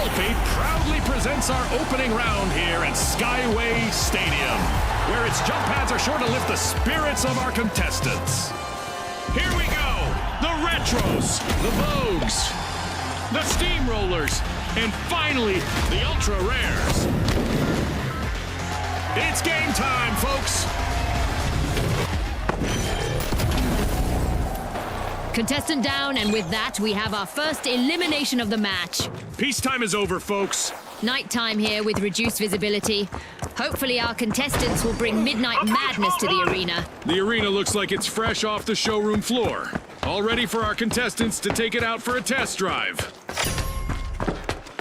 Volpe proudly presents our opening round here at Skyway Stadium, where its jump pads are sure to lift the spirits of our contestants. Here we go! The Retros, the Vogues, the Steamrollers, and finally, the Ultra Rares. It's game time, folks! Contestant down, and with that, we have our first elimination of the match. Peacetime is over, folks. Nighttime here with reduced visibility. Hopefully our contestants will bring midnight madness to the arena. The arena looks like it's fresh off the showroom floor. All ready for our contestants to take it out for a test drive.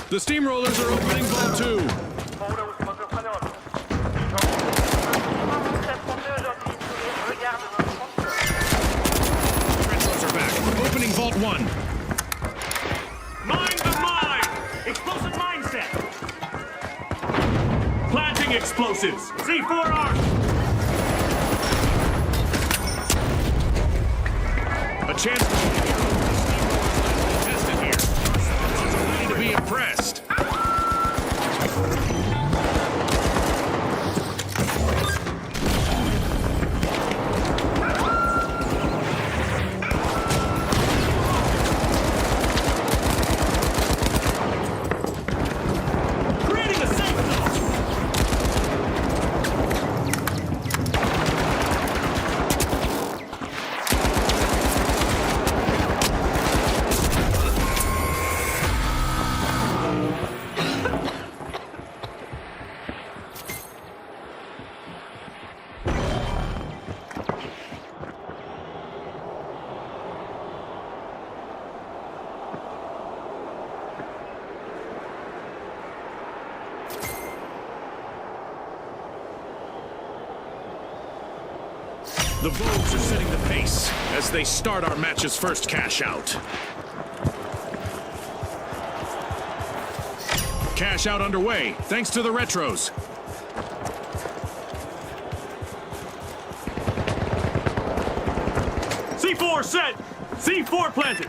The Steamrollers are opening Vault 2. Opening Vault 1. Mind the mine! Explosive mindset! Planting explosives! C4 arc! A chance to test it here. Ready to be impressed. The Vogues are setting the pace as they start our match's first cash out. Cash out underway, thanks to the Retros. C4 set! C4 planted!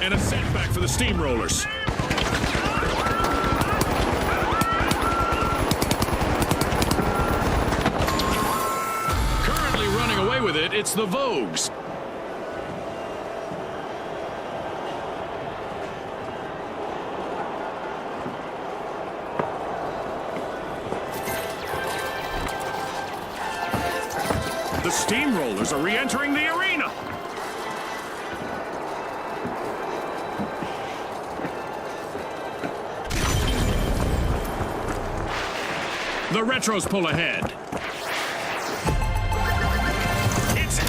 And a setback for the Steamrollers. Currently running away with it, it's the Vogues. The Steamrollers are re-entering the arena. The Retros pull ahead. It's in!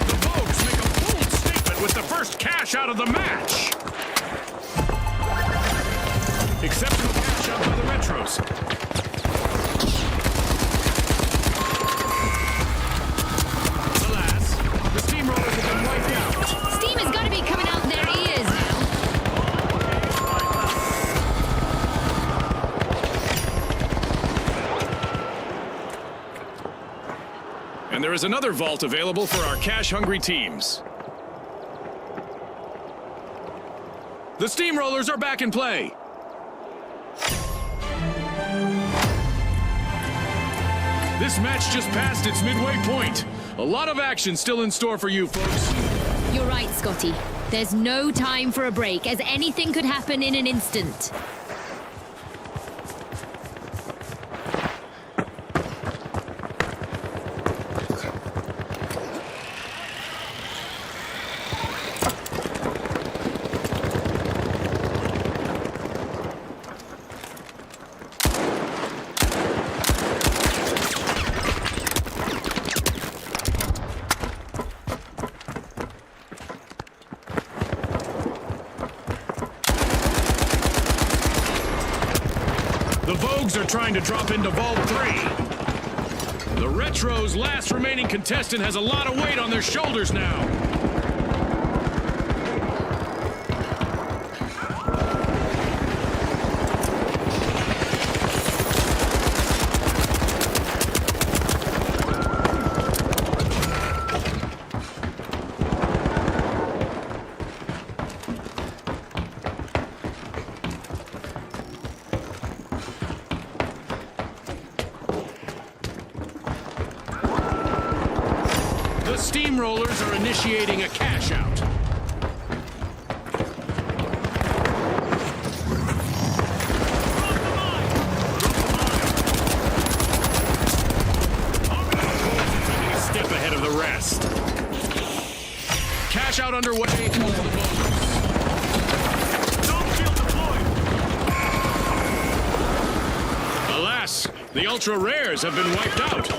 The Vogues make a bold statement with the first cash out of the match. Exceptional cash out by the Retros. Alas, the Steamrollers have been wiped out. Steam has got to be coming out their ears now. And there is another vault available for our cash-hungry teams. The Steamrollers are back in play. This match just passed its midway point. A lot of action still in store for you folks. You're right, Scotty. There's no time for a break, as anything could happen in an instant. The Vogues are trying to drop into Vault 3. The Retro's last remaining contestant has a lot of weight on their shoulders now. The Steamrollers are initiating a cash out. Taking a step ahead of the rest. Cash out underway over the Vogues. Dome shield deployed. Alas, the Ultra Rares have been wiped out.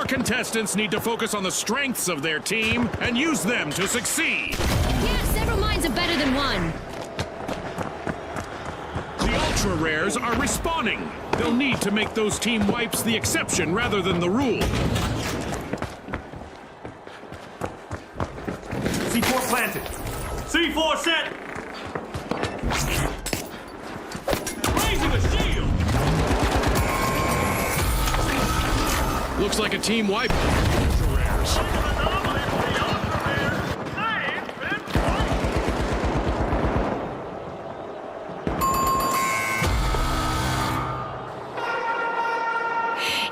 Contestants need to focus on the strengths of their team and use them to succeed. Yeah, several minds are better than one. The Ultra Rares are respawning. They'll need to make those team wipes the exception rather than the rule. C4 planted. C4 set. Raising the shield. Looks like a team wipe. Ultra Rares.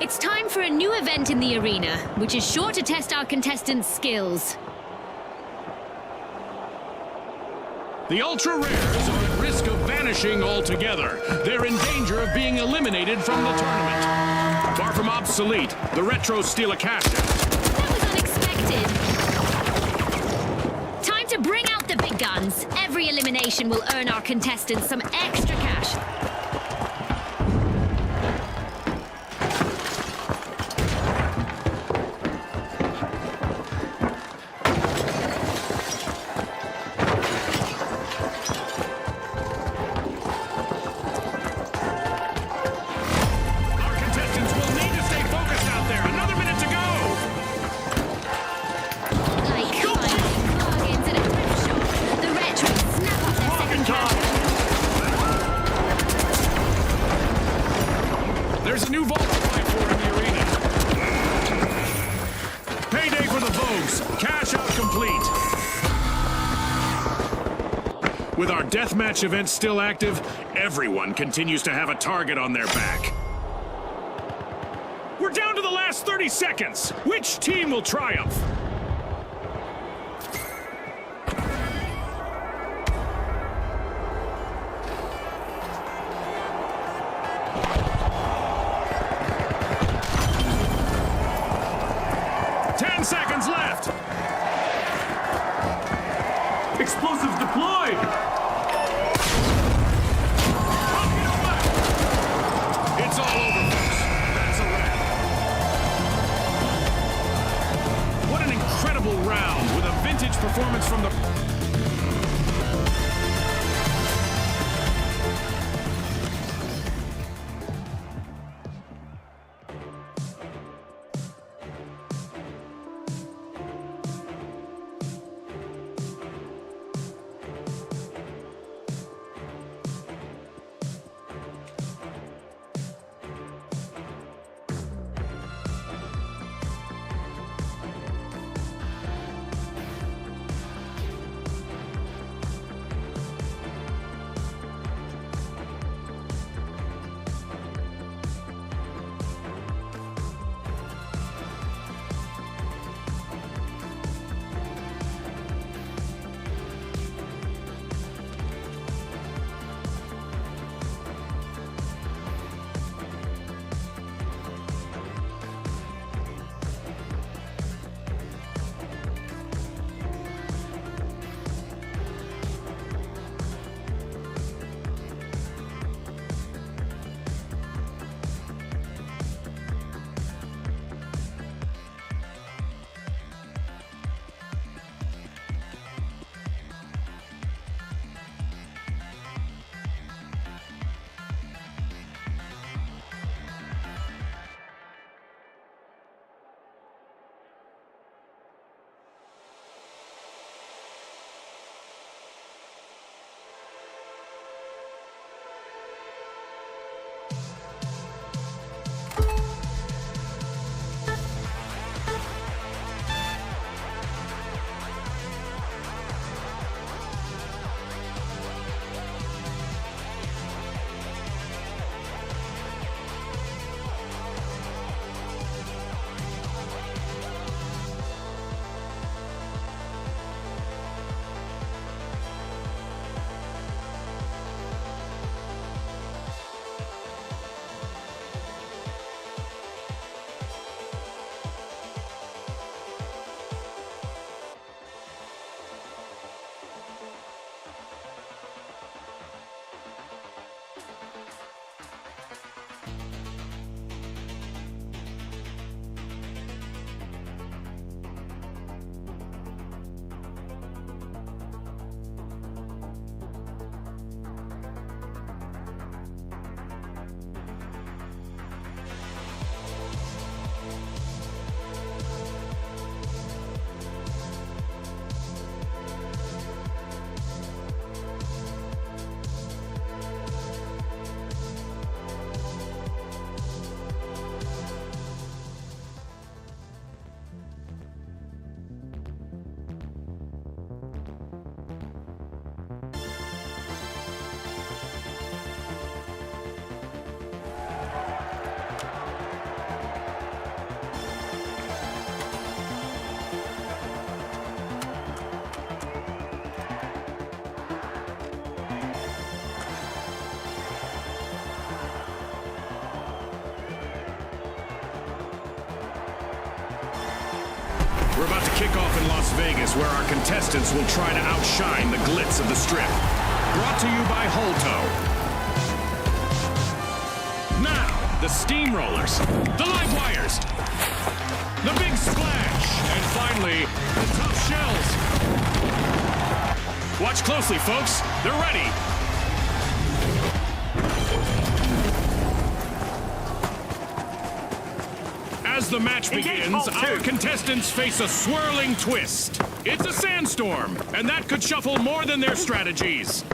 It's time for a new event in the arena, which is sure to test our contestants' skills. The Ultra Rares are at risk of vanishing altogether. They're in danger of being eliminated from the tournament. Far from obsolete, the Retros steal a cash out. That was unexpected. Time to bring out the big guns. Every elimination will earn our contestants some extra cash. There's a new vault to fight for in the arena. Payday for the Vogues. Cash out complete. With our deathmatch event still active, everyone continues to have a target on their back. We're down to the last 30 seconds. Which team will triumph? Seconds left. Explosives deployed. It's all over, folks. That's a wrap. What an incredible round with a vintage performance from the... We're about to kick off in Las Vegas, where our contestants will try to outshine the glitz of the Strip. Brought to you by Holto. Now, the Steamrollers, the Live Wires, the Big Splash, and finally, the Tough Shells. Watch closely, folks. They're ready. As the match begins, our contestants face a swirling twist. It's a sandstorm, and that could shuffle more than their strategies.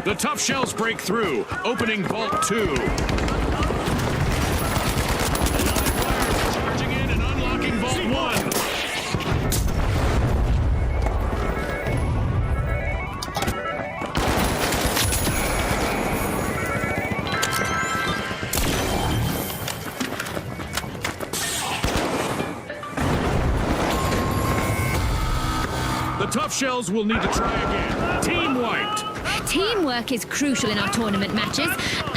The Tough Shells break through, opening Vault 2. The Live Wires are charging in and unlocking Vault 1. The Tough Shells will need to try again. Team wiped. Teamwork is crucial in our tournament matches,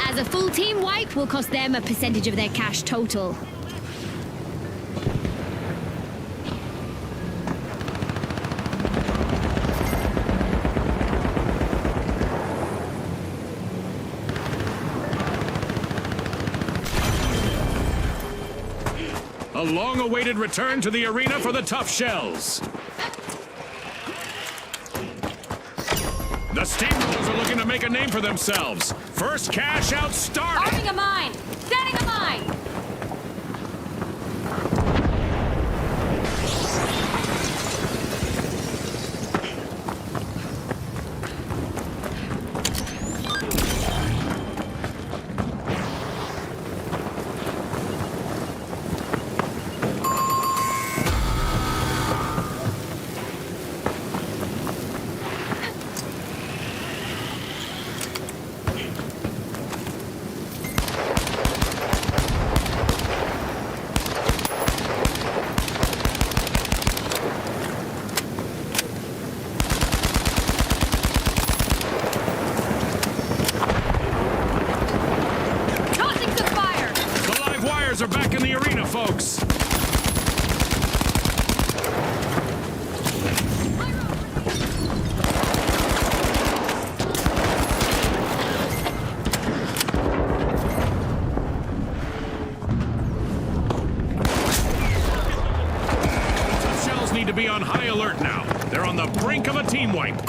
as a full team wipe will cost them a percentage of their cash total. A long-awaited return to the arena for the Tough Shells. The Steamrollers are looking to make a name for themselves. First cash out started. Arming a mine! Setting a mine! Are back in the arena, folks. The Shells need to be on high alert now. They're on the brink of a team wipe.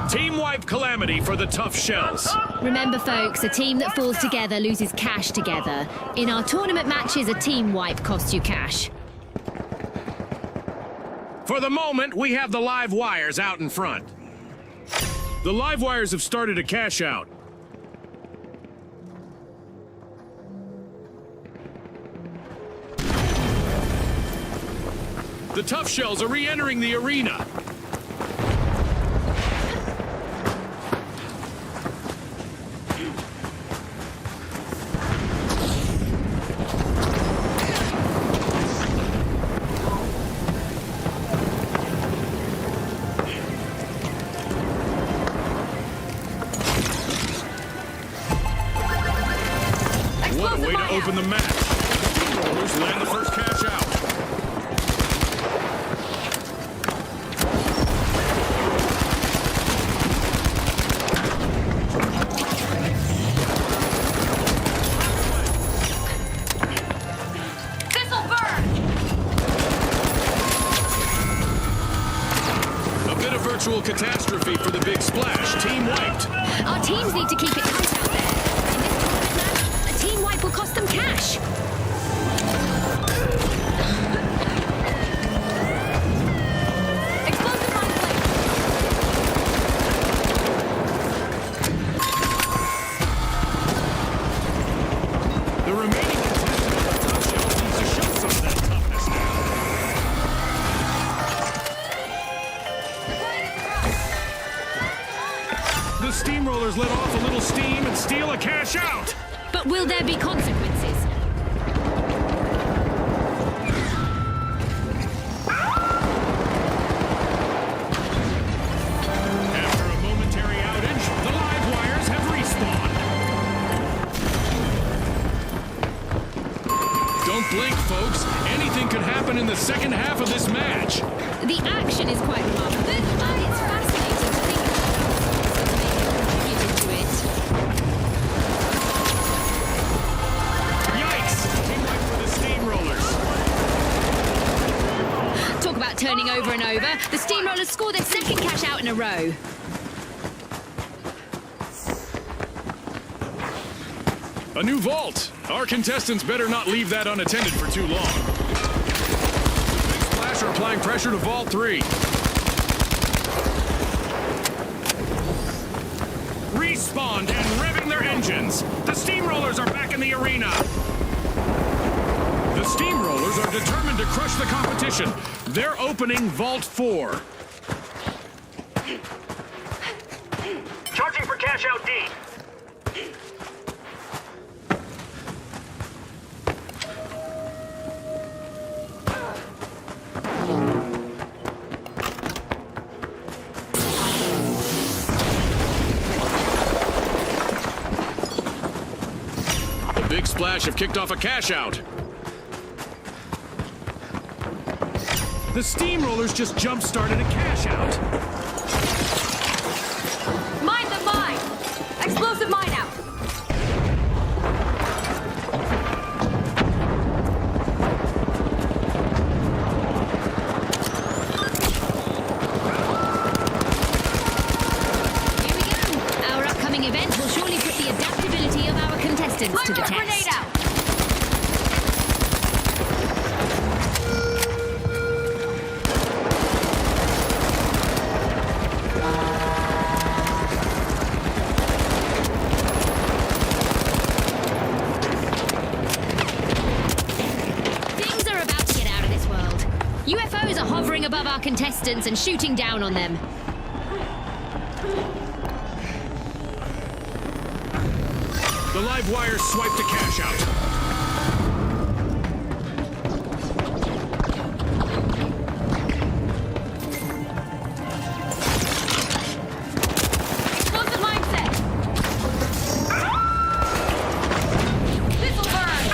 Team wipe calamity for the Tough Shells. Remember, folks, a team that falls together loses cash together. In our tournament matches, a team wipe costs you cash. For the moment, we have the Live Wires out in front. The Live Wires have started a cash out. The Tough Shells are re-entering the arena. What a way to open the match. The Steamrollers land the first cash out. virtual catastrophe for the big splash. Team wiped. Our teams need to keep it tight out there. In this tournament match, a team wipe will cost them cash. Explosive line play. The remaining contestant on the top shelf needs to show some of that toughness now. The Steamrollers let off a little steam and steal a cash out. But will there be consequences? After a momentary outage, the live wires have respawned. Don't blink, folks. Anything could happen in the second half of this match. The action is quite remarkable. It's fascinating to think about contributed to it. Yikes! Team wipe for the Steamrollers. Talk about turning over and over. The Steamrollers score their second cash out in a row. A new vault. Our contestants better not leave that unattended for too long. The Big Splash are applying pressure to Vault 3. Respawned and revving their engines. The Steamrollers are back in the arena. The Steamrollers are determined to crush the competition. They're opening Vault 4. Charging for cash out D. The Big Splash have kicked off a cash out. The Steamrollers just jump-started a cash out. Mine the mine! Explosive mine out! Here we go! Our upcoming event will surely put the adaptability of our contestants to the test. Grenade out! Things are about to get out of this world. UFOs are hovering above our contestants and shooting down on them. The live wires swiped a cash out. Explosive mindset! This'll burn!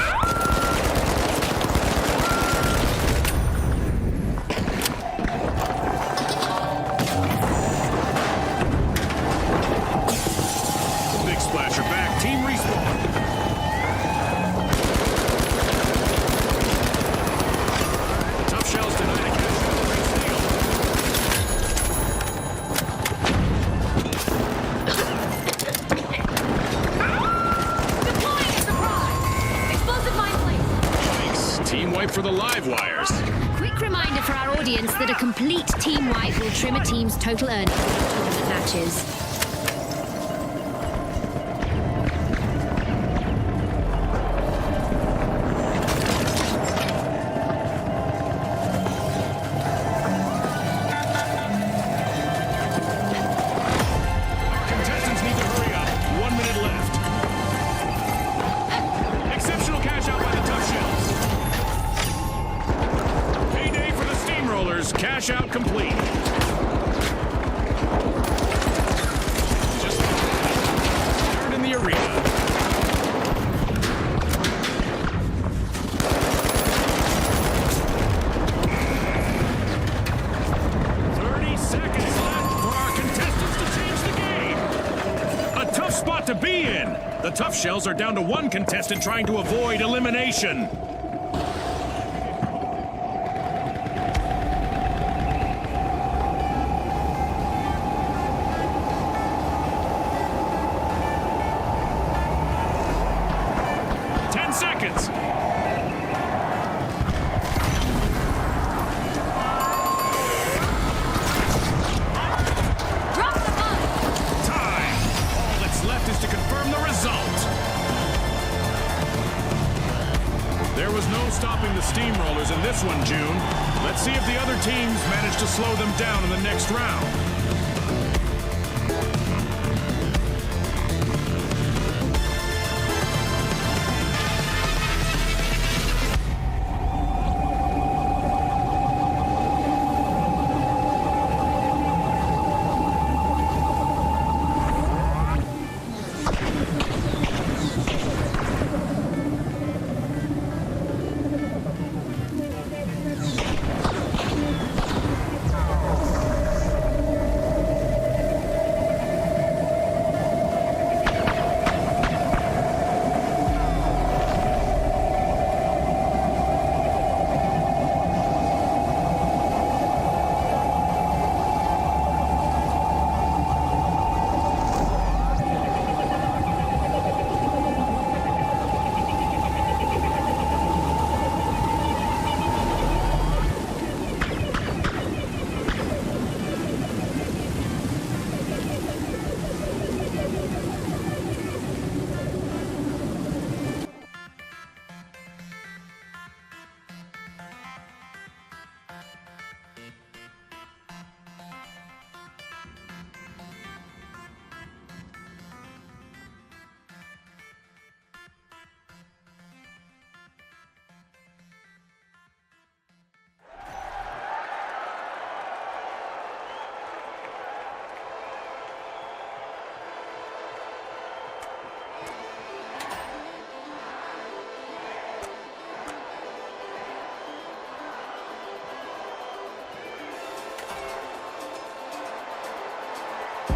Big Splash are back. Team respawn. Tough Shells denied a cash out. Deploying a surprise! Explosive mine place! Yikes. Team wipe for the live wires. Quick reminder for our audience that a complete team wipe will trim a team's total earnings in tournament matches. Contestants need to hurry up. 1 minute left. Exceptional cash out by the Tough Shells. Payday for the Steamrollers. Cash out complete. Just third in the arena. To be in. The Tough Shells are down to one contestant trying to avoid elimination. Let's see if the other teams manage to slow them down in the next round.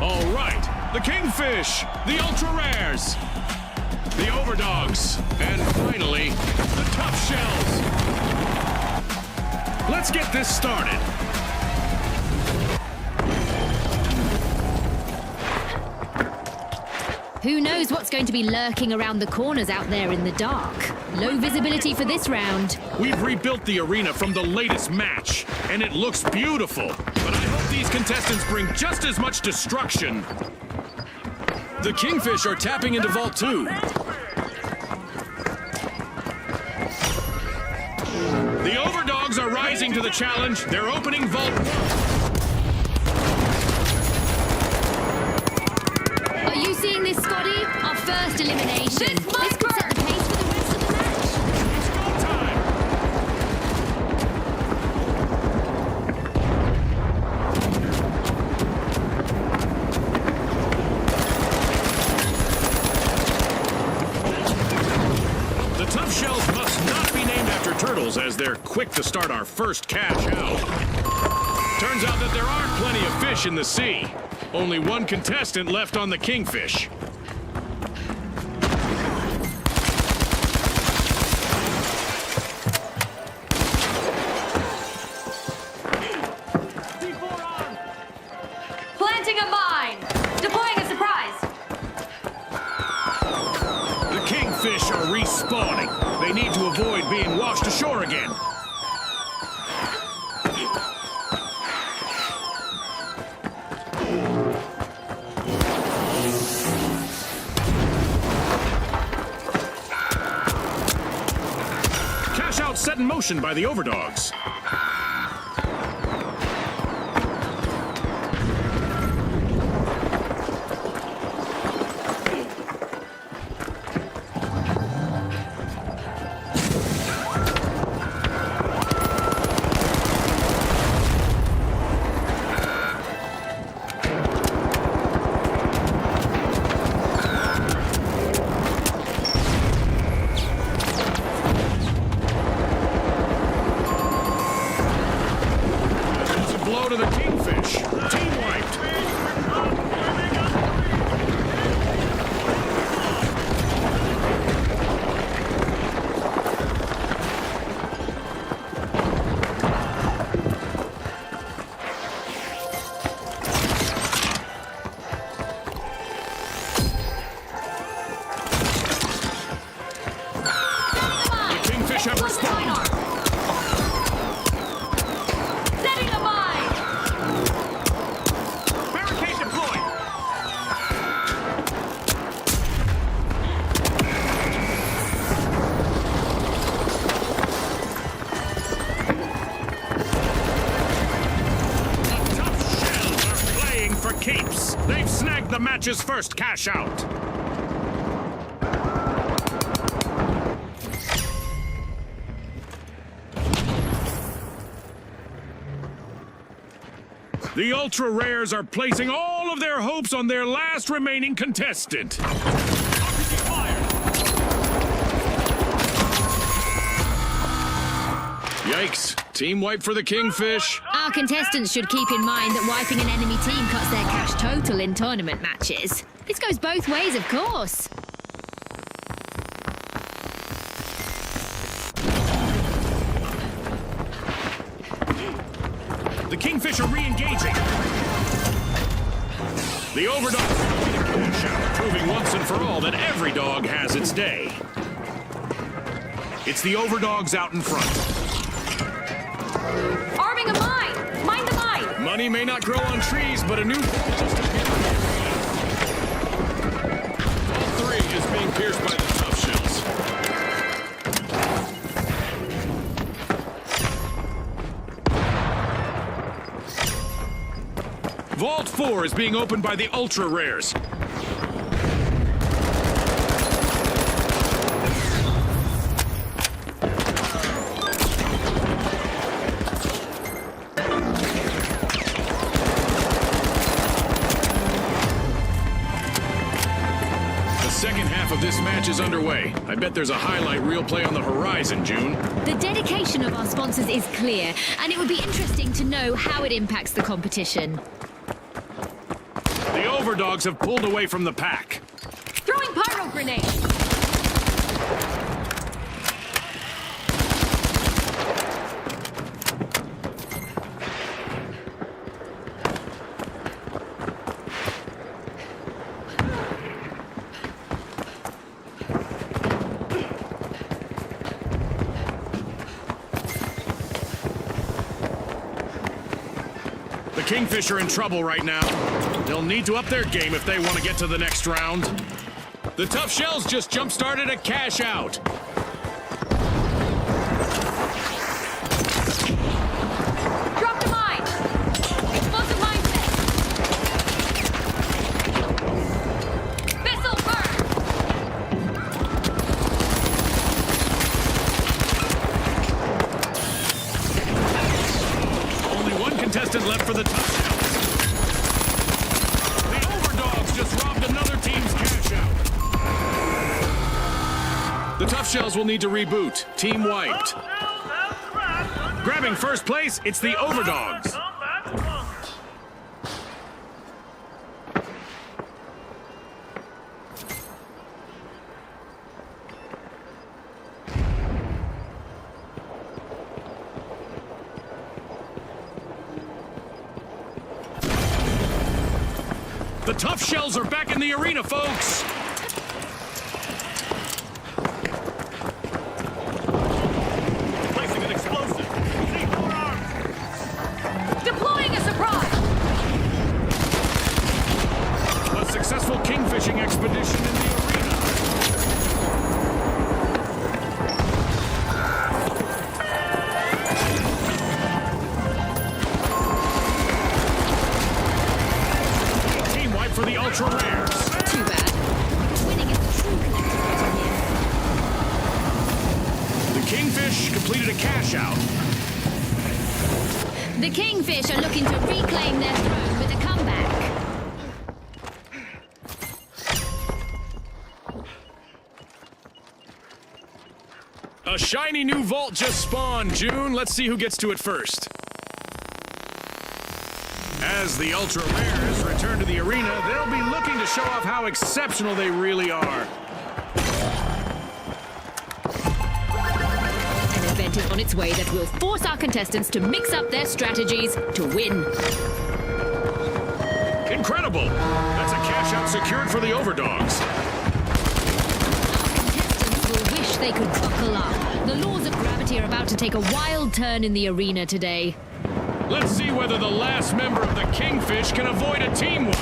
All right, the Kingfish, the Ultra Rares, the Overdogs, and finally, the Tough Shells. Let's get this started. Who knows what's going to be lurking around the corners out there in the dark? Low visibility for this round. We've rebuilt the arena from the latest match, and it looks beautiful. But I hope these contestants bring just as much destruction. The Kingfish are tapping into Vault 2. The Overdogs are rising to the challenge. They're opening Vault 1. Are you seeing this, Scotty? Our first elimination. This could set the pace for the rest of the match. It's go time. The Tough Shells must not be named after turtles, as they're quick to start our first cash out. Turns out that there are plenty of fish in the sea. Only one contestant left on the Kingfish. Planting a mine! Deploying a surprise! The Kingfish are respawning. They need to avoid being washed ashore again. Cash out set in motion by the Overdogs. To the Kingfish. Team wiped. The Kingfish have respawned. Setting a mine! keeps. They've snagged the match's first cash out. The Ultra Rares are placing all of their hopes on their last remaining contestant. Yikes. Team wipe for the Kingfish. Our contestants should keep in mind that wiping an enemy team cuts their cash total in tournament matches. This goes both ways, of course. The Kingfish are re-engaging. The Overdog cash out, proving once and for all that every dog has its day. It's the Overdogs out in front. Arming a mine! Mind the mine! Money may not grow on trees, but a new ball just appeared. Ball 3 is being pierced by the tough shells. Vault 4 is being opened by the Ultra Rares. Of this match is underway. I bet there's a highlight reel play on the horizon, June. The dedication of our sponsors is clear, and it would be interesting to know how it impacts the competition. The Overdogs have pulled away from the pack. Throwing pyro grenade! The Kingfish are in trouble right now. They'll need to up their game if they want to get to the next round. The Tough Shells just jump-started a cash out. Drop the mine! Explosive mine set! Missile burn! Only one contestant left for the Tough Shells. The Overdogs just robbed another team's cash out. The Tough Shells will need to reboot. Team wiped. Grabbing first place, it's the Overdogs. The Tough Shells are back in the arena, folks! Placing an explosive. C4 arms. Deploying a surprise! A successful kingfishing expedition in the arena. Team wipe for the Ultra Rares. Too bad. Winning is the true collective item here. The Kingfish completed a cash out. The Kingfish are looking to reclaim their throne with a comeback. A shiny new vault just spawned, June. Let's see who gets to it first. As the Ultra Rares return to the arena, they'll be looking to show off how exceptional they really are. An event is on its way that will force our contestants to mix up their strategies to win. Incredible! That's a cash out secured for the Overdogs. Our contestants will wish they could buckle up. The laws of gravity are about to take a wild turn in the arena today. Let's see whether the last member of the Kingfish can avoid a team wipe.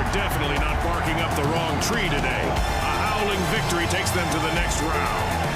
are definitely not barking up the wrong tree today. A howling victory takes them to the next round.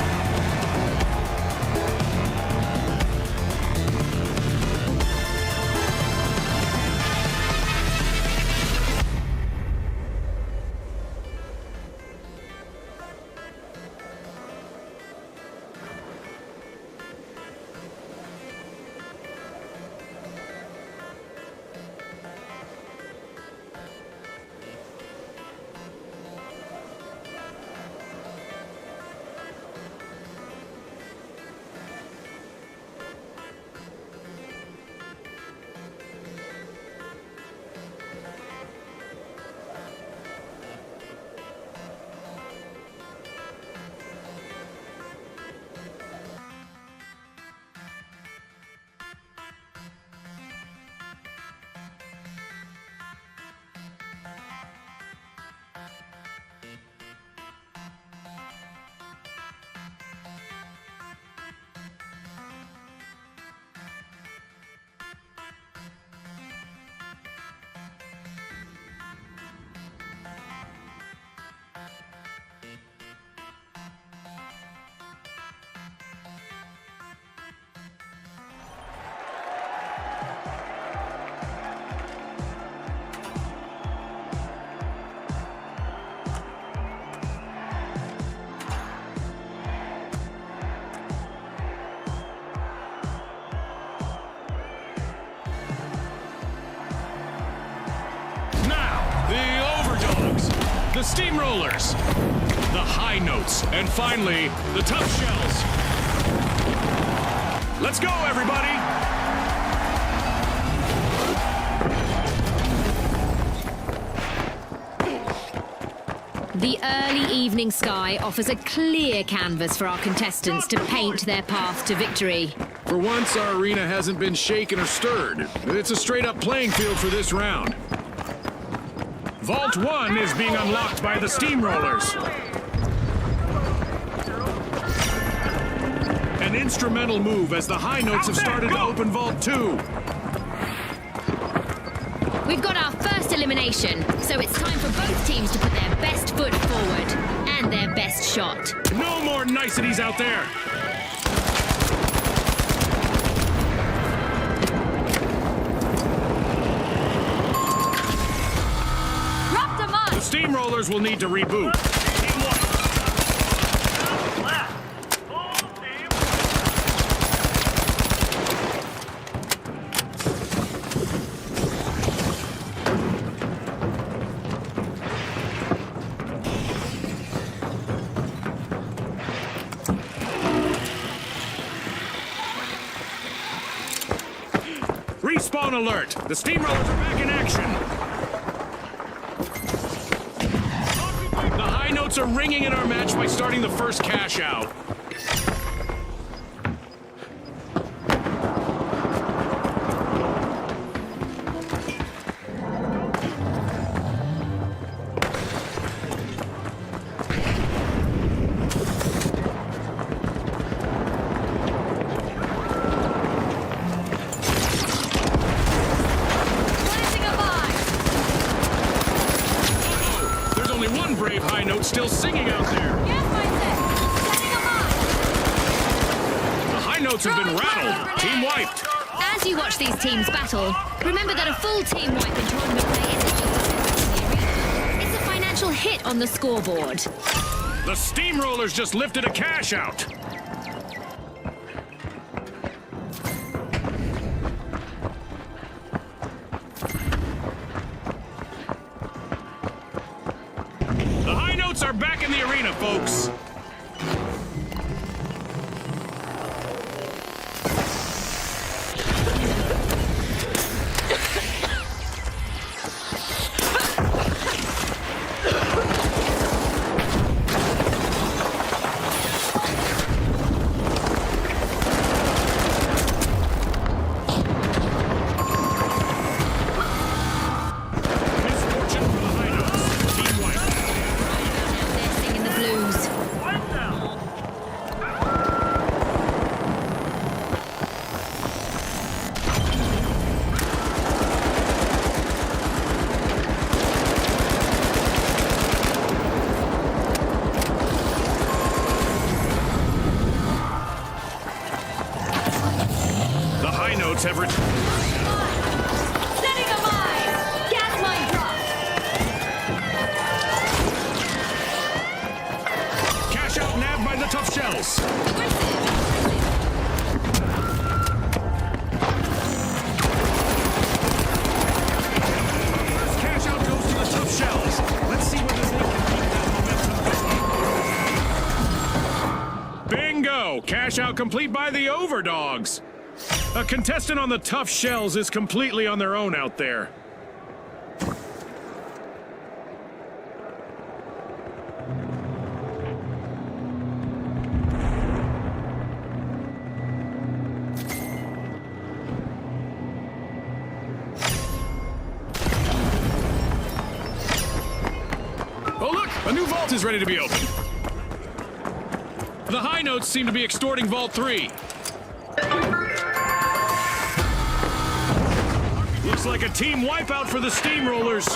The Steamrollers, the High Notes, and finally, the Tough Shells. Let's go, everybody! The early evening sky offers a clear canvas for our contestants to paint their path to victory. For once, our arena hasn't been shaken or stirred. It's a straight-up playing field for this round. Vault 1 is being unlocked by the Steamrollers. An instrumental move as the High Notes have started to open Vault 2. We've got our first elimination, so it's time for both teams to put their best foot forward and their best shot. No more niceties out there. Steamrollers will need to reboot. Respawn alert! The Steamrollers are back in action! Are ringing in our match by starting the first cash out. Brave High Note still singing out there. Yes, setting them up. The High Notes have been rattled. Team wiped. As you watch these teams battle, remember that a full team wipe in tournament play isn't just a setback in the arena. It's a financial hit on the scoreboard. The Steamrollers just lifted a cash out. Are back in the arena, folks. notes have returned. Setting a mine! Gas mine dropped! Cash out nabbed by the tough shells. First cash out goes to the tough shells. Let's see whether they can keep that momentum going. Bingo! Cash out complete by the overdogs. A contestant on the tough shells is completely on their own out there. Oh look! A new vault is ready to be opened. The high notes seem to be extorting Vault 3. Looks like a team wipeout for the Steamrollers.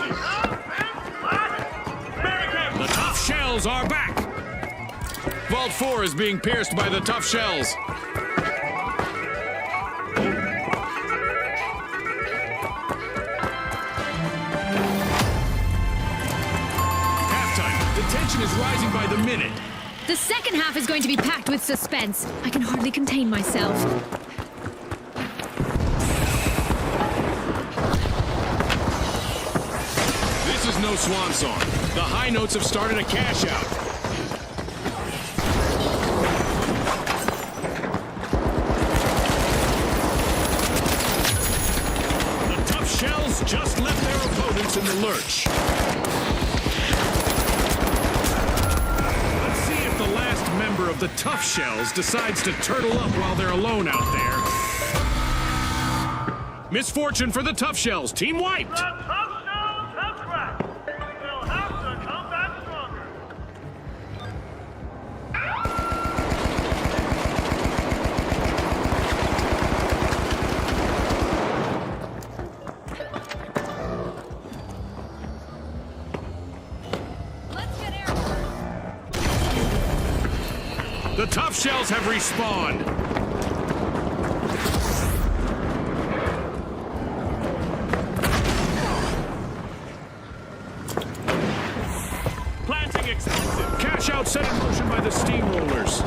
The tough shells are back. Vault 4 is being pierced by the tough shells. Halftime. The tension is rising by the minute. The second half is going to be packed with suspense. I can hardly contain myself. This is no swan song. The high notes have started a cash out. The tough shells just left their opponents in the lurch. Let's see if the last member of the tough shells decides to turtle up while they're alone out there. Misfortune for the tough shells. Team wiped. The tough shells have cracked. They'll have to come back stronger. Let's get airborne! The tough shells have respawned. Planting explosive. Cash out set in motion by the Steamrollers.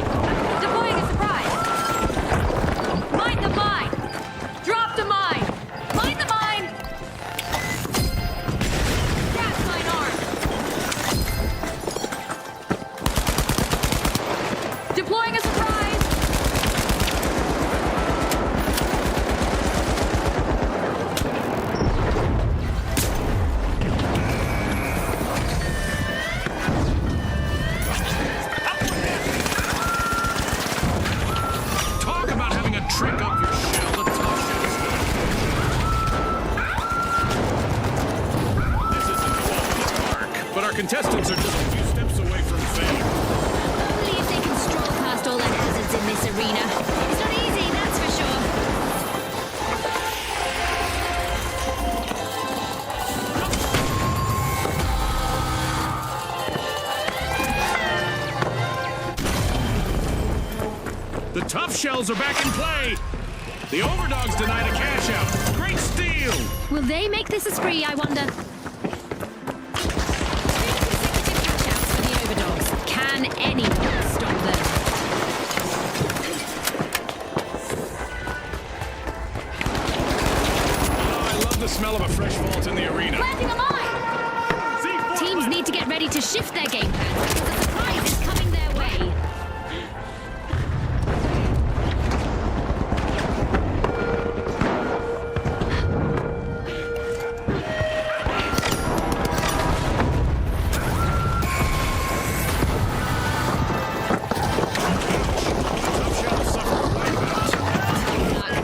Deploying a surprise! Mine the mine! Drop the mine! Mine the mine! Gas mine armed! Deploying a surprise! Talk about having a trick up your shell. The tough shells. This isn't a walk in the park, but our contestants are just a few steps away from fame. Only if they can stroll past all the hazards in this arena. It's not easy, that's for sure. The tough shells are back in play. The overdogs denied a cash out. Great steal. Will they make this a spree, I wonder? 3 consecutive cash outs for the overdogs. Can anyone stop them? Oh, I love the smell of a fresh vault in the arena. Planting a mine! Teams need to get ready to shift their game plans because a surprise is coming their way. Tough shells suffer a wipeout.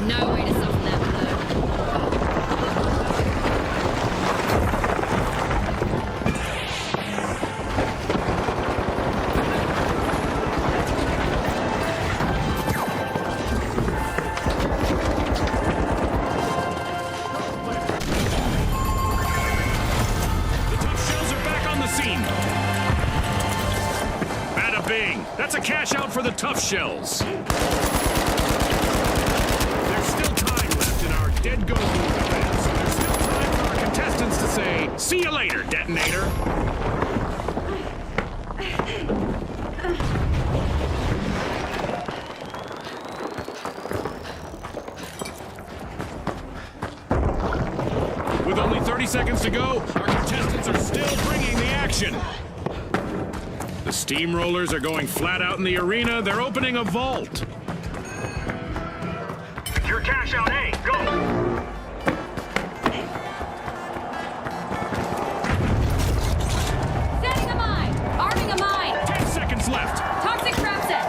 No way to soften that blow. The tough shells are back on the scene. Bada bing. That's a cash out for the tough shells. There's still time left red go movement, so there's still time for our contestants to say, "See you later, detonator." With only 30 seconds to go, our contestants are still bringing the action. The steamrollers are going flat out in the arena. They're opening a vault. Secure cash out A. Go. Setting a mine. Arming a mine. 10 seconds left. Toxic trap set.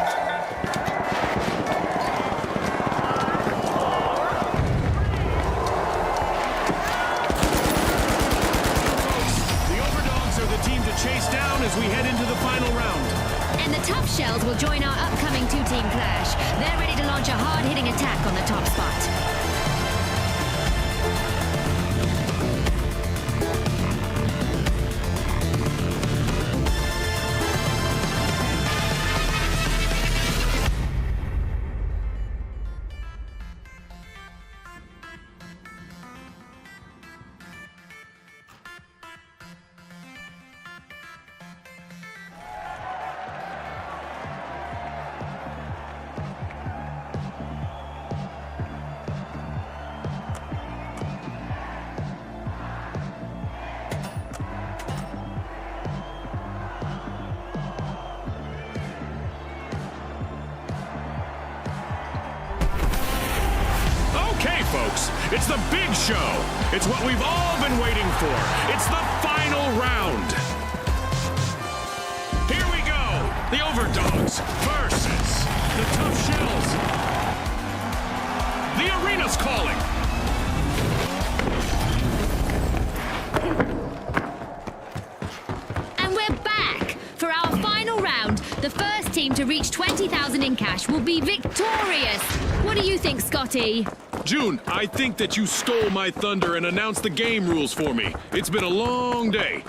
The Overdogs are the team to chase down as we head into the final round. And the Tough Shells will join our upcoming two-team clash. They're ready to launch a hard-hitting attack on the top spot. Okay, folks, it's the big show. It's what we've all been waiting for. It's the final round. Here we go. The Overdogs versus the Tough Shells. The arena's calling. And we're back for our final round. The first team to reach 20,000 in cash will be victorious. What do you think, Scotty? June, I think that you stole my thunder and announced the game rules for me. It's been a long day.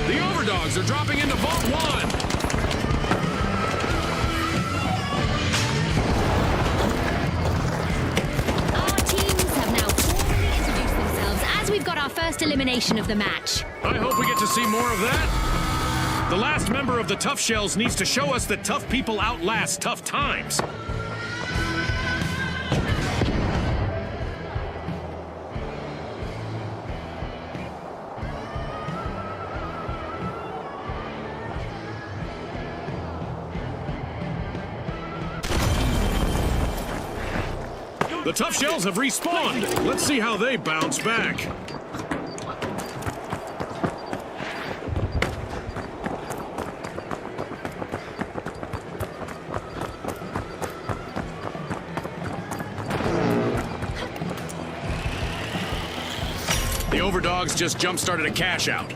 The Overdogs are dropping into Vault 1. We've got our first elimination of the match. I hope we get to see more of that. The last member of the Tough Shells needs to show us that tough people outlast tough times. The Tough Shells have respawned. Let's see how they bounce back. The Overdogs just jump-started a cash out.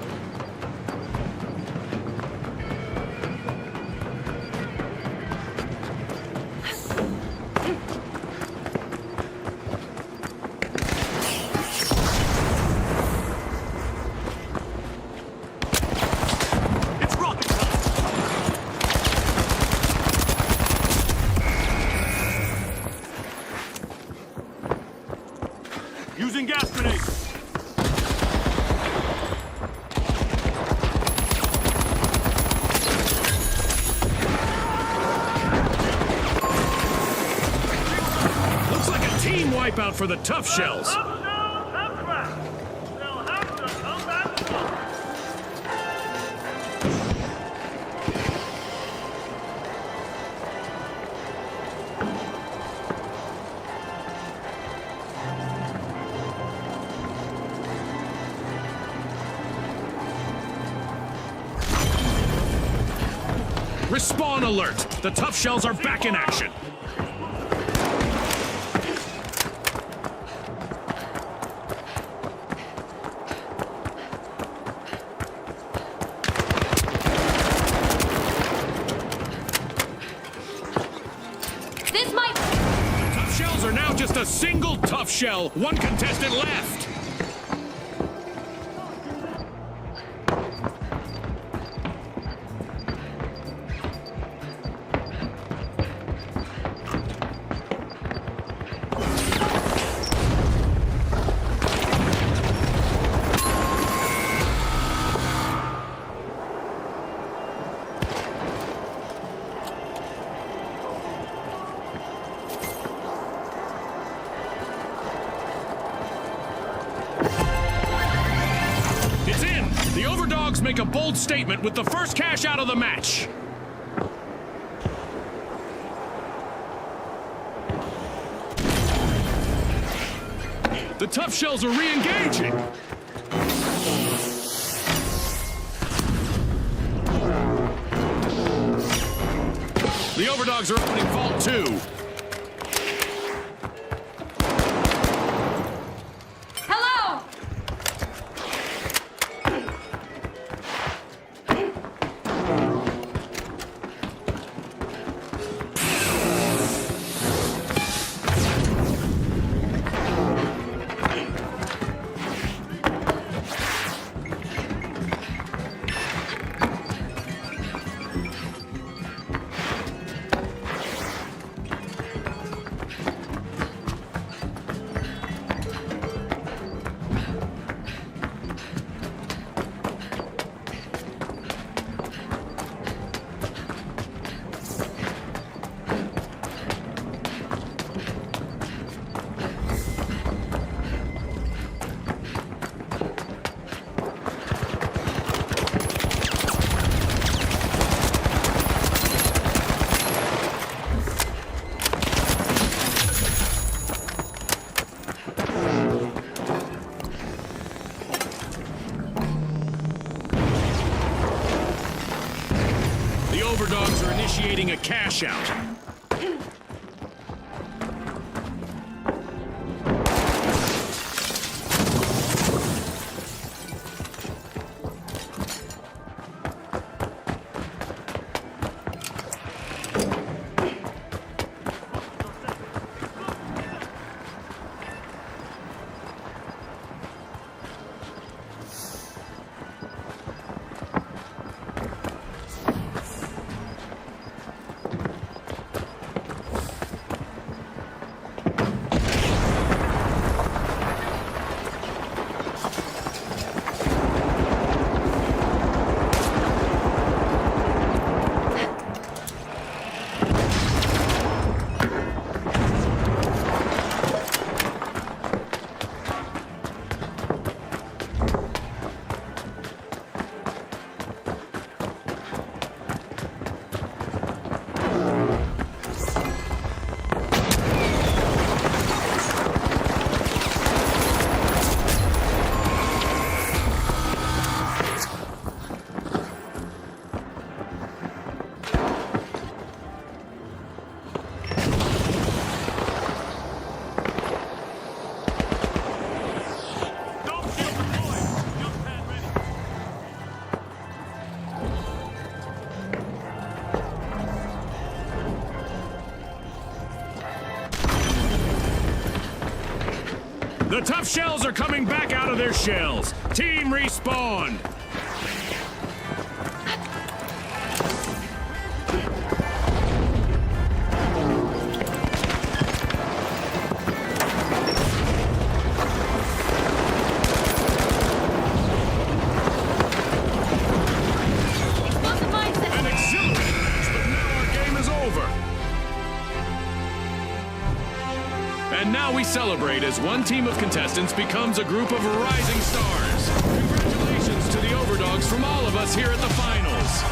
Using gas grenades. Looks like a team wipeout for the Tough Shells. Tough Shells have cracked. They'll have to come back strong. Respawn alert! The Tough Shells are back in action. This might... The Tough Shells are now just a single Tough Shell. One contestant left. Overdogs make a bold statement with the first cash out of the match. The Tough Shells are re-engaging. The Overdogs are opening Vault 2. Hello! The Overdogs are initiating a cash out. Dome shield deployed. Jump pad ready. The Tough Shells are coming back out of their shells. Team respawn. Got the mindset! An exhilarating match, but now our game is over. And now we celebrate as one team of contestants becomes a group of rising stars. Congratulations to the Overdogs from all of us here at the finals.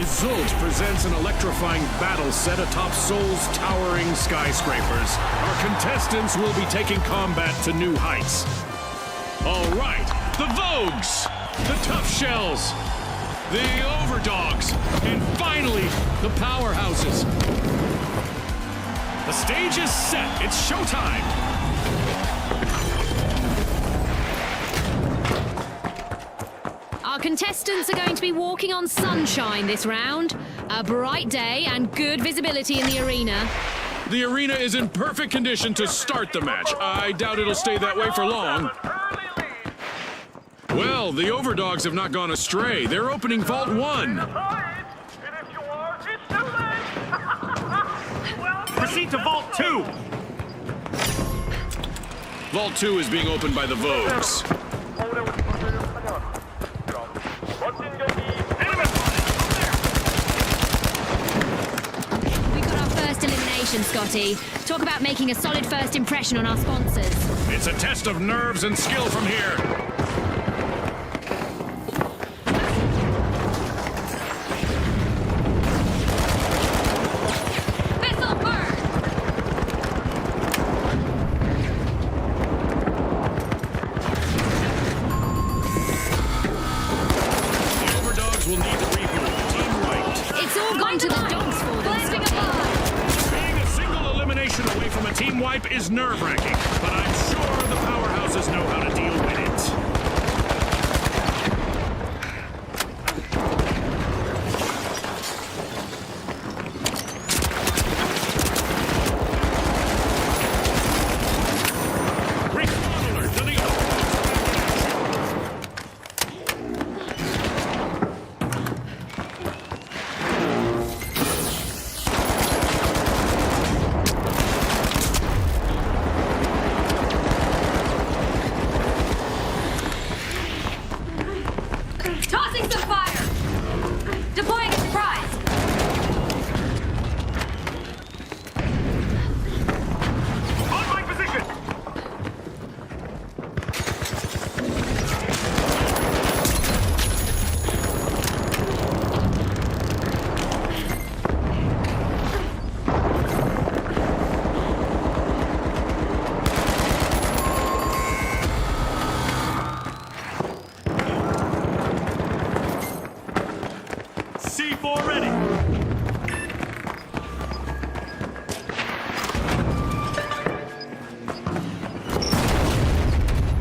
Result presents an electrifying battle set atop Seoul's towering skyscrapers. Our contestants will be taking combat to new heights. All right, the Vogues, the Tough Shells, the Overdogs, and finally, the Powerhouses. The stage is set. It's showtime. Our contestants are going to be walking on sunshine this round. A bright day and good visibility in the arena. The arena is in perfect condition to start the match. I doubt it'll stay that way for long. Early lead. Well, the Overdogs have not gone astray. They're opening Vault 1. Tied. And if you are, it's too late. Well, Proceed to Vault 2! Vault 2 is being opened by the Vogues. 멋진 경기. We got our first elimination, Scotty. Talk about making a solid first impression on our sponsors. It's a test of nerves and skill from here. Missile burn! The Overdogs will need to reboot. Team White. It's all gone to the dogs for them, Glancing Scotty. above! Being a single elimination away from a team wipe is nerve-wracking, but I'm sure the Powerhouses know how to deal with it. Respawn alert to the Tossing some fire! Deploying a surprise! On my position. C4 ready!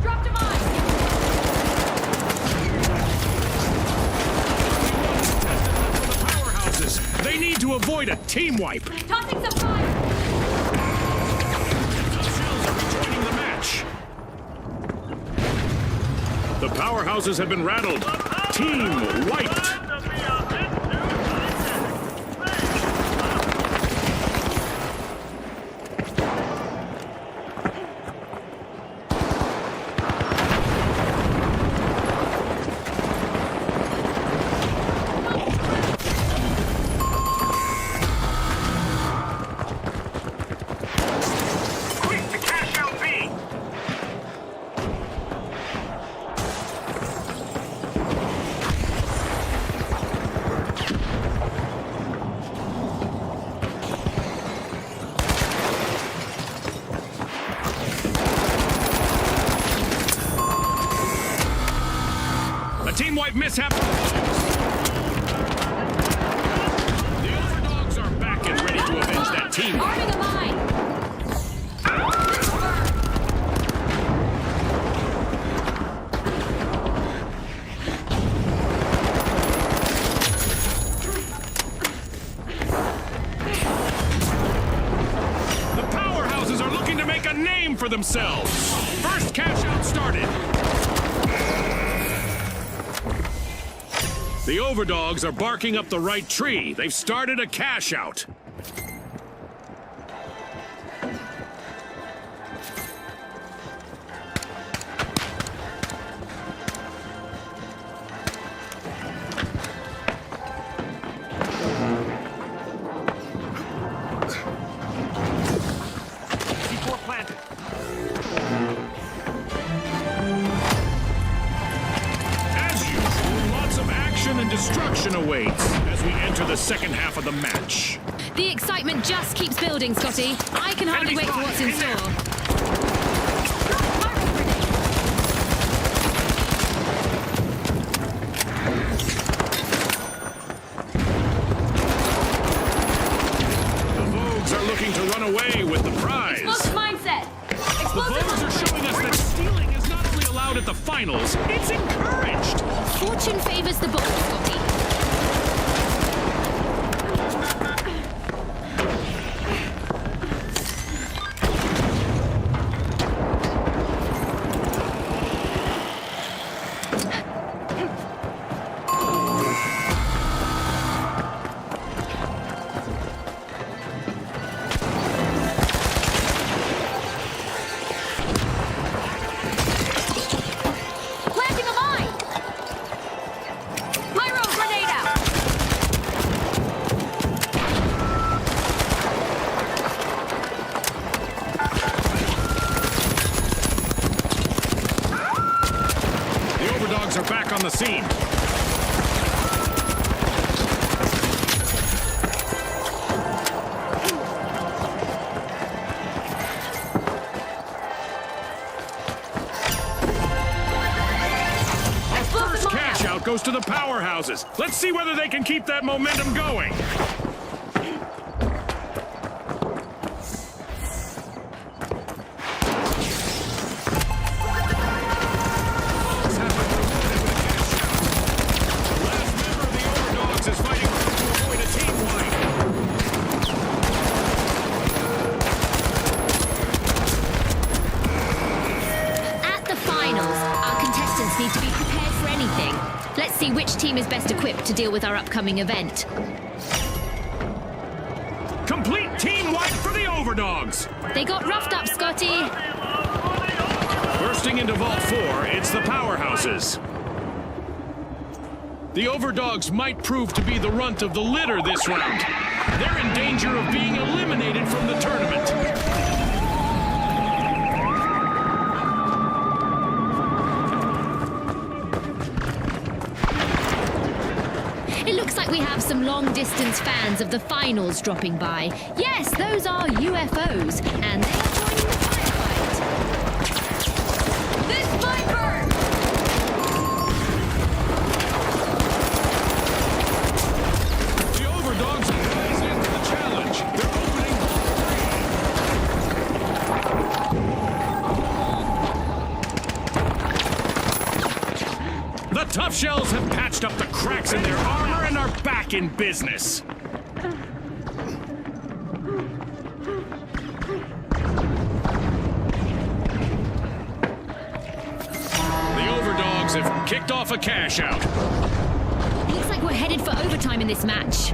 Drop to mine! Powerhouses. They need to avoid a team wipe. Tossing some fire! Shells are rejoining the match. The Powerhouses have been rattled. Team wiped. To be a bit too Quick to cash out B! A team wipe mishap. The Overdogs are back and ready to avenge that team wipe. Arming a mine! The Powerhouses are looking to make a name for themselves. First cash out started. The Overdogs are barking up the right tree. They've started a cash out. C4 planted. As usual, lots of action and destruction awaits. As we enter the second half of the match. The excitement just keeps building, Scotty. I can hardly wait for what's in store. The Vogues are looking to run away with the prize. Explosive mindset. The Explosive Vogues are showing us that stealing is not only allowed at the finals, it's encouraged. Fortune favors the bold, Scotty. Planting a mine. Pyro grenade out. The Overdogs are back on the scene. Explosive mine Cash out. out goes to the powerhouses. Let's see whether they can keep that momentum going. Last member of the Overdogs is fighting to avoid a team wipe. At the finals, our contestants need to be prepared for anything. Let's see which team is best equipped to deal with our upcoming event. Complete team wipe for the Overdogs. They got roughed up, Scotty. Bursting into Vault 4, it's the powerhouses. The Overdogs might prove to be the runt of the litter this round. They're in danger of being eliminated from the tournament. It looks like we have some long-distance fans of the finals dropping by. Yes, those are UFOs, and they are joining the firefight. This might burn. The Overdogs are rising into the challenge. They're opening Vault 3. The Tough Shells have patched up the cracks in their armor and are back in business. The Overdogs have kicked off a cash out. Looks like we're headed for overtime in this match.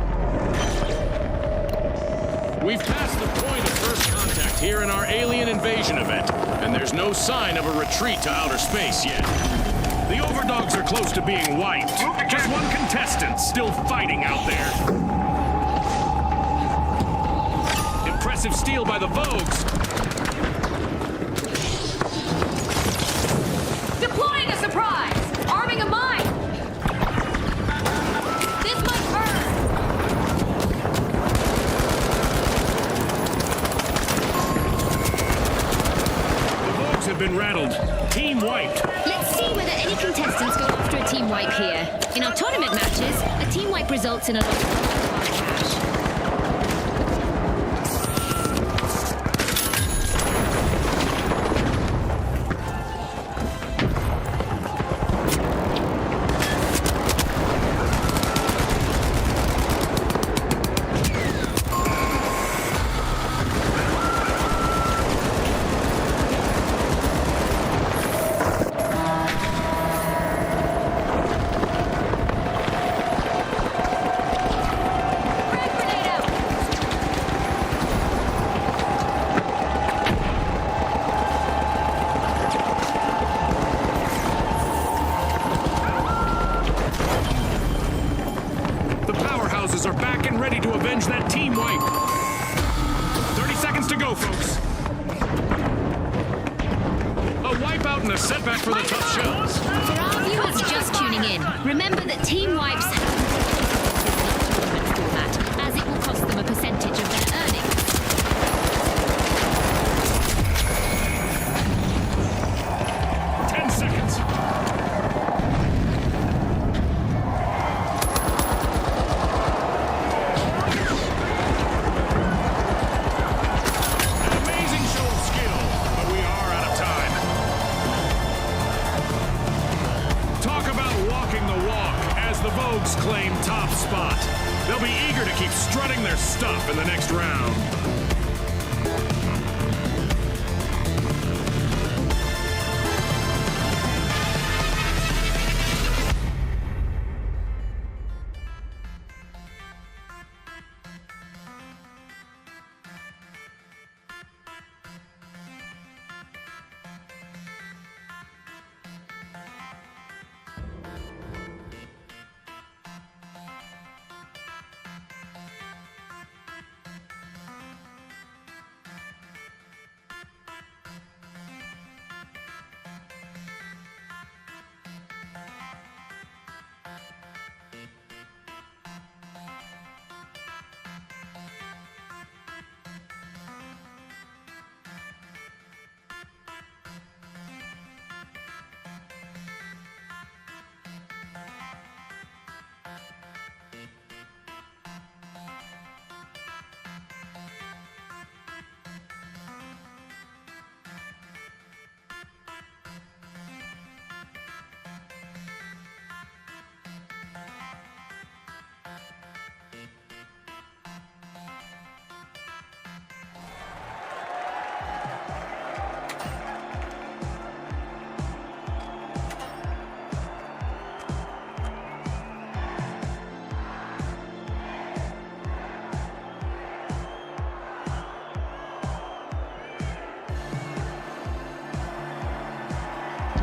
We've passed the point of first contact here in our alien invasion event, and there's no sign of a retreat to outer space yet. The Overdogs are close to being wiped. Just one contestant still fighting out there. Impressive steal by the Vogues. Deploying a surprise. Arming a mine. This might burn. The Vogues have been rattled. Team wiped. Let's see whether any contestants go after a team wipe here. In our tournament matches, a team wipe results in a lot of cash. Frag grenade out. The powerhouses are back and ready to avenge that team wipe. 30 seconds to go, folks. A wipeout and a setback for the Tough Shells. For our viewers just tuning in, remember that team wipes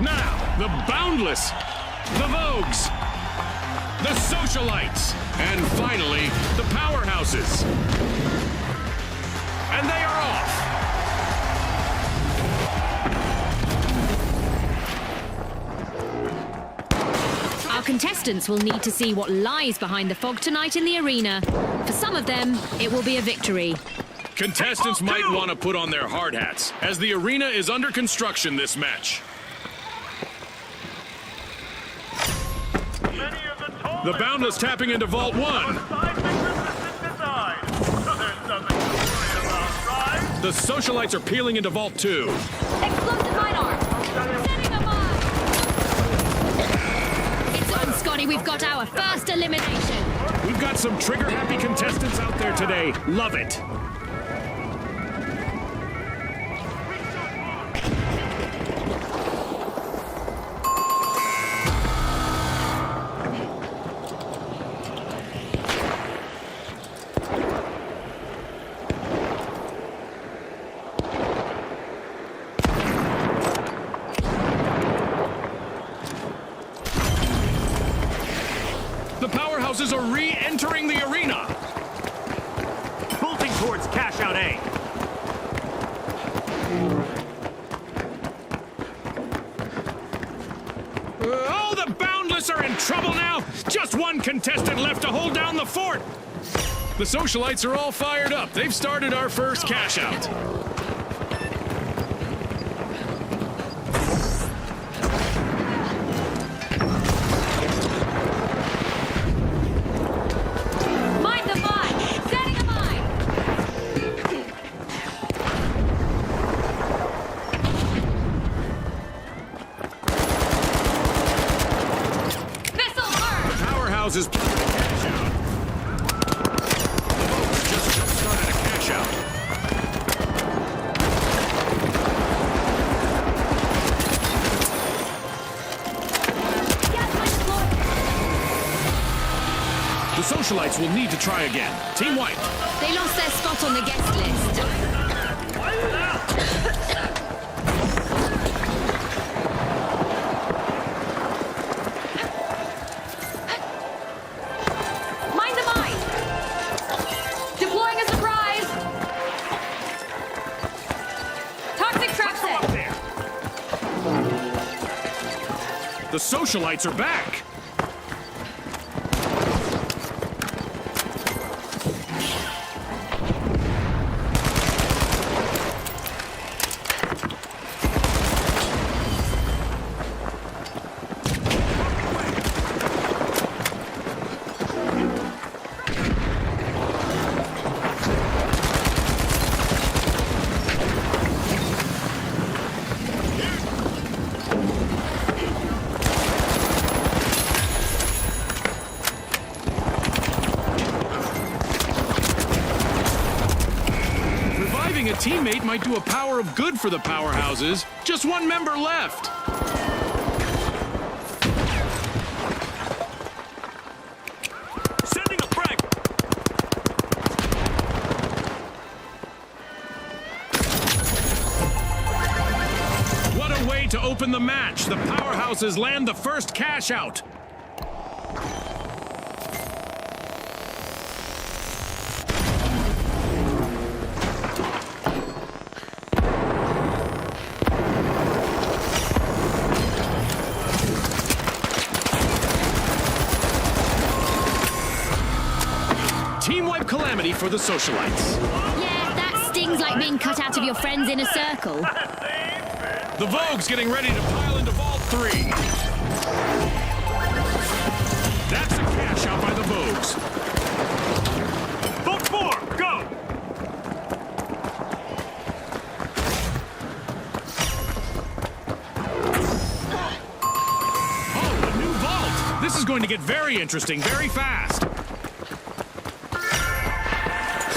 Now, the Boundless, the Vogues, the Socialites, and finally, the Powerhouses. And they are off. Our contestants will need to see what lies behind the fog tonight in the arena. For some of them, it will be a victory. Contestants might want to put on their hard hats, as the arena is under construction this match. Many of the tall The Boundless tapping into Vault 1. seismic resistant design. So there's nothing to worry about, right? The Socialites are peeling into Vault 2. Explosive mine arm. Setting a mine. It's on, Scotty. We've got our first elimination. We've got some trigger-happy contestants out there today. Love it. The Powerhouses are re-entering the arena. Bolting towards cash out A. Oh, the Boundless are in trouble now. Just one contestant left to hold down the fort. The Socialites are all fired up. They've started our first cash out. Mine the mine. Setting a mine. Missile burn. Powerhouse is planning a cash out. The Vogues just started a cash out. Gas mine deployed. The Socialites will need to try again. Team White. They lost their spot on the guest list. Mine the mine. Deploying a surprise. Toxic trap set. Up there. The Socialites are back. Reviving a teammate might do a power of good for the Powerhouses. Just one member left. Sending a frag. What a way to open the match. The Powerhouses land the first cash out. Team wipe calamity for the Socialites. Yeah, that stings like being cut out of your friend's inner circle. The Vogues getting ready to pile into Vault 3. That's a cash out by the Vogues. Vault 4, go. Oh, a new vault. This is going to get very interesting very fast.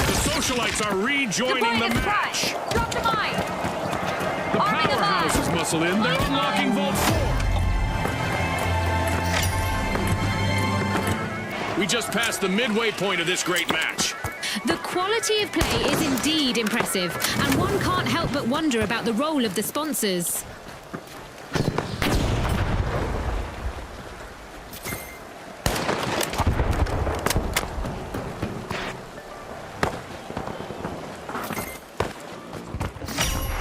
The Socialites are rejoining Deploying the a match. surprise. Drop the mine. The Arming the mine. Powerhouses muscle in. They're unlocking Vault 4. We just passed the midway point of this great match. The quality of play is indeed impressive, and one can't help but wonder about the role of the sponsors.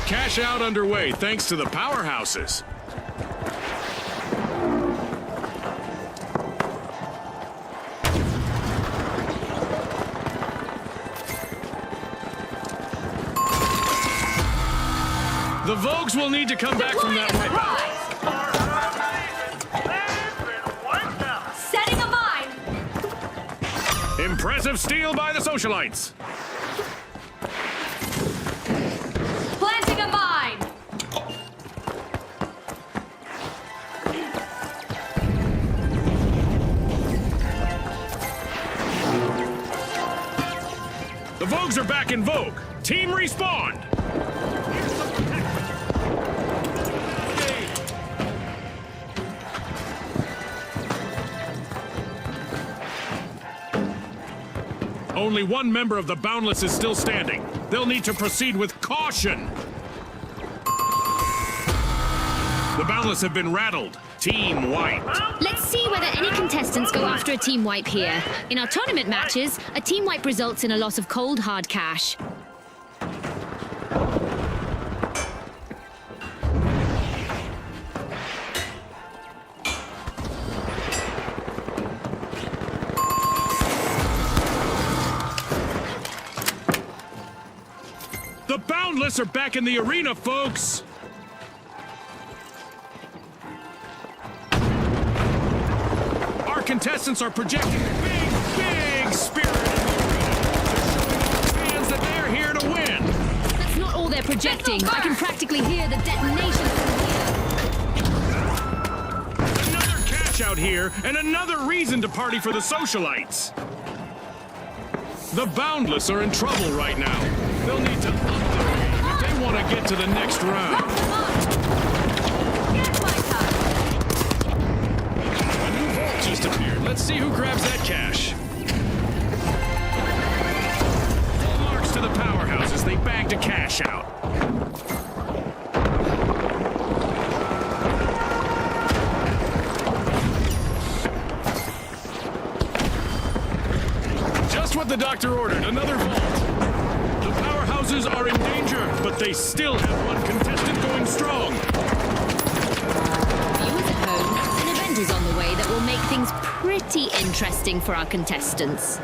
cash out underway thanks to the powerhouses. The Vogues will need to come back from that wipeout. Setting a mine. Impressive steal by the Socialites. Planting a mine. The Vogues are back in vogue. Team respawned. Only one member of the Boundless is still standing. They'll need to proceed with caution. The Boundless have been rattled. Team wipe. Let's see whether any contestants go after a team wipe here. In our tournament matches, a team wipe results in a loss of cold, hard cash. The Boundless are back in the arena, folks! Our contestants are projecting big spirit in the arena. They're showing our fans that they're here to win. That's not all they're projecting. I can practically hear the detonation from here. Another catch out here, and another reason to party for the Socialites. The Boundless are in trouble right now. They'll need to up their game if they want to get to the next round. A new vault just appeared. Let's see who grabs that cash. Full marks to the powerhouses. They bagged a cash out. Just what the doctor ordered. Another vault. The powerhouses are in danger, but they still have one contestant going strong. Viewers at home, an event is on the way that will make things pretty interesting for our contestants.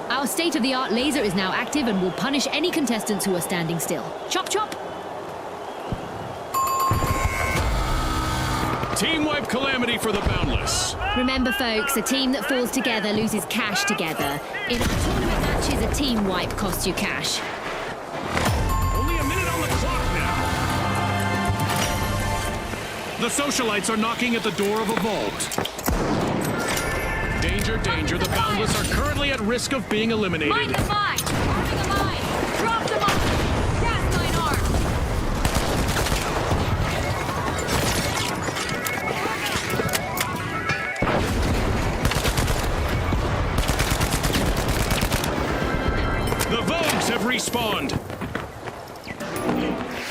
Our state-of-the-art laser is now active and will punish any contestants who are standing still. Chop chop! Team wipe calamity for the Boundless. Remember, folks, a team that falls together loses cash together. In our tournament matches, a team wipe costs you cash. Only a minute on the clock now. The Socialites are knocking at the door of a vault. Danger, danger. The Boundless are currently at risk of being eliminated. Mine the mine. Arming a mine. Drop the mine. Gas mine armed. The Vogues have respawned.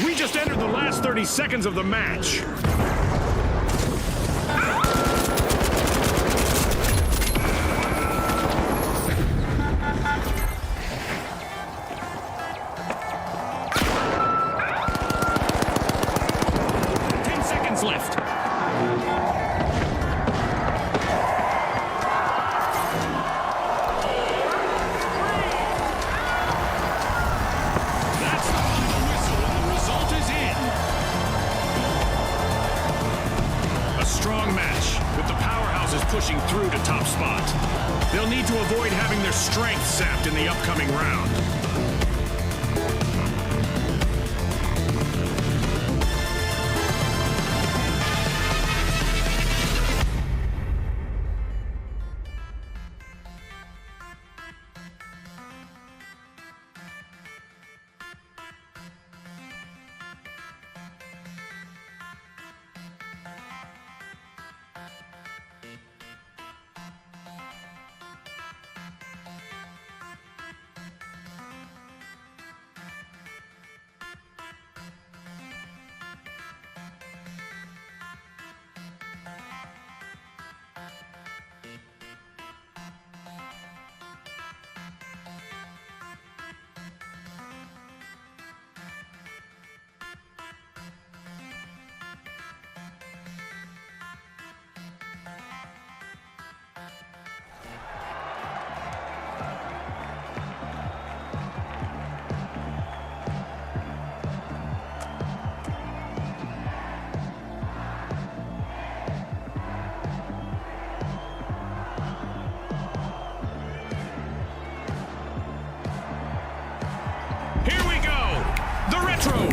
We just entered the last 30 seconds of the match. Left. That's the final whistle, and the result is in. A strong match, with the powerhouses pushing through to top spot. They'll need to avoid having their strength sapped in the upcoming round.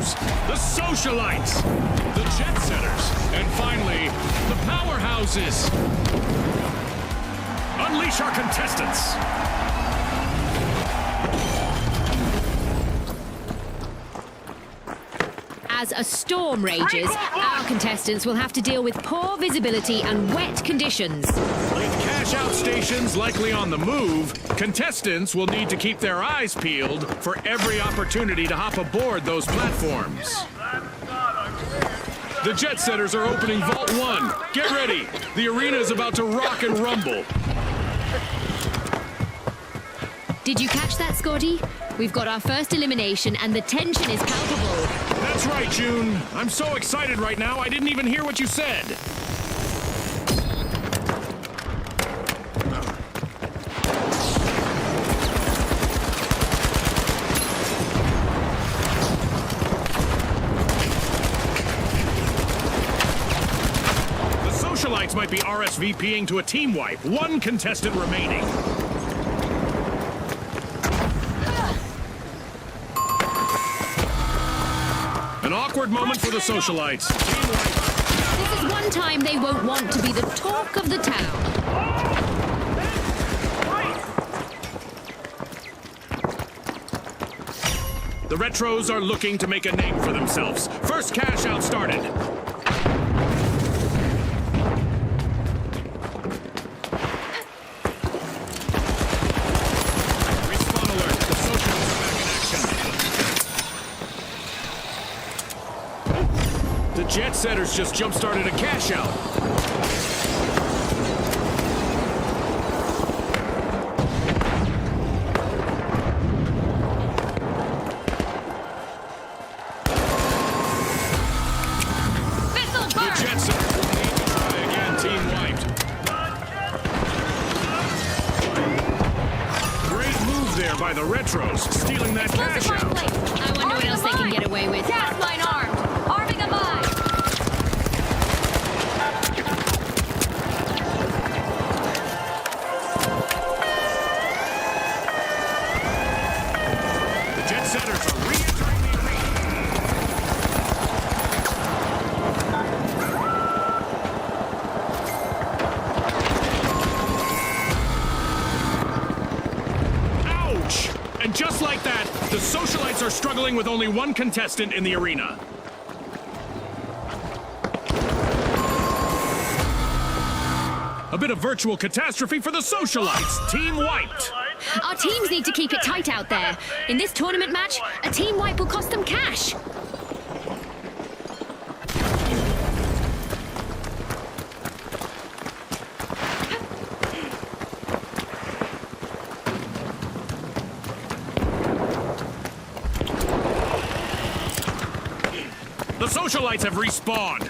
Retros, the Socialites, the Jet Setters, and finally, the Powerhouses. Unleash our contestants. As a storm rages, our contestants will have to deal with poor visibility and wet conditions. With cash-out stations likely on the move, contestants will need to keep their eyes peeled for every opportunity to hop aboard those platforms. The Jet Setters are opening Vault 1. Get ready. The arena is about to rock and rumble. Did you catch that, Scotty? We've got our first elimination and the tension is palpable. That's right, June. I'm so excited right now, I didn't even hear what you said. The Socialites might be RSVPing to a team wipe. One contestant remaining. An awkward moment for the Socialites. This is one time they won't want to be the talk of the town. The Retros are looking to make a name for themselves. First cash out started. Respawn alert. The Socialites are back in action. The Jet Setters just jump-started a cash out. This'll The burn! Jet Setters will need to try again. Team wiped. Great move there by the Retros, stealing that cash Explosive out. mine placed. I wonder what else they can get away with. Gas mine armed. Arming a mine. The Jet Setters are re-entering the arena. Ouch! And just like that, the Socialites are struggling with only one contestant in the arena. A bit of virtual catastrophe for the Socialites. Team wiped. Our teams need to keep it tight out there. In this tournament match, a team wipe will cost them cash. The Socialites have respawned.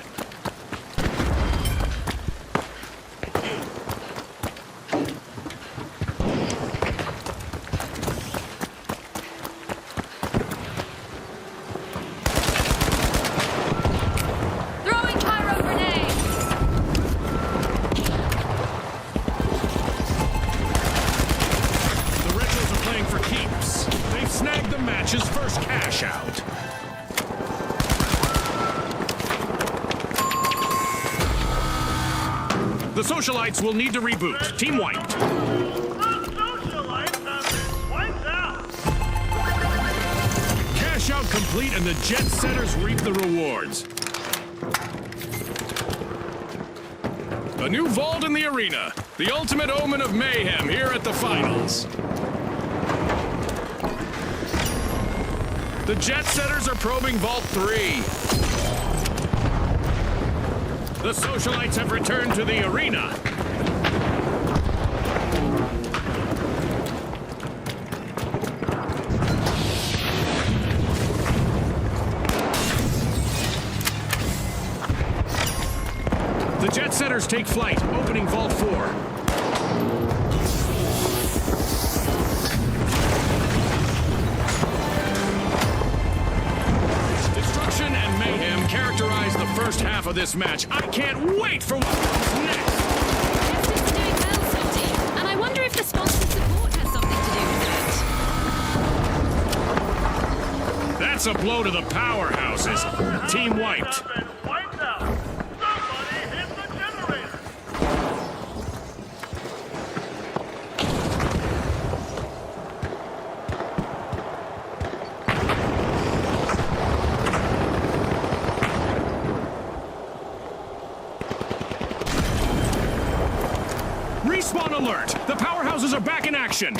Throwing pyro grenade. The Retros are playing for keeps. They've snagged the match's first cash out. The Socialites will need to reboot. Team wiped. The Socialites have been wiped out. Cash out complete and the Jet Setters reap the rewards. A new vault in the arena. The ultimate omen of mayhem here at the finals. The Jet Setters are probing Vault 3. The Socialites have returned to the arena. The Jet Setters take flight, opening Vault 4. Destruction and mayhem characterize the first half of this match. I can't wait for what comes next. Contestants are doing well, Scotty. And I wonder if the sponsor support has something to do with that. That's That's a blow to the powerhouses. Team wiped. Have been wiped out. Somebody hit the generator. Respawn alert! The powerhouses are back in action!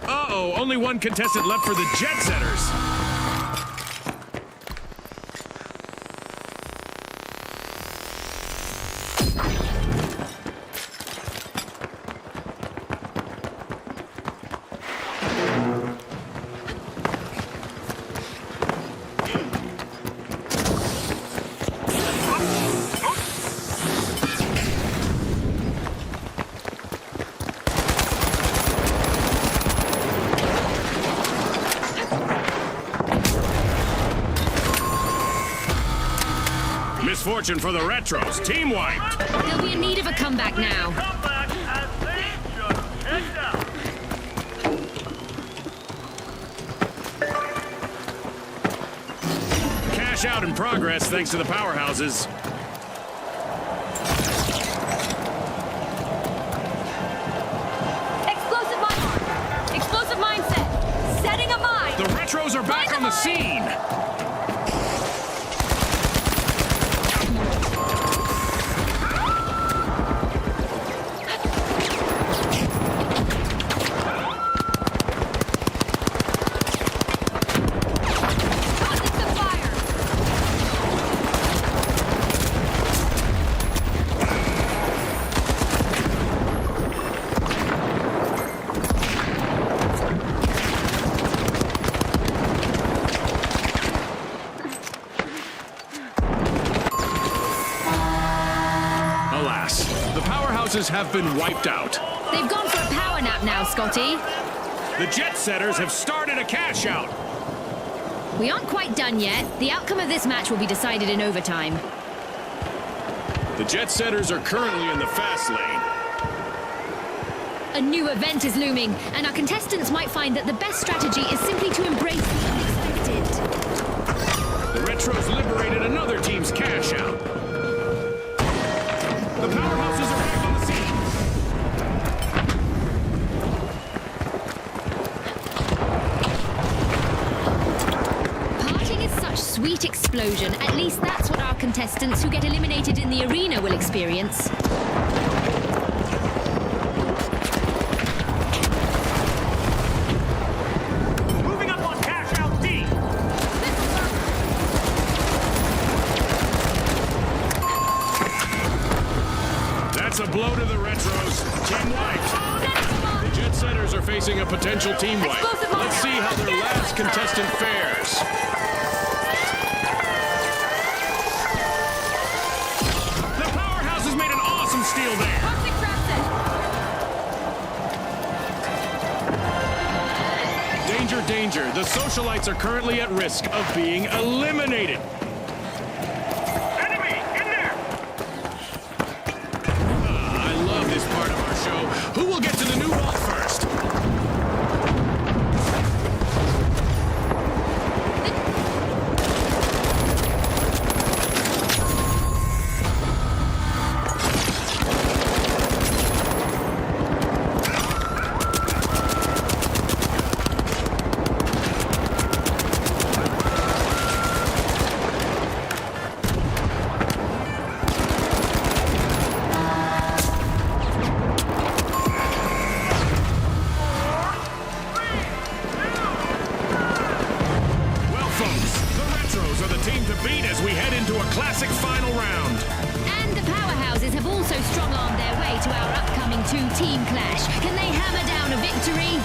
Uh-oh, only one contestant left for the Jet Setters. Misfortune for the Retros. Team wiped. They'll be in need of a comeback now. Comeback as they just checked out. Cash out in progress thanks to the powerhouses. Explosive mine. Explosive mindset. Setting a mine. The Retros are back on the scene. Causing the fire. Alas, the powerhouses have been wiped out. They've gone for a power nap now, Scotty. The Jet Setters have started a cash out. We aren't quite done yet. The outcome of this match will be decided in overtime. The Jet Setters are currently in the fast lane. A new event is looming, and our contestants might find that the best strategy is simply to embrace the unexpected. The Retros liberated another team's cash out. The powerhouses are back on the scene. Parting is such sweet explosion. At least that's what our contestants who get eliminated in the arena will experience. Moving up on cash out D. That's a blow to the Retros. Team wiped. The Jet Setters are facing a potential team wipe. Explosive mine. Let's see how their last contestant fares. The powerhouses made an awesome steal there. Toxic Raptor. Danger, danger. The socialites are currently at risk of being eliminated. Enemy in there. I love this part of our show. Who will get to the new wall first? Well, folks, the Retros are the team to beat as we head into a classic final round. And the powerhouses have also strong-armed their way to our upcoming two-team clash. Can they hammer down a victory?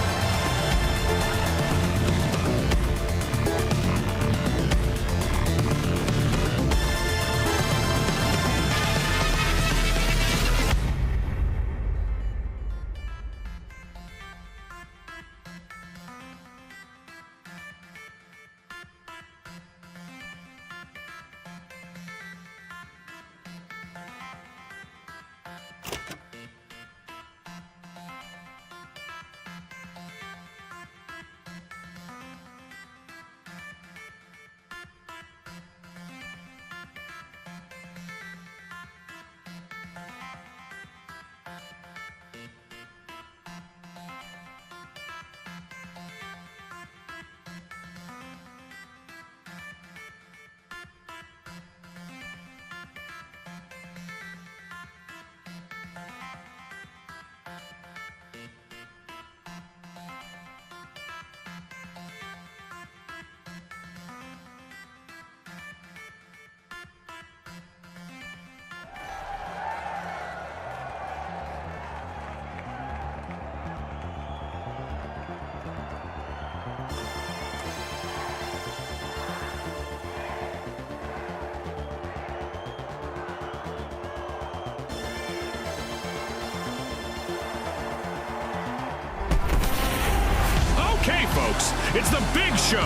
folks. It's the big show.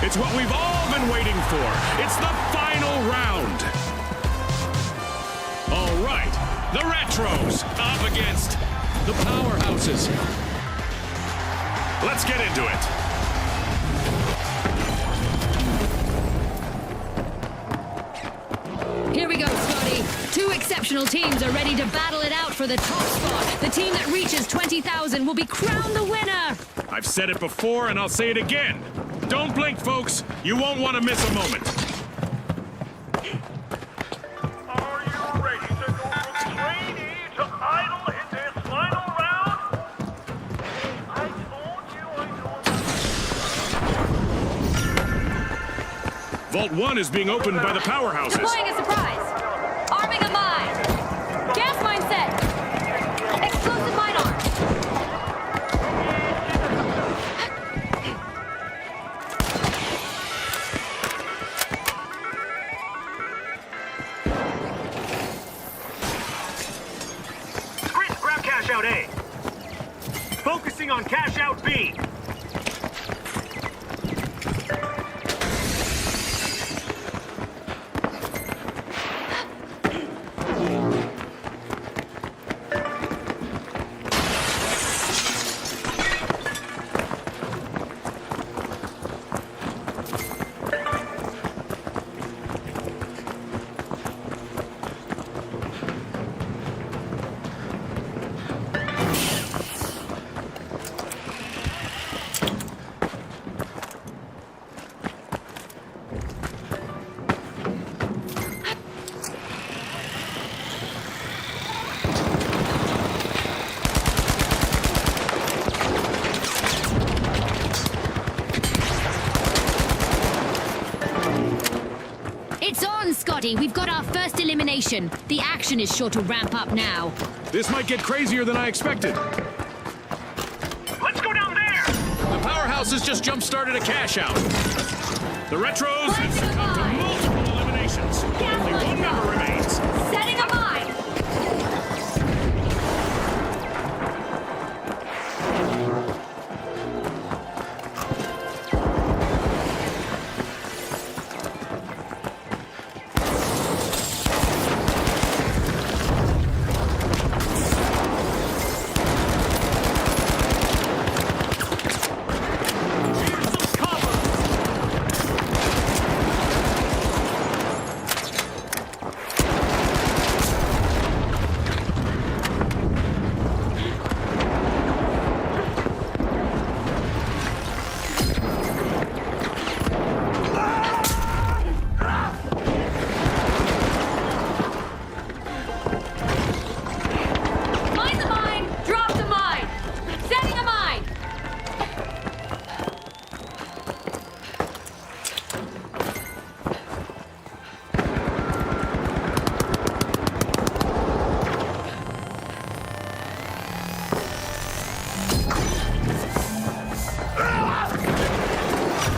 It's what we've all been waiting for. It's the final round. All right, the Retros up against the Powerhouses. Let's get into it. Here we go, Scotty. Two exceptional teams are ready to battle it out for the top spot. The team that reaches 20,000 will be crowned the winner. I've said it before and I'll say it again. Don't blink, folks. You won't want to miss a moment. Are you ready to go from trainee to idol in this final round? I told you Vault 1 is being opened by the Powerhouses. Deploying a surprise. Arming a mine. Gas mine set. Explosive mine arm. Chris, grab cash out A. Focusing on cash out B. It's on, Scotty. We've got our first elimination. The action is sure to ramp up now. This might get crazier than I expected. Let's go down there! The Powerhouses just jump-started a cash out. The Retros have succumbed to multiple eliminations. Only one member remains. Setting a mine. Mine the mine. Drop the mine. Setting a mine.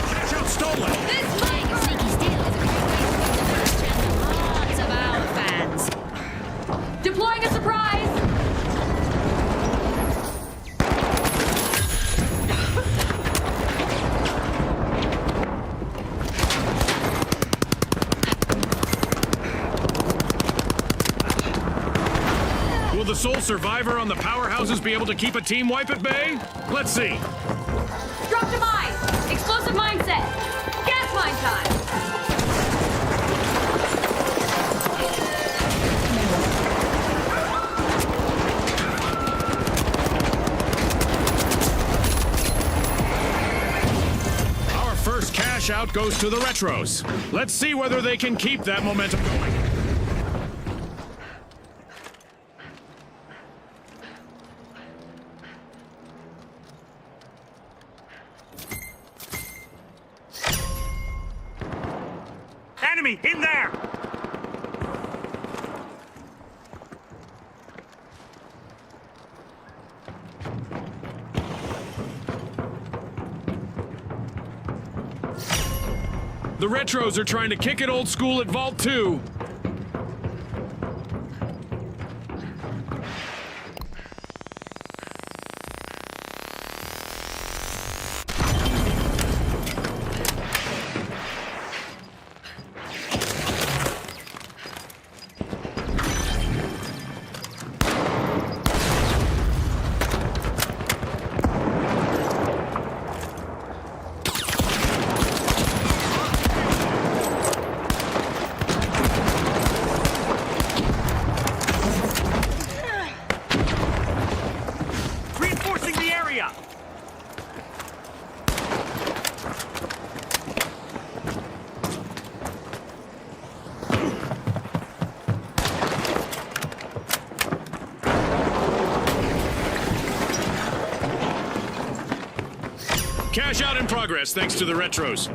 Cash out stolen. This playing of sneaky steal is a great way to win the match and the hearts of our fans. Deploying a surprise. Will the sole survivor on the Powerhouses be able to keep a team wipe at bay? Let's see. Dropped a mine. Explosive mine set. Gas mine time. Our first cash out goes to the Retros. Let's see whether they can keep that momentum going. Enemy in there! The Retros are trying to kick it old school at Vault 2. Cash out in progress thanks to the Retros.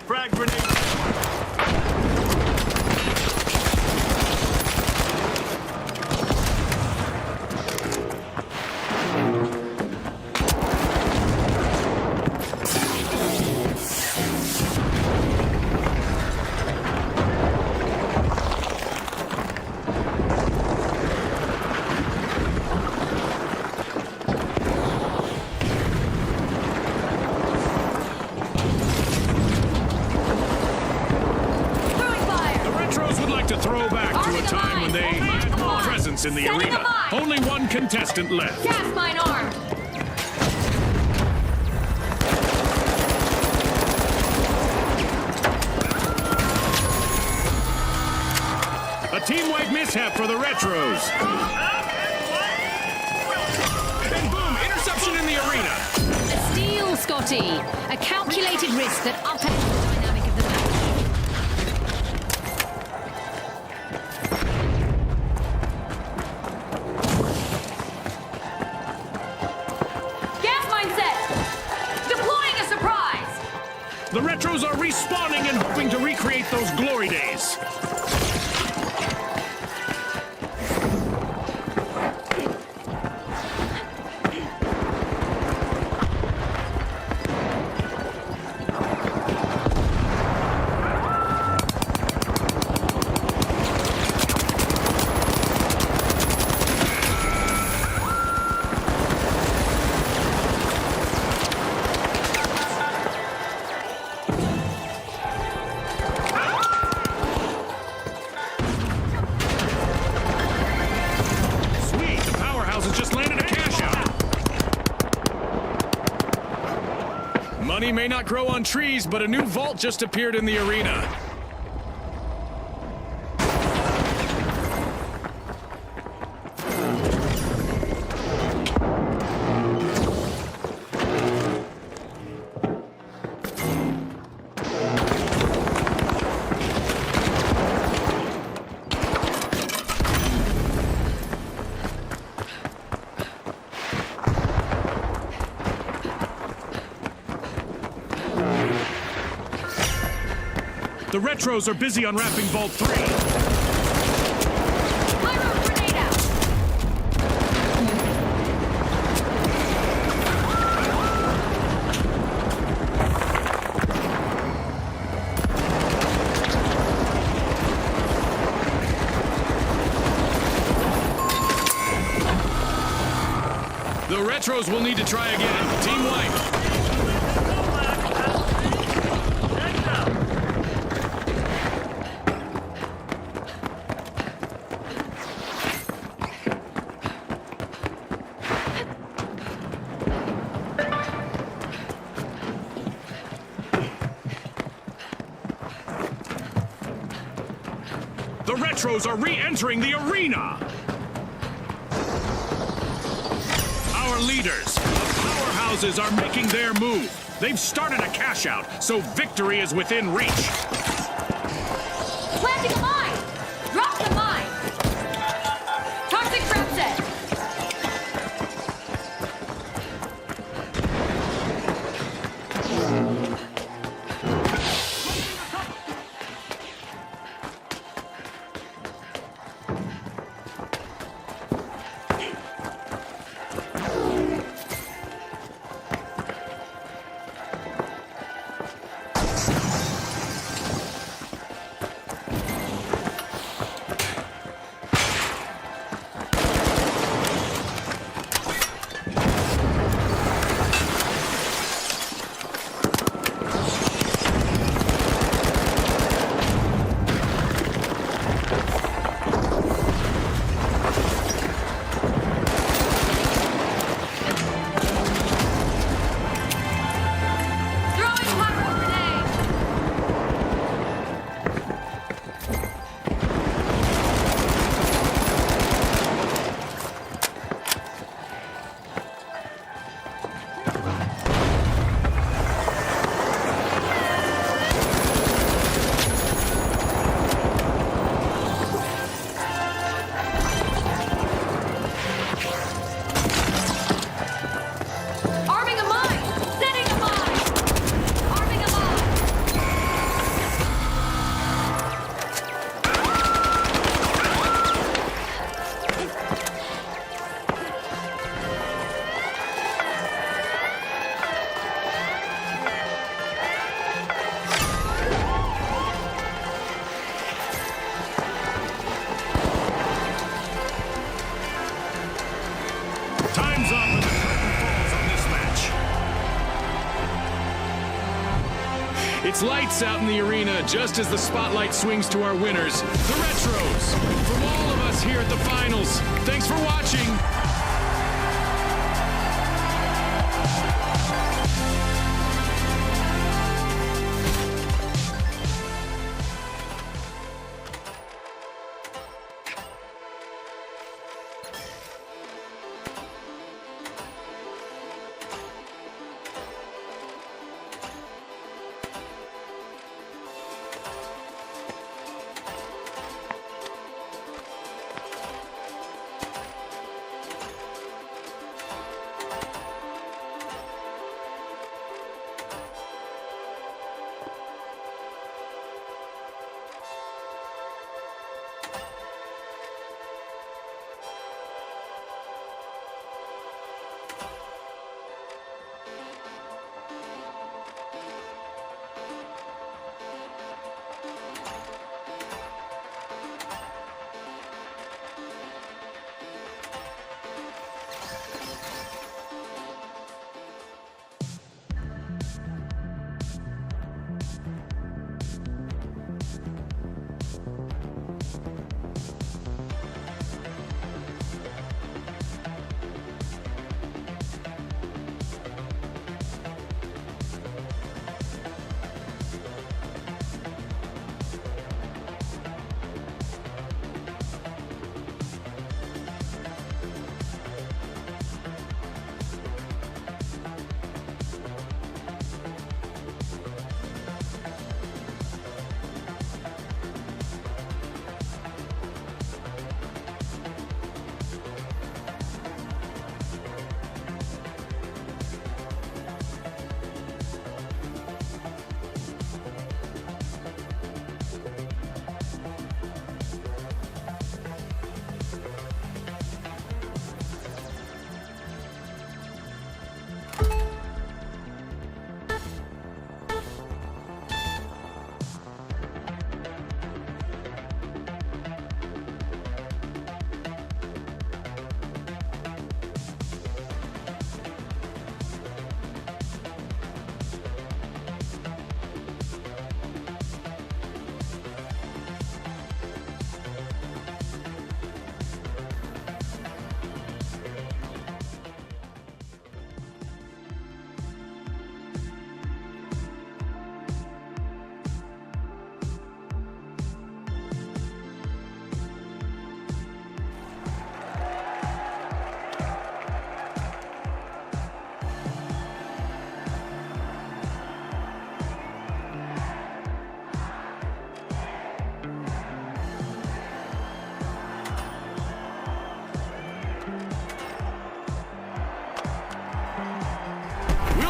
Frag grenade. Throwing fire! The Retros would like to throw back to a Arming time when the they mine. had more presence in the Setting the arena. mine. Only one contestant left. Gas mine armed! A team-wide mishap for the Retros. And boom, interception in the arena. A steal, Scotty. A calculated risk that upends the dynamic of the match. Gas mine set! Deploying a surprise! The Retros are respawning and hoping to recreate those glory days. Sweet, the powerhouse has just landed a cash out. Money may not grow on trees, but a new vault just appeared in the arena. The Retros are busy unwrapping Vault 3. Pyro grenade out! The Retros will need to try again. Team wipe. Next out. The Retros are re-entering the arena. Our leaders, the powerhouses, are making their move. They've started a cash out, so victory is within reach. Planting a mine! Drop the mine! Toxic trap set! It's lights out in the arena just as the spotlight swings to our winners, the Retros. From all of us here at the finals, thanks for watching.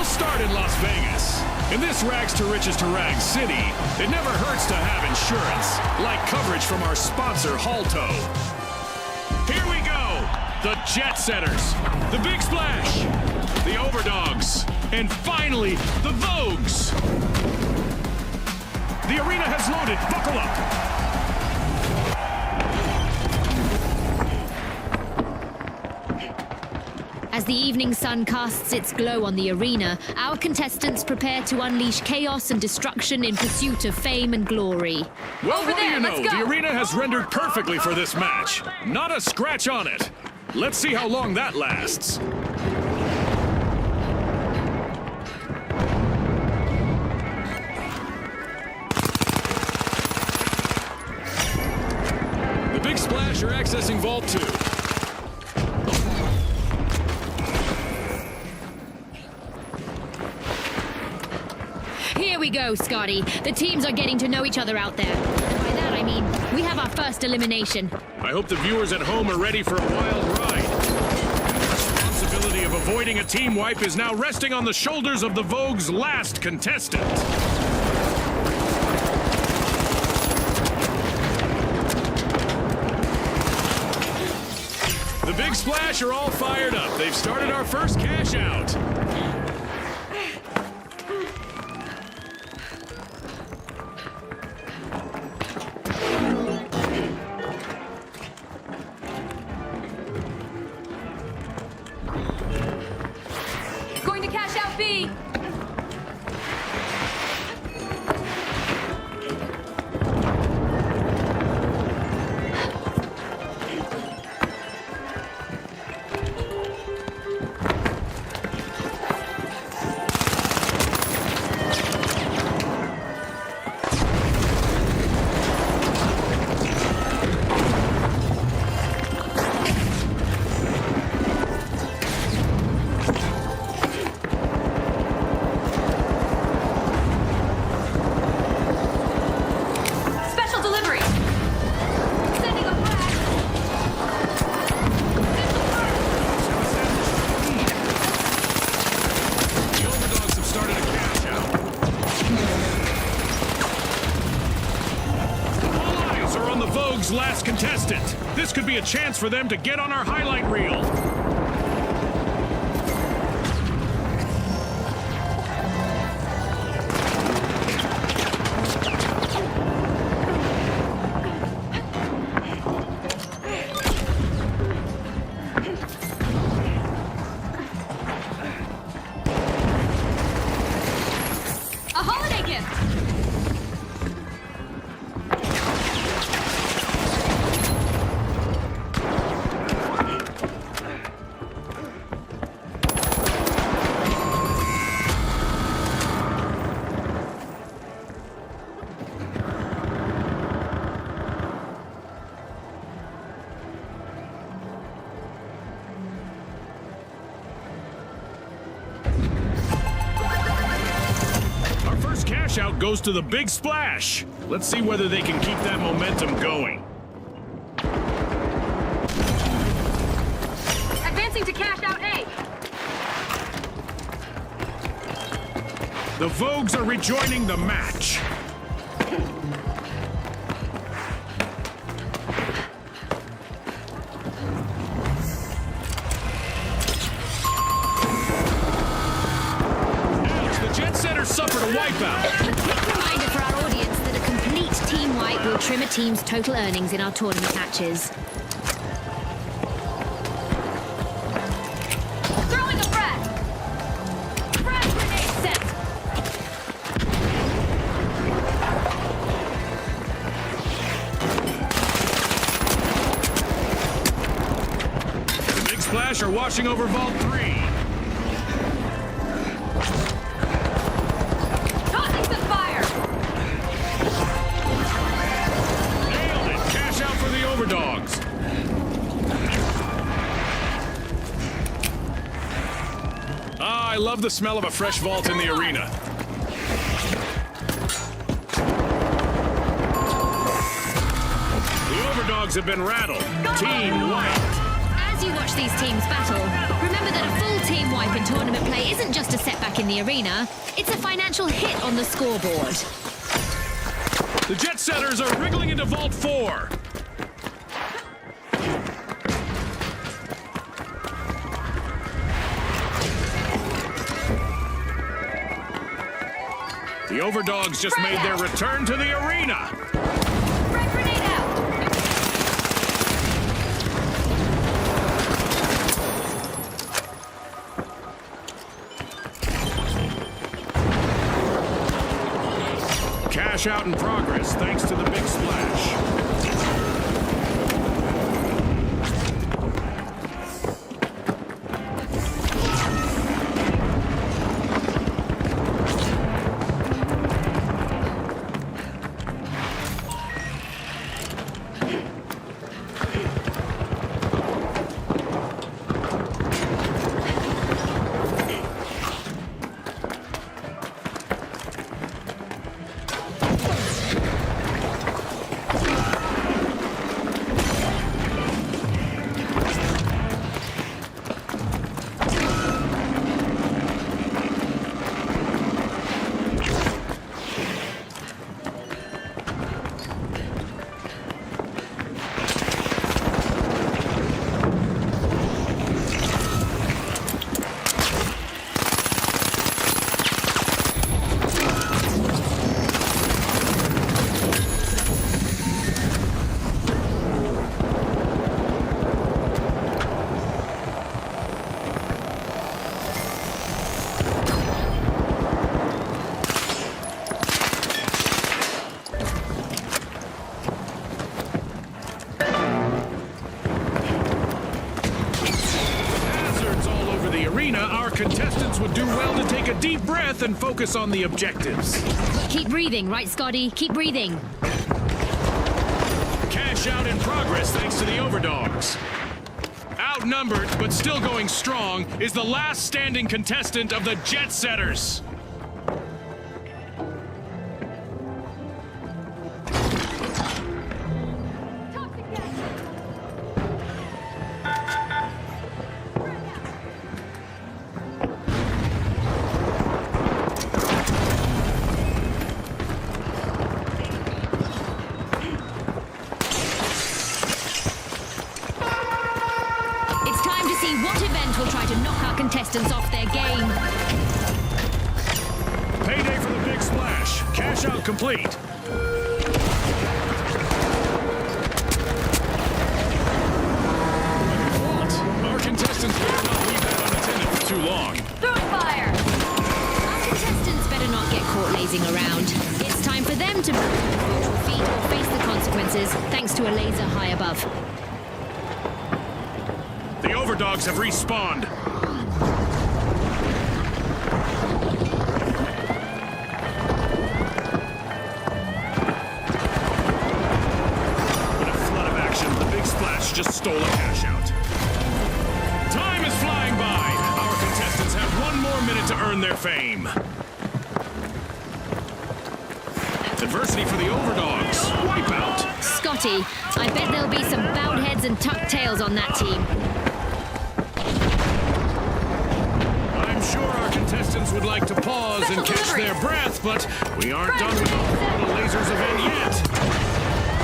Start in Las Vegas. In this rags to riches to rags city, it never hurts to have insurance, like coverage from our sponsor, Halto. Here we go. The Jet Setters, the Big Splash, the Overdogs, and finally, the Vogues. The arena has loaded. Buckle up. As the evening sun casts its glow on the arena, our contestants prepare to unleash chaos and destruction in pursuit of fame and glory. Well, Over what do there, you know? let's go. The arena has rendered perfectly for this match. Not a scratch on it. Let's see how long that lasts. The Big Splash are accessing Vault 2. Here we go, Scotty. The teams are getting to know each other out there. By that, I mean, we have our first elimination. I hope the viewers at home are ready for a wild ride. The responsibility of avoiding a team wipe is now resting on the shoulders of the Vogue's last contestant. The Big Splash are all fired up. They've started our first cash out. Going to cash out B. last contestant. This could be a chance for them to get on our highlight reel. A holiday gift! Our first cash out goes to the Big Splash. Let's see whether they can keep that momentum going. Advancing to cash out A. The Vogues are rejoining the match. Ouch, the Jet Setters suffered a wipeout. Quick reminder for our audience that a complete team wipe will trim a team's total earnings in our tournament matches. Throwing a frag! Frag grenade set! The Big Splash are washing over Vault 3. Tossing some fire! Nailed it. Cash out for the Overdogs. Ah, I love the smell of a fresh vault in the arena. The Overdogs have been rattled. Team wiped. As you watch these teams battle, remember that a full team wipe in tournament play isn't just a setback in the arena, it's a financial hit on the scoreboard. The Jet Setters are wriggling into Vault 4. The Overdogs just made their return to the arena. Frag grenade out! Cash out in progress thanks to the Big Splash. Our contestants would do well to take a deep breath and focus on the objectives. Keep breathing, right, Scotty? Keep breathing. Cash out in progress thanks to the Overdogs. Outnumbered, but still going strong, is the last standing contestant of the Jet Setters. complete. Our contestants better not leave that unattended for too long. Throwing fire! Our contestants better not get caught lazing around. It's time for them to move neutral feet or face the consequences, thanks to a laser high above. The overdogs have respawned. Just stole a cash out. Time is flying by. Our contestants have one more minute to earn their fame. Adversity for the overdogs. Wipeout. Scotty, I bet there'll be some bowed heads and tucked tails on that team. I'm sure our contestants would like to pause and catch their breath, but we aren't done with the lasers event yet.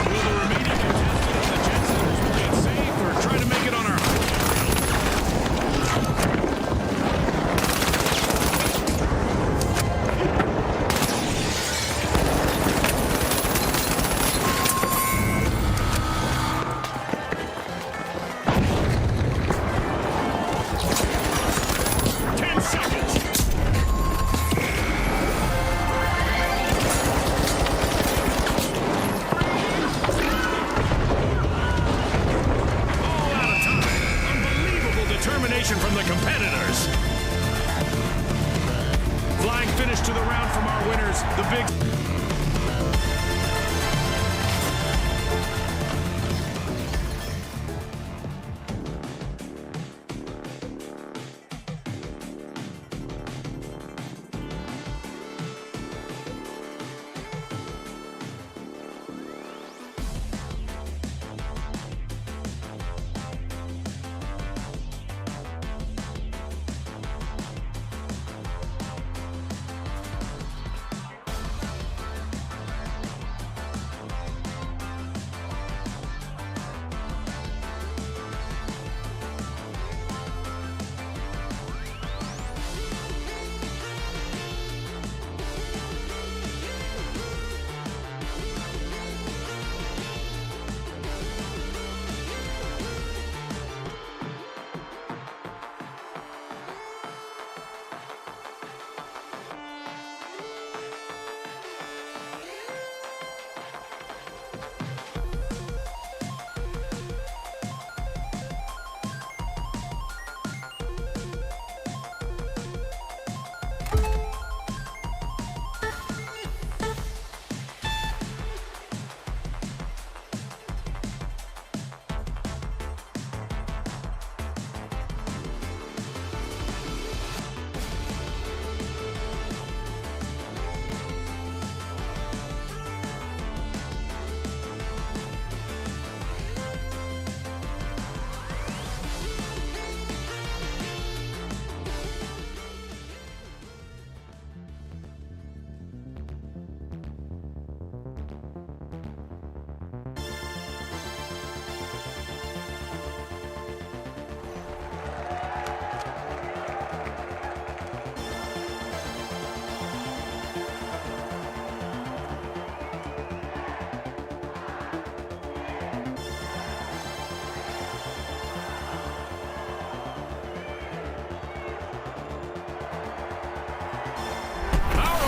Will the remaining contestants of the Jetsons play it safe or try to make it on our from the competitors. Flying finish to the round from our winners, the big...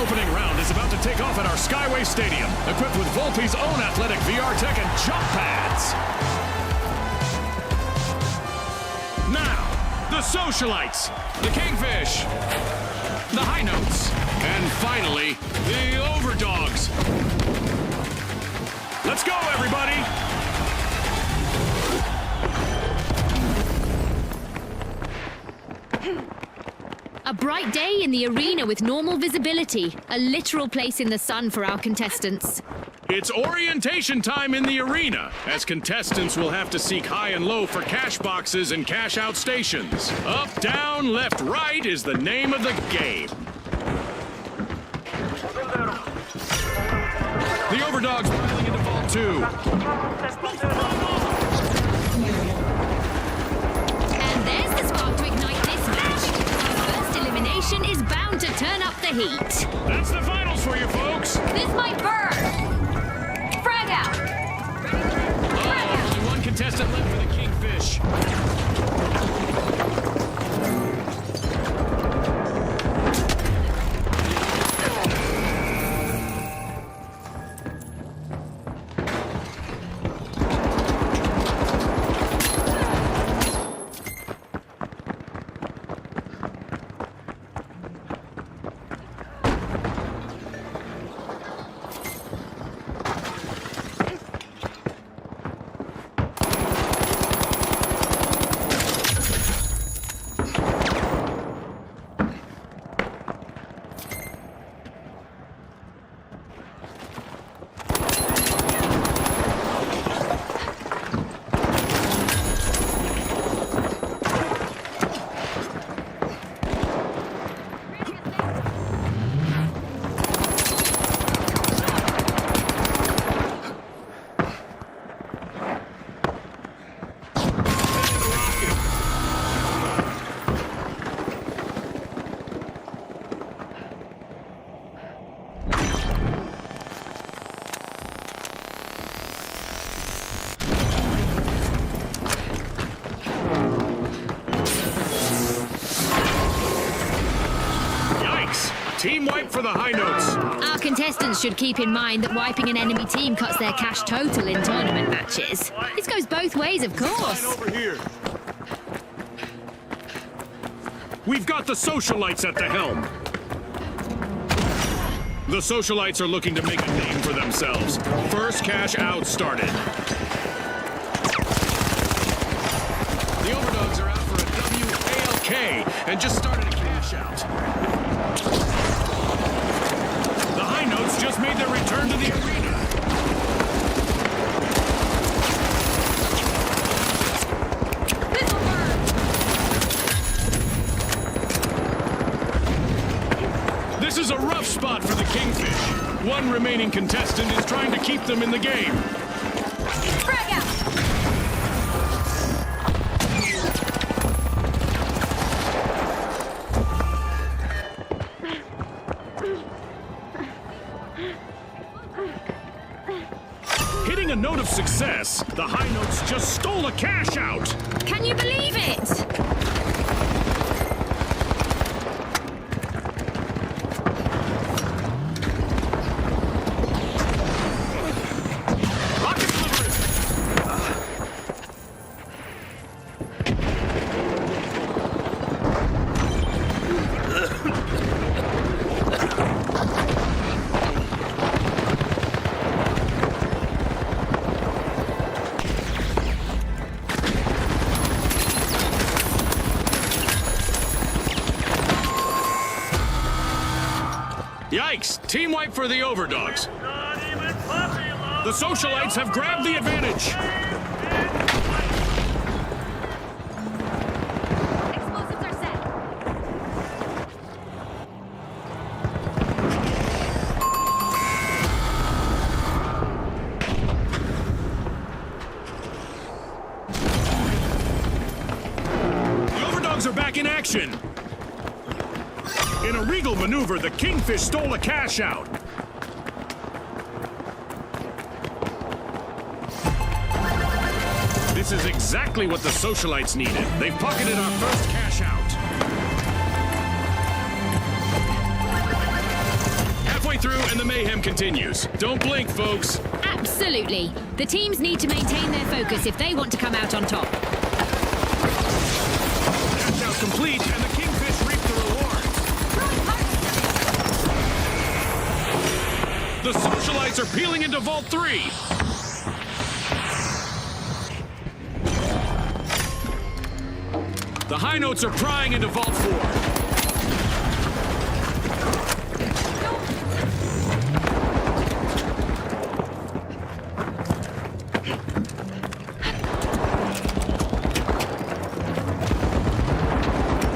opening round is about to take off at our Skyway Stadium, equipped with Volpe's own athletic VR tech and jump pads. Now, the Socialites, the Kingfish, the High Notes, and finally, the Overdogs. Let's go, everybody! A bright day in the arena with normal visibility. A literal place in the sun for our contestants. It's orientation time in the arena, as contestants will have to seek high and low for cash boxes and cash out stations. Up, down, left, right is the name of the game. The Overdogs piling into Vault 2. And there's the spark to ignite this match. Our first elimination is bound to turn up the heat. That's the final for you folks. This might burn! Frag out! Only one contestant left for the Kingfish. Team wipe for the high notes. Our contestants should keep in mind that wiping an enemy team cuts their cash total in tournament matches. This goes both ways, of course. Over here. We've got the socialites at the helm. The socialites are looking to make a name for themselves. First cash out started. The Overdogs are out for a WALK and just started a cash out. The High Notes just made their return to the arena. This'll burn! This is a rough spot for the Kingfish. One remaining contestant is trying to keep them in the game. Frag out! Hitting a note of success, the High Notes just stole a cash out. Can you believe it? Rocket delivery. Yikes! Team wipe for the Overdogs. Not even puppy love. The socialites have grabbed the advantage. Explosives are set. The Overdogs are back in action. In a regal maneuver, the Kingfish stole a cash out. This is exactly what the socialites needed. They've pocketed our first cash out. Halfway through, and the mayhem continues. Don't blink, folks. Absolutely. The teams need to maintain their focus if they want to come out on top. Cash out complete, and the Kingfish reap the reward. The socialites are peeling into Vault 3. The High Notes are prying into Vault 4.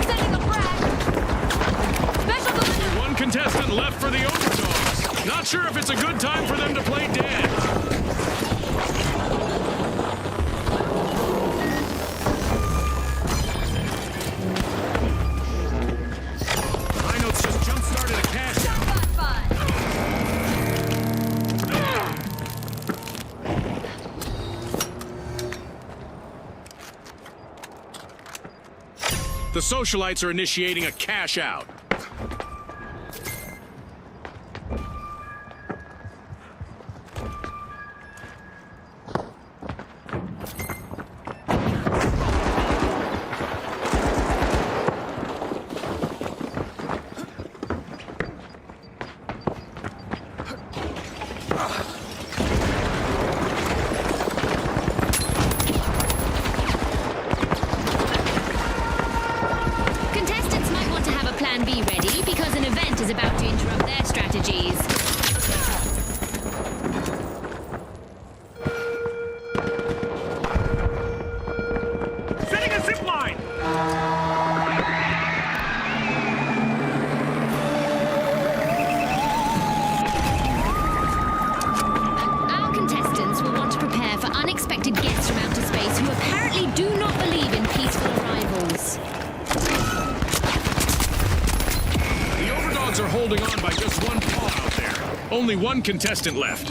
Sending a frag! Special delivery! One contestant left for the Overdogs. Not sure if it's a good time for them to play dead. High Notes just jump-started a cash out. Got fun! The socialites are initiating a cash out. Contestants might want to have a plan B ready because an event is about to interrupt their strategies. Setting a zip line! Our contestants will want to prepare for unexpected guests from outer space who apparently do not believe in peaceful arrivals. The overdogs are holding on by just one paw out there. Only one contestant left.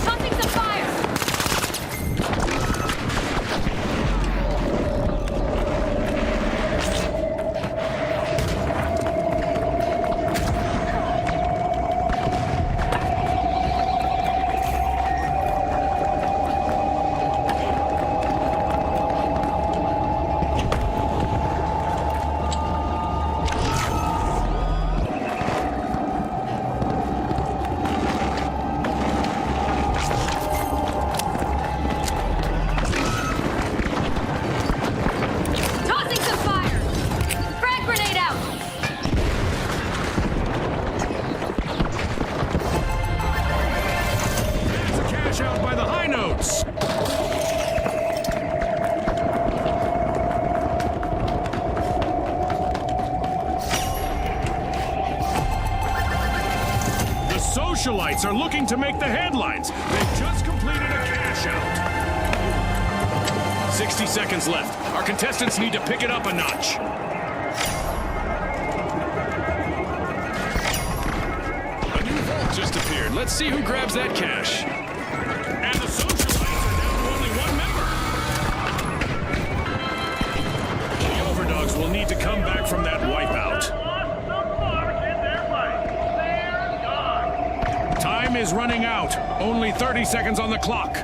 Tossing some fire! Tossing some fire! Frag grenade out! There's a cash out by the high notes. The socialites are looking to make the headlines. They've just completed a cash out. 60 seconds left. Our contestants need to pick it up a notch. A new vault just appeared. Let's see who grabs that cash. And the socialites are down to only one member. The overdogs will need to come back from that wipeout. Lost some mark in their life. They're done. Time is running out. Only 30 seconds on the clock.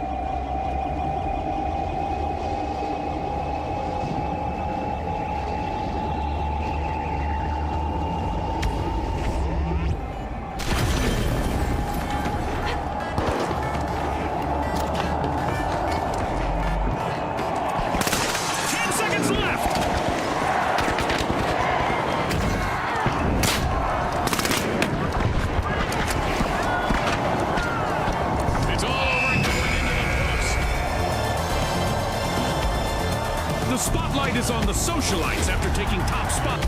The spotlight is on the socialites after taking top spot.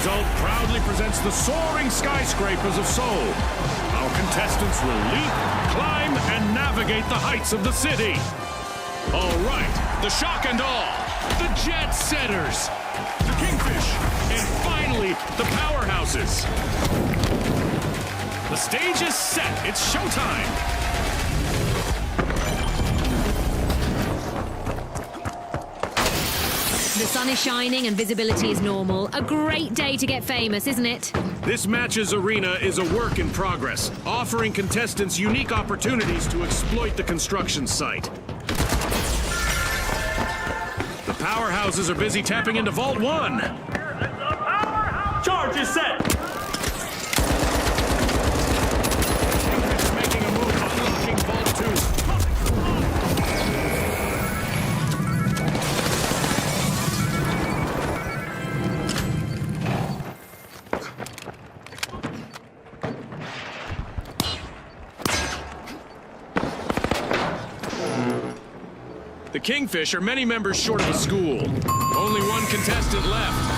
result proudly presents the soaring skyscrapers of Seoul. Our contestants will leap, climb, and navigate the heights of the city. All right, the shock and awe, the Jet Setters, the Kingfish, and finally, the Powerhouses. The stage is set. It's showtime. The sun is shining and visibility is normal. A great day to get famous, isn't it? This match's arena is a work in progress, offering contestants unique opportunities to exploit the construction site. The Powerhouses are busy tapping into Vault 1. Charge is set! Kingfish is making a move, unlocking Vault 2. The Kingfish are many members short of a school. Only one contestant left.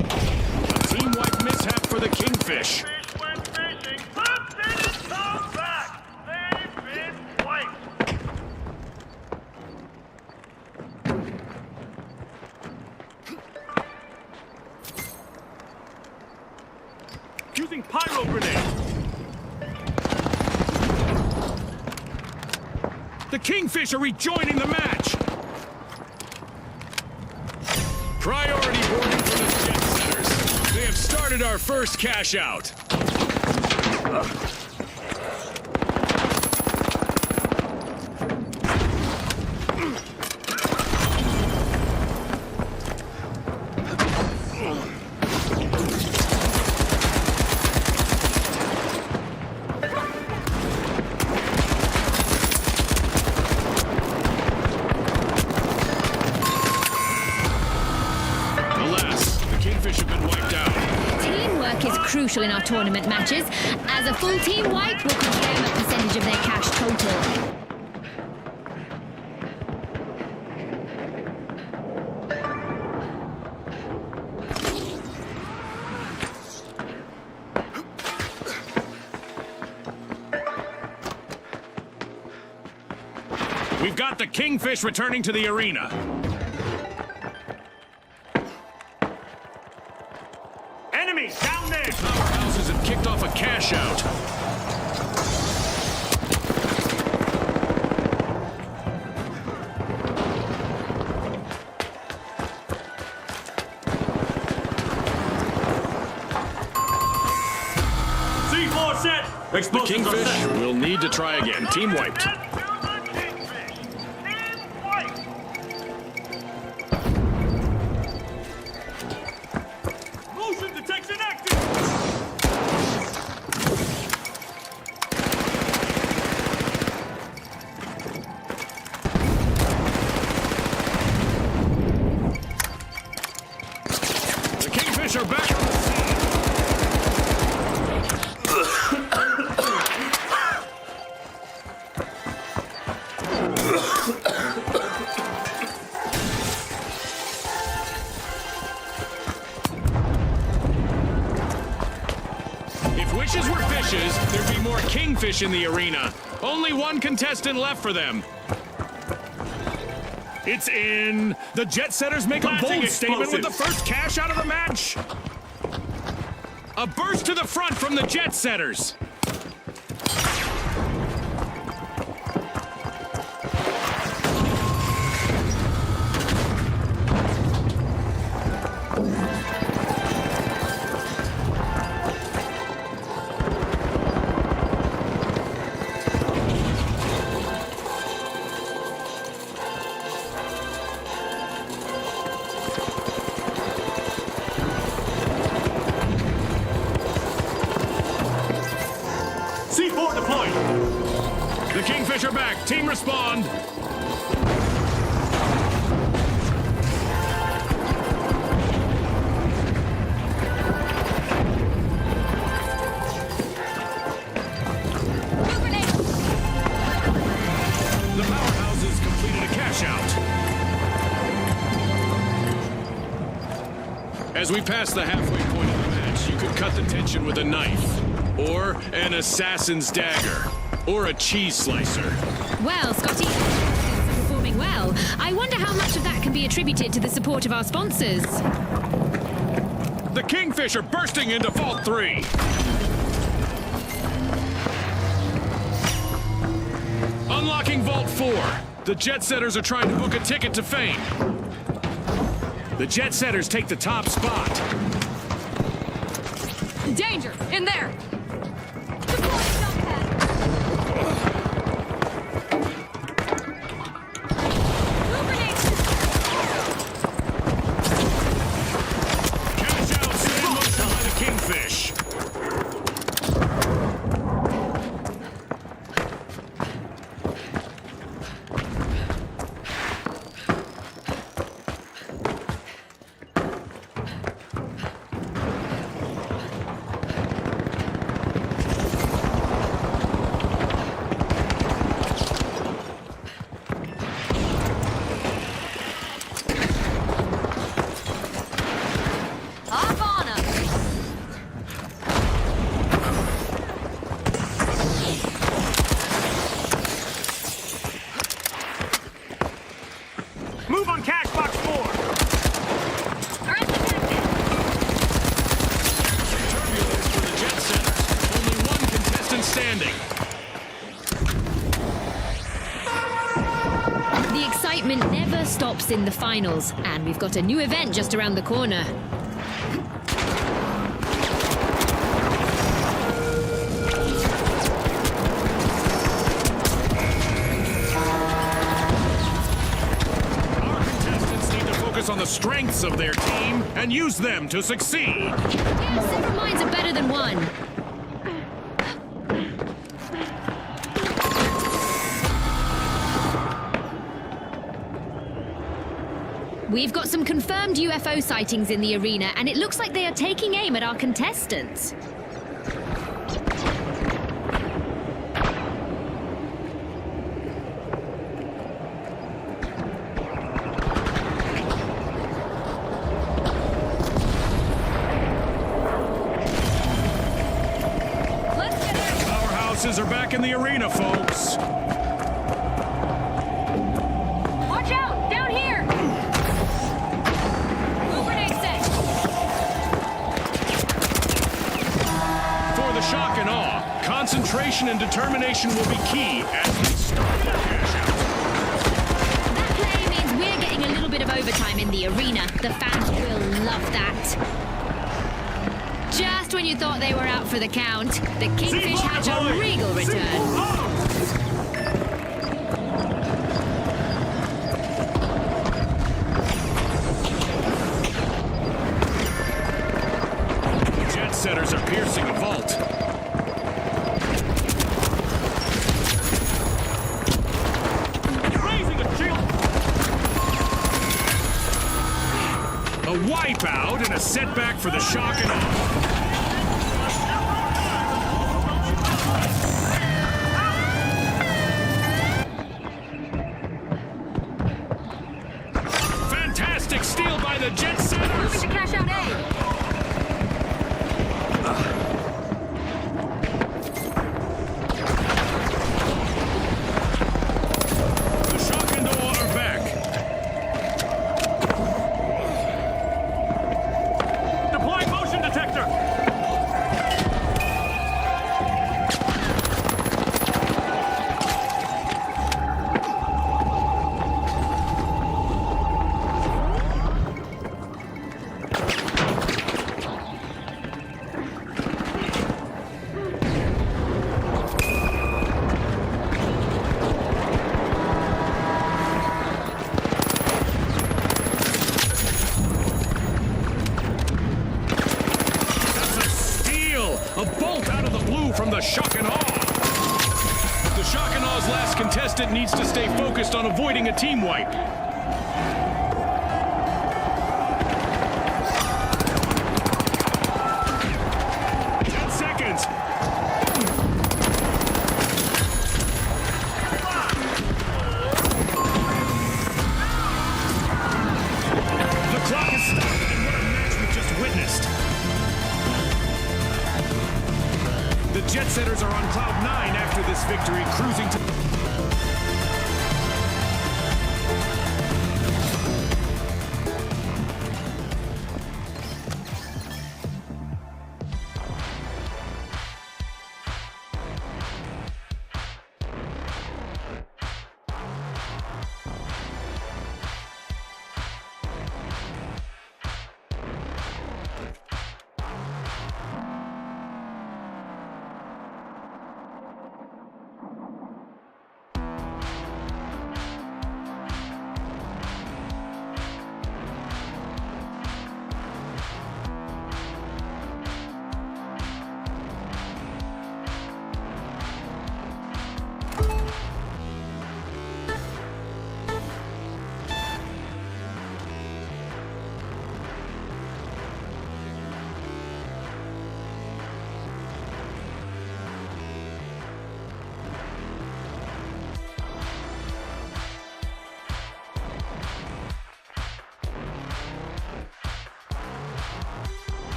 A team wipe mishap for the Kingfish. Fish went fishing, but didn't come back. They've been wiped. Using pyro grenade. The Kingfish are rejoining the match. Priority boarding for the Jet Setters. They have started our first cash out. Crucial in our tournament matches, as a full team wipe will confirm a percentage of their cash total. We've got the Kingfish returning to the arena. Enemies down there! Powerhouses have kicked off a cash out. C4 set! The Explosives are Kingfish set. will need to try again. Team wiped. Get to the Kingfish. Team wiped. Motion detection active! The Kingfish are back on the scene. If wishes were fishes, there'd be more Kingfish in the arena. Only one contestant left for them. It's in. The Jet Setters make a Planting bold statement with the explosives. first cash out of the match. A burst to the front from the Jet Setters. C4 deployed! The Kingfish are back. Team respond. The Powerhouses completed a cash out. As we we pass the halfway point of the match, you could cut the tension with a knife, or an assassin's dagger, or a cheese slicer. Well, Scotty, are performing well. I wonder how much of that can be attributed to the support of our sponsors. The Kingfisher bursting into Vault 3. Unlocking Vault 4. The Jet Setters are trying to book a ticket to fame. The Jet Setters take the top spot. Danger! In there! Deploy jump pad! Move grenades! Cash out set in motion by the Kingfish. Up on 'em! Move on cash box 4. Threat detected! Turbulence for the Jet Setters. Only one contestant standing. The excitement never stops in the finals, and we've got a new event just around the corner. Our contestants need to focus on the strengths of their team and use them to succeed. Yeah, several minds are better than one. We've got some confirmed UFO sightings in the arena, and it looks like they are taking aim at our contestants. Let's get her! Powerhouses are back in the arena, folks. Watch out! Down here! Move grenade set! For the shock and awe, concentration and determination will be key as we start the cash out. That play means we're getting a little bit of overtime in the arena. The fans will love that. Just when you thought they were out for the count, the Kingfish hatch a regal return. The Jet Setters are piercing a vault. Raising a shield. A wipeout and a setback for the shock and awe. Fantastic steal by the Jet Setters. Moving to cash out A! The shock and awe are back. Deploying motion detector. That's a steal! A bolt out of the blue from the shock and awe. The shock and aw's last contestant needs to stay focused on avoiding a team wipe. 10 seconds. The clock is stopped, and what a match we just witnessed. Jet Setters are on cloud 9 after this victory, cruising to...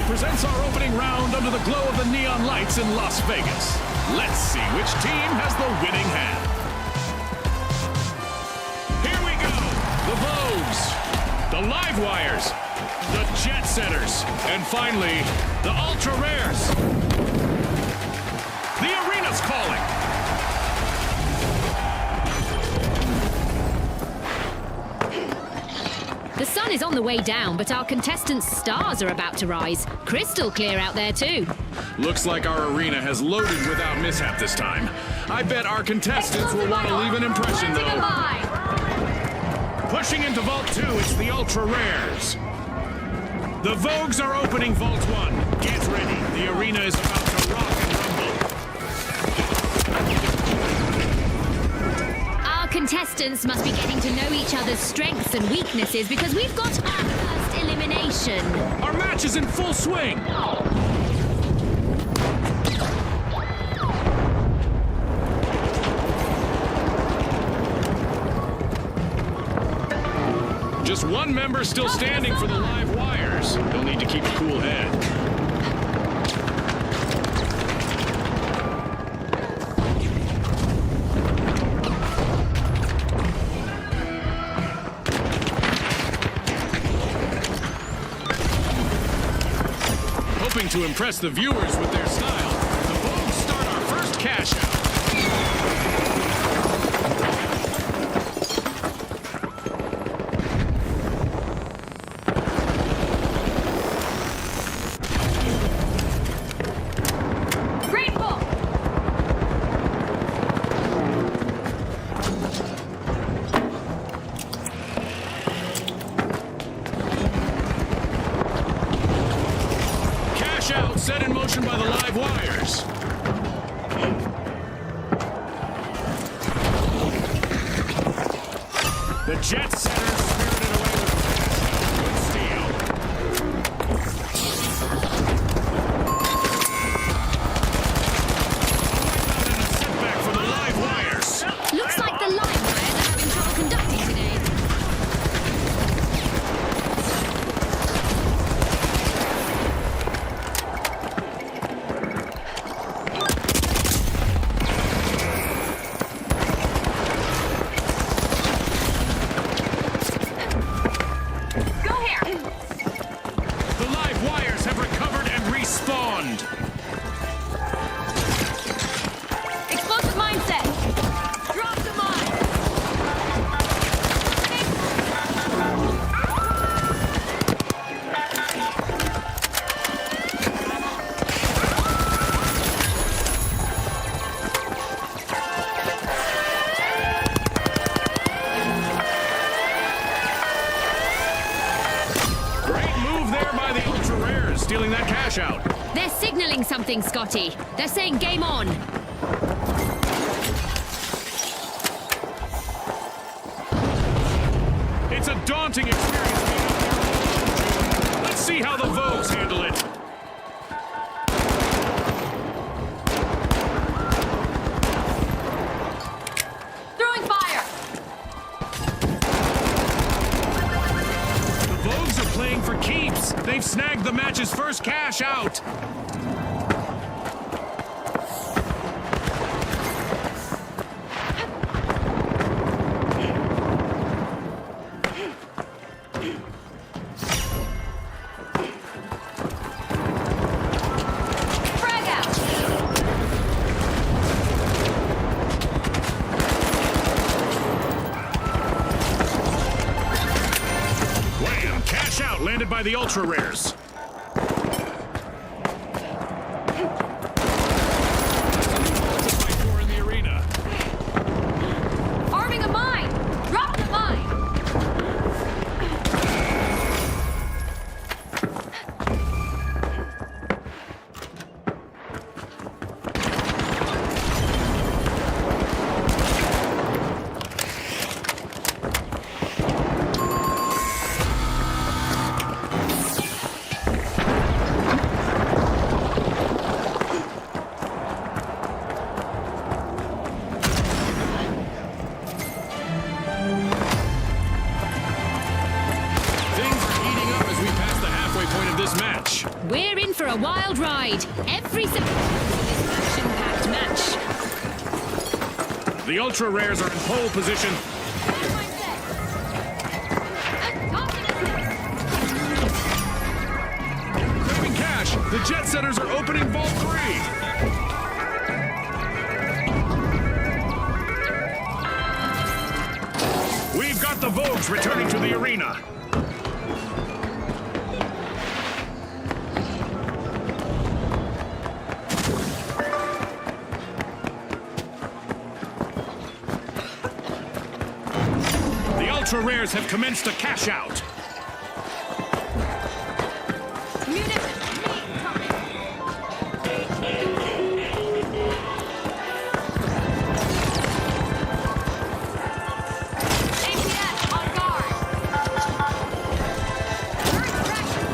Presents our opening round under the glow of the neon lights in Las Vegas. Let's see which team has the winning hand. Here we go. The Vogues, the Livewires, the Jet Setters, and finally, the Ultra Rares. The arena's calling. The sun is on the way down, but our contestants' stars are about to rise. Crystal clear out there too. Looks like our arena has loaded without mishap this time. I bet our contestants will want to leave an impression, though. Pushing into Vault 2, it's the Ultra Rares. The Vogues are opening Vault 1. Get ready. The arena is about to rock and rumble. Our contestants must be getting to know each other's strengths and weaknesses because we've got our first elimination. Our match is in full swing. Just one member still standing for the live wires. They'll need to keep a cool head. Hoping to impress the viewers with their style, the Vogues start our first cash out. Set in motion by the live wires. The Jet Setters spirited away with good steal. And a setback for the live wires. nothing, Scotty. They're saying game on. It's a daunting experience being up here. Let's see how the Vogues handle it. Throwing fire! The Vogues are playing for keeps. They've snagged the match's first cash out. Frag out! Wham! Cash out landed by the Ultra Rares. Fight for in the arena. Arming a mine! Drop the mine! Things are heating up as we pass the halfway point of this match. We're in for a wild ride. Every second of this action-packed match. The Ultra Rares are in pole position. Mine set. Confidence. Craving cash. The Jet Setters are opening Vault 3. We've got the Vogues returning to the arena. The Ultra Rares have commenced a cash out. Munitions. Meat coming. APS on guard. Current traction.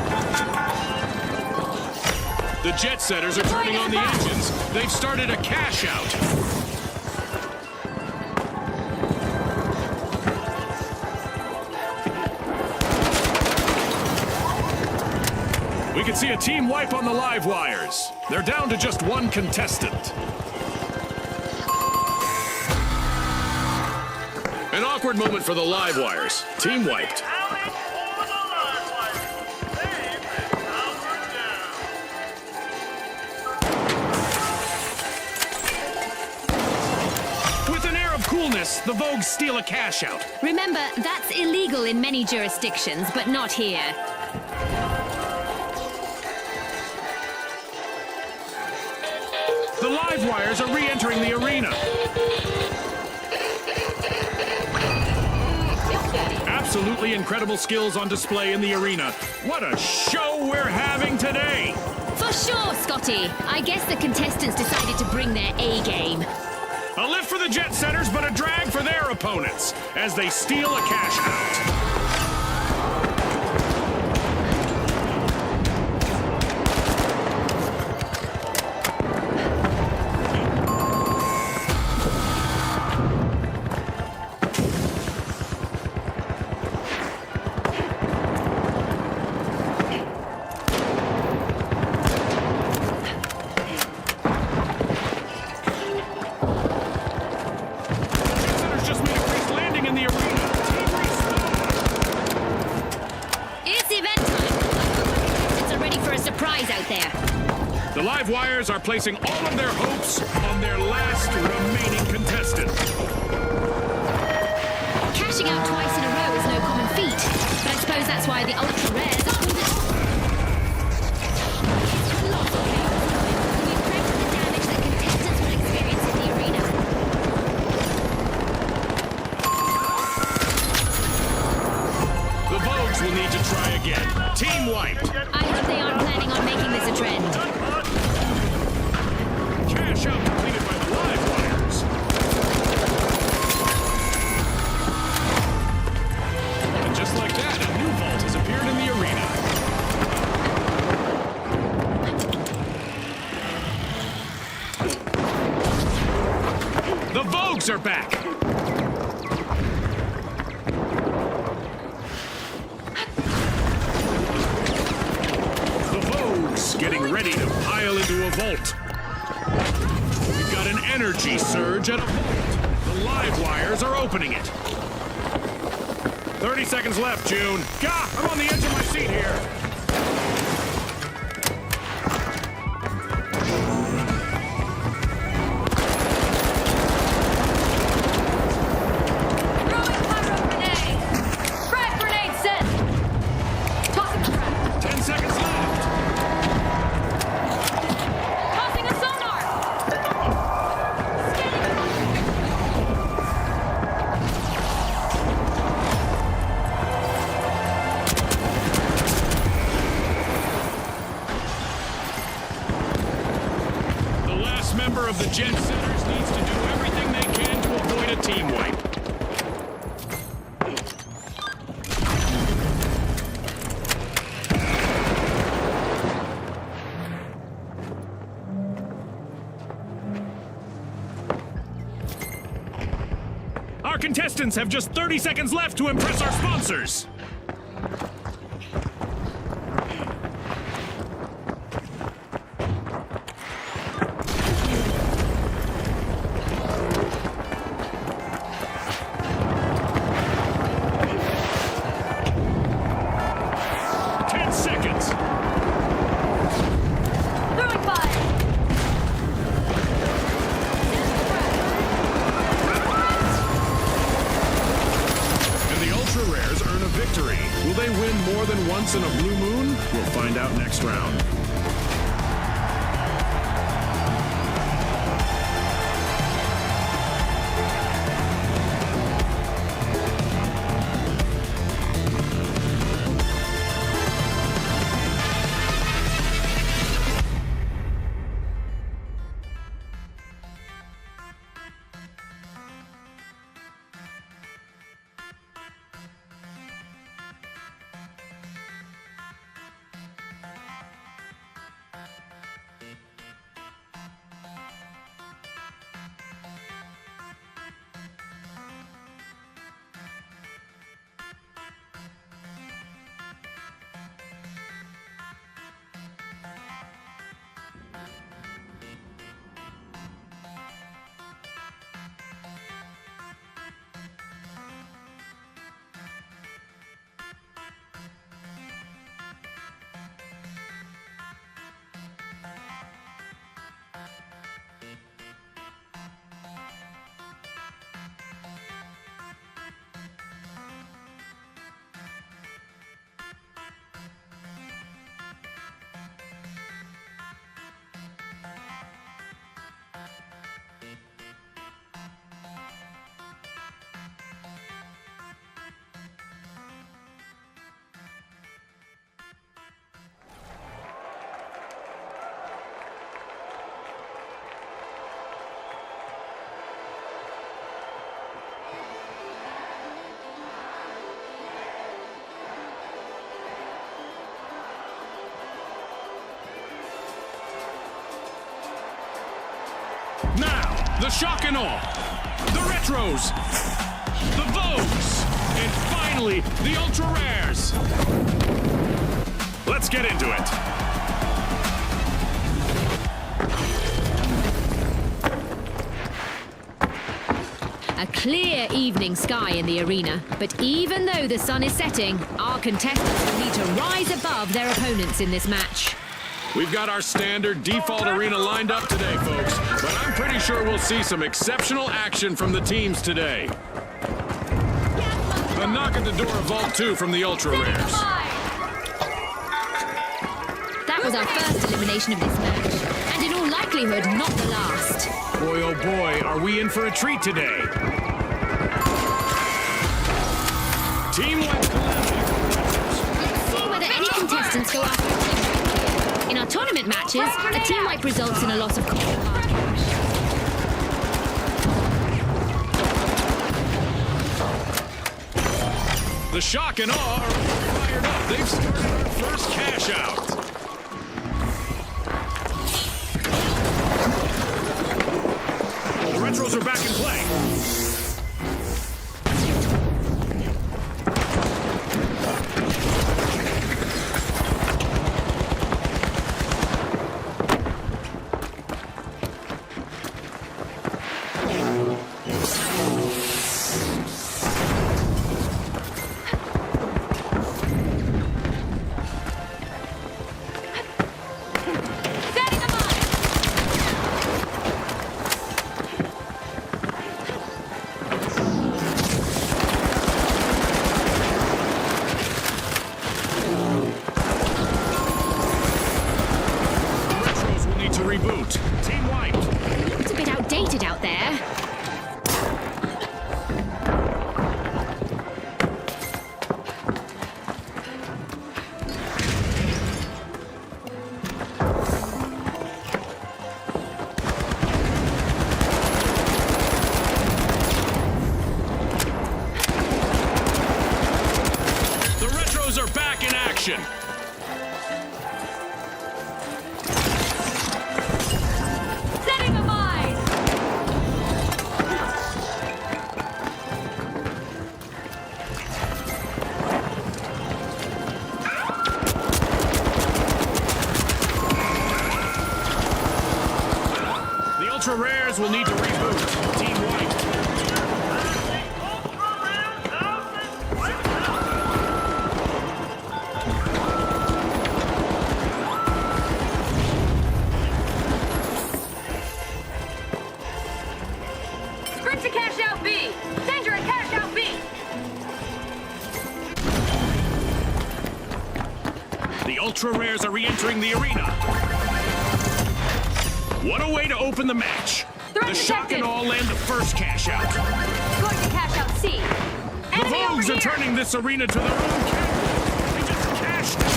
The Jet Setters are turning on the engines. They've started a cash out. We can see a team wipe on the live wires. They're down to just one contestant. An awkward moment for the live wires. Team wiped. Alley for the live wire. They've been powered down. With an air of coolness, the Vogues steal a cash out. Remember, that's illegal in many jurisdictions, but not here. The live wires are re-entering the arena. Absolutely incredible skills on display in the arena. What a show we're having today! For sure, Scotty. I guess the contestants decided to bring their A game. A lift for the Jet Setters, but a drag for their opponents as they steal a cash out. Just made a great landing in the arena. It's event time. Contestants are ready for a surprise out there. The live wires are placing all of their hopes on their last remaining contestant. Cashing out twice in a row is no common feat, but I suppose that's why the Ultra Rares are holding. Lots of chaos. We've prepped for the damage that contestants will experience in the arena. The Vogues will need to try again. Team wiped. I hope they aren't planning on making this a trend. cash out completed by the live wires. And just like that, a new vault has appeared in the arena. The Vogues are back! The Vogues getting ready to pile into a vault. We've got an energy surge at a vault. The live wires are opening it. 30 seconds left, June. Gah! I'm on the edge of my seat here. Throwing pyro grenade! Frag grenade set! Tossing a frag! 10 seconds left. Tossing a sonar! The last member of the Jet Setters needs to do everything they can to avoid a team wipe. Our contestants have just 30 seconds left to impress our sponsors. Throwing fire! And the Ultra Rares earn a victory. Will they win more than once in a blue moon? We'll find out next round. Now, the shock and awe, the Retros, the Vogues, and finally, the Ultra Rares. Let's get into it. A clear evening sky in the arena, but even though the sun is setting, our contestants will need to rise above their opponents in this match. We've got our standard default arena lined up today, folks, but I'm pretty sure we'll see some exceptional action from the teams today. A knock at the door of Vault 2 from the Ultra Rares. That was our first elimination of this match, and in all likelihood, not the last. Boy, oh boy, are we in for a treat today. Team White Let's see whether any contestants go after a team wipe. In our tournament matches, a team wipe results in a loss of hard cash. The shock and awe are fired up. They've started our first cash out. The Retros are back in play. Setting a mine! The Retros will need to reboot. Team wiped. Looked a bit outdated out there. The Retros are back in action. Setting a mine! The Ultra Rares will need to reboot. Team wiped. Ultra Rares have been wiped out. Sprint to cash out B! Danger at cash out B! The Ultra Rares are re-entering the arena. What a way to open the match. Threat The shock and detected. awe land the first cash out. Going to cash out C. The Enemy over Vogues are here! turning this arena to their own canvas. They just cashed out.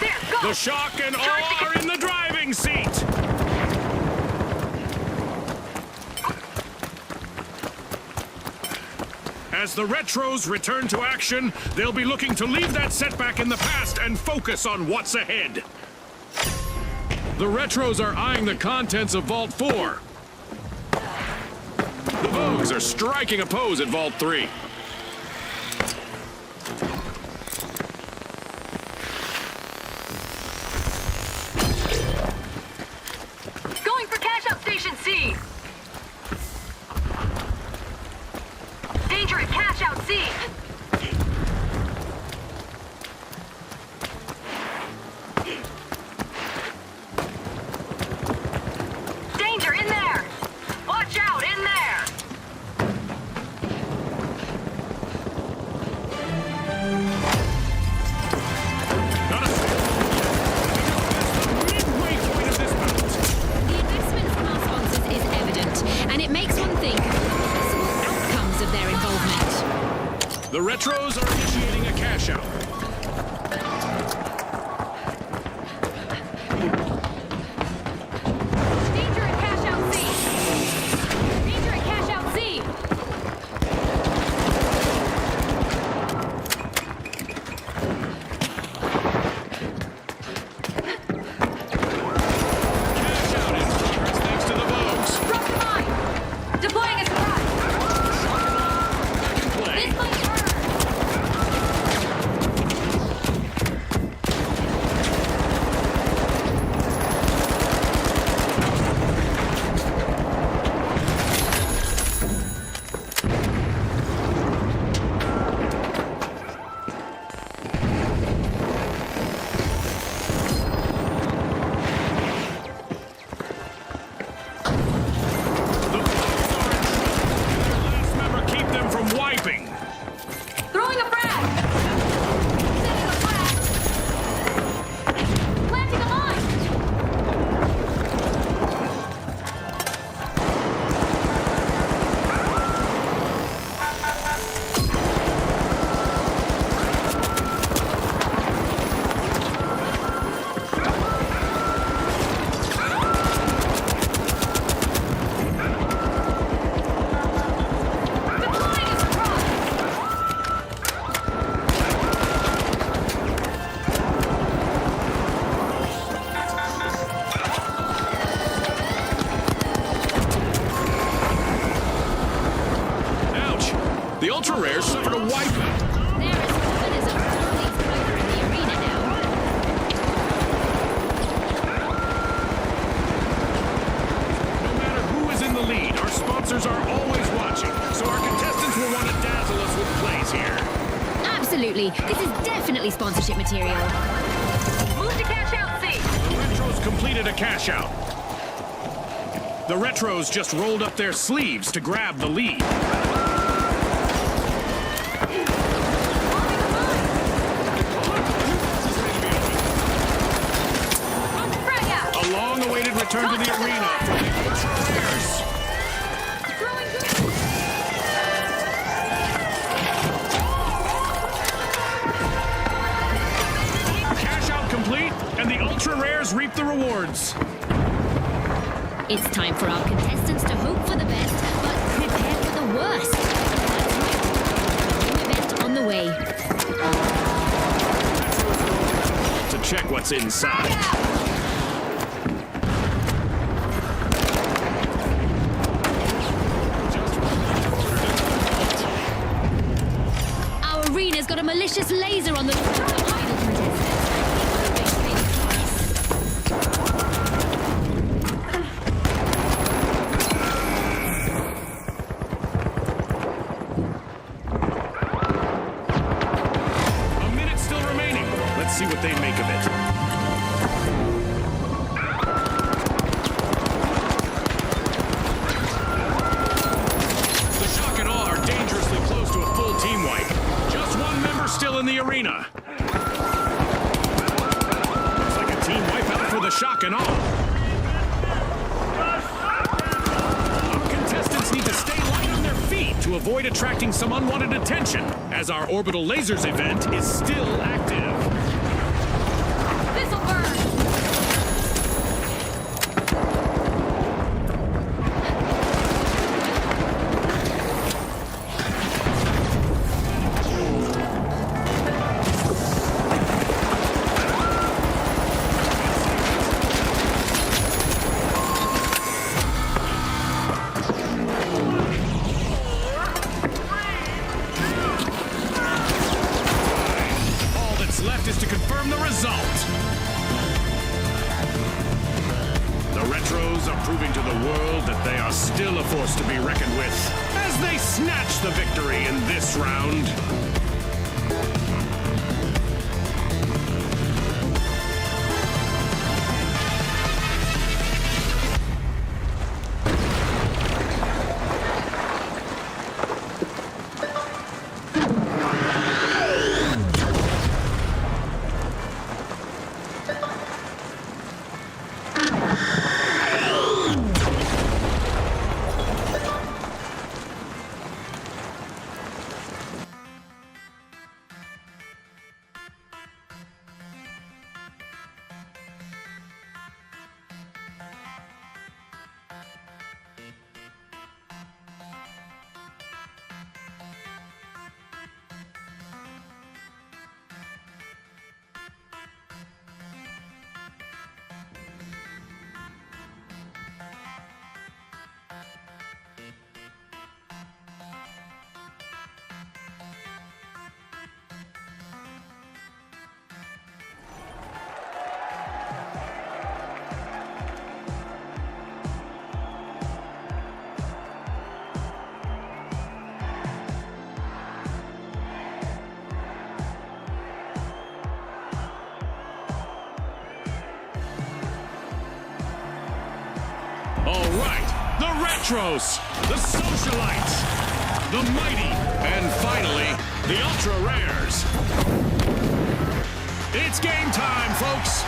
There, go! The shock and awe are in the driving seat. As the Retros return to action, they'll be looking to leave that setback in the past and focus on what's ahead. The Retros are eyeing the contents of Vault 4. The Vogues are striking a pose at Vault 3. Going for cash out station C! Danger at cash out C! Danger in there! Watch out in there! Not a midway point of this bout. The investment from our sponsors is evident, and it makes one think of the possible outcomes of their involvement. The Retros are initiating a cash out. Danger at cash out C! Danger at cash out C! Cash out in progress thanks to the Vogues. Drop the mine! Deploying a surprise! Back in play. This might hurt! This is definitely sponsorship material. Move to cash out C. The Retros completed a cash out. The Retros just rolled up their sleeves to grab the lead. Frag out. A long-awaited return to the arena for the Ultra Rares. Throwing good. Cash out complete, and the Ultra Rares reap the rewards. It's time for our contestants to hope for the best, but prepare for the worst. That's right. New event on the way. To check what's inside. Our arena's got a malicious laser on the idle contestants. A minute still remaining. Let's see what they make of it. The shock and awe are dangerously close to a full team wipe. Just one member still in the arena. Looks like a team wipeout for the shock and awe. Our contestants need to stay light on their feet to avoid attracting some unwanted attention, as our Orbital Lasers event is still active. This'll burn. All that's left is to confirm the result. The Retros are proving to the world that they are still a force to be reckoned with as they snatch the victory in this round. All right, the Retros, the Socialites, the Mighty, and finally, the Ultra Rares. It's game time, folks.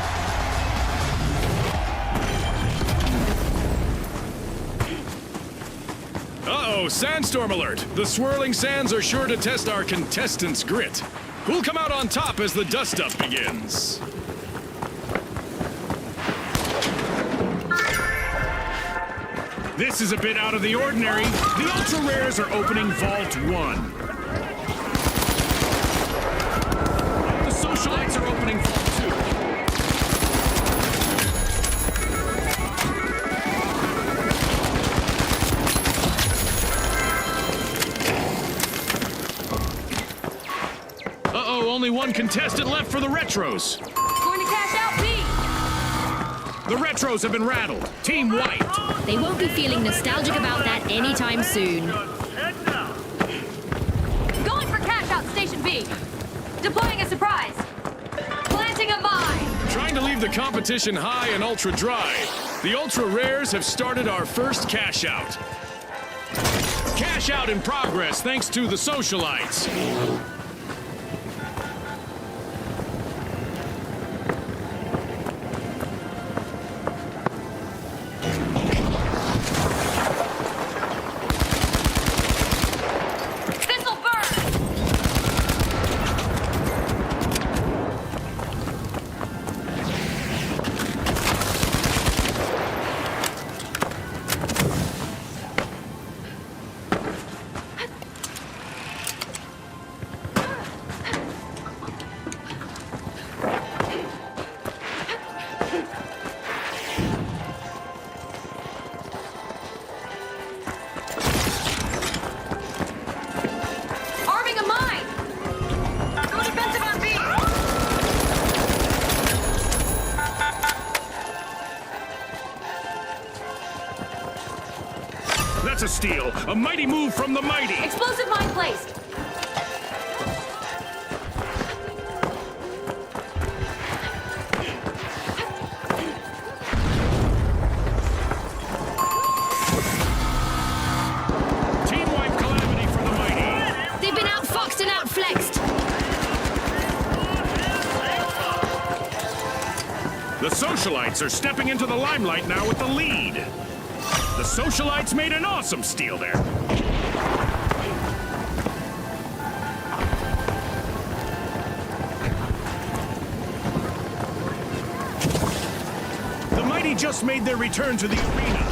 Uh-oh, sandstorm alert. The swirling sands are sure to test our contestants' grit. Who'll come out on top as the dust-up begins? This is a bit out of the ordinary. The Ultra Rares are opening Vault 1. The Socialites are opening Vault 2. Uh-oh, only one contestant left for the Retros. Going to cash out B. The Retros have been rattled. Team wiped. They won't be feeling nostalgic about that anytime soon. Head down. Going for cash out Station B. Deploying a surprise. Planting a mine. Trying to leave the competition high and ultra dry, the ultra rares have started our first cash out. Cash out in progress thanks to the socialites. This'll burn. Arming a mine. Go defensive on B. That's a steal. A mighty move from the mighty. Explosive mine placed. Team wipe calamity for the mighty. They've been outfoxed and outflexed. The socialites are stepping into the limelight now with the lead. The socialites made an awesome steal there. The mighty just made their return to the arena.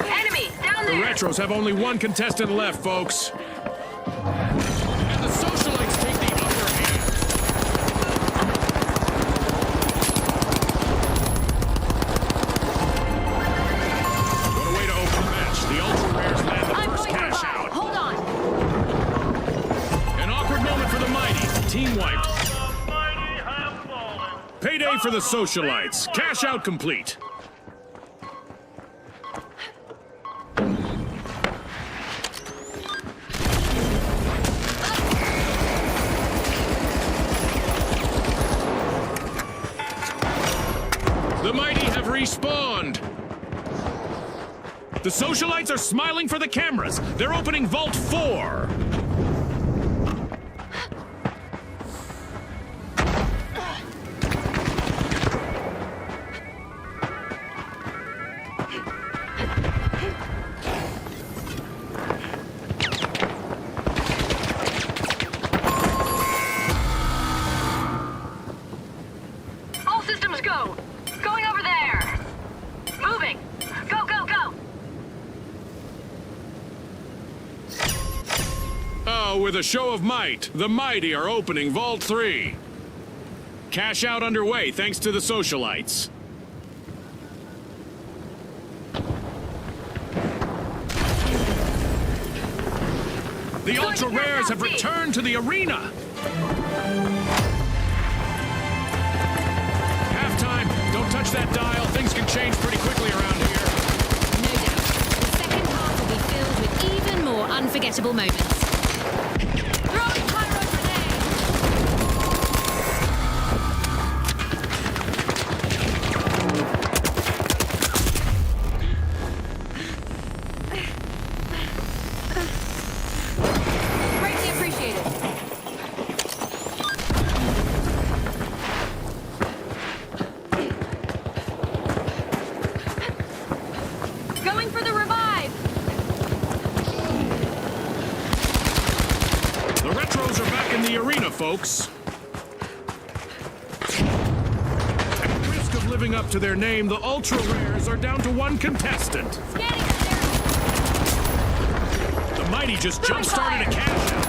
Enemy down The there. Retros have only one contestant left, folks. And the socialites take the upper hand. What a way to open the match. The Ultra Rares land the I'm first going to cash revive. out. Hold on. An awkward moment for the mighty. Team wiped. The mighty have fallen. Payday for the socialites. Cash out complete. The mighty have respawned. The socialites are smiling for the cameras. They're opening Vault 4. All systems go. Going over there. Moving. Go, go, go. Oh, with a show of might, the mighty are opening Vault 3. Cash out underway thanks to the socialites. The Going Ultra to pass Rares out have B. returned to the arena. Halftime. Don't touch that dial. Things can change pretty quickly around here. No doubt. The second half will be filled with even more unforgettable moments. Throwing pyro grenade. Greatly appreciated. Going for the revive. The Retros are back in the arena, folks. At risk of living up to their name, the Ultra Rares are down to one contestant. Scanning there. The mighty just jump-started a cash out.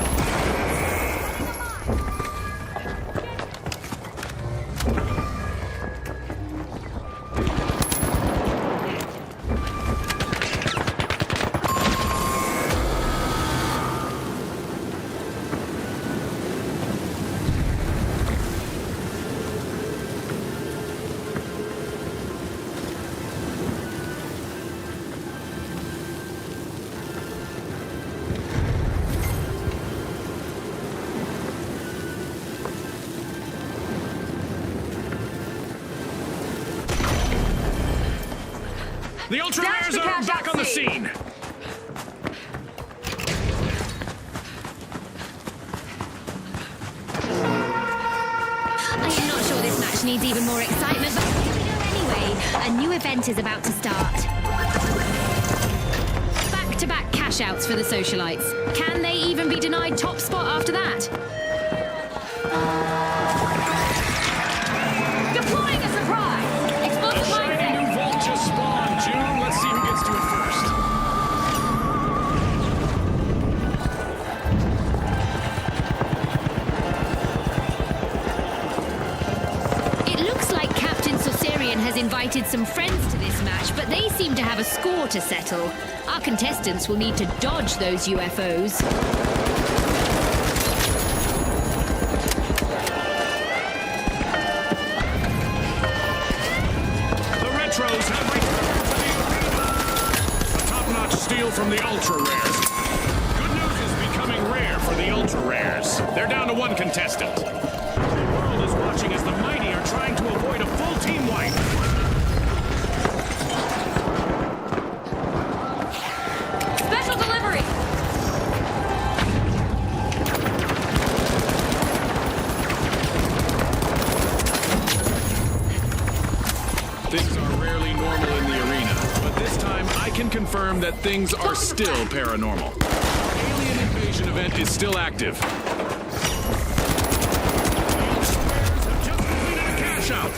The Ultra Dash Rares to are cash back out on the C. scene. I'm not sure this match needs even more excitement, but here we go anyway. A new event is about to start. Back-to-back cash-outs for the socialites. Can they even be denied top spot after that? Deploying a surprise! A Explosive shiny mindset! new vault just spawned, June. Let's see who gets to it first. It looks like Captain Saucerian has invited some friends to this match, but they seem to have a score to settle. Our contestants will need to dodge those UFOs. The Retros have returned to the arena. A top-notch steal from the Ultra Rares. Good news is becoming rare for the Ultra Rares. They're down to one contestant. The world is watching as the Mighty are trying to avoid a full team wipe. Special delivery! Things are rarely normal in the arena, but this time I can confirm that things are still paranormal. Our alien invasion event is still active. The Ultra Rares have just completed a cash out.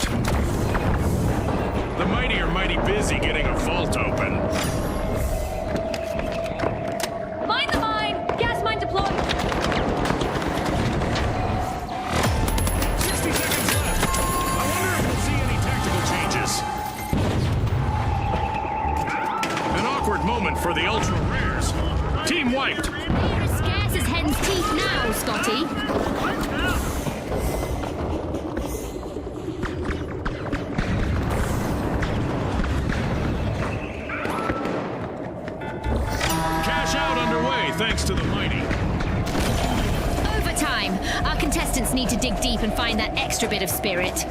The Mighty are mighty busy getting a vault open. Mine the mine! Gas mine deployed! 60 seconds left. I wonder if we'll see any tactical changes. An awkward moment for the Ultra Rares. Team wiped. They're as scarce as hen's teeth now, Scotty. Cash out underway thanks to the Mighty. Overtime. Our contestants need to dig deep and find that extra bit of spirit.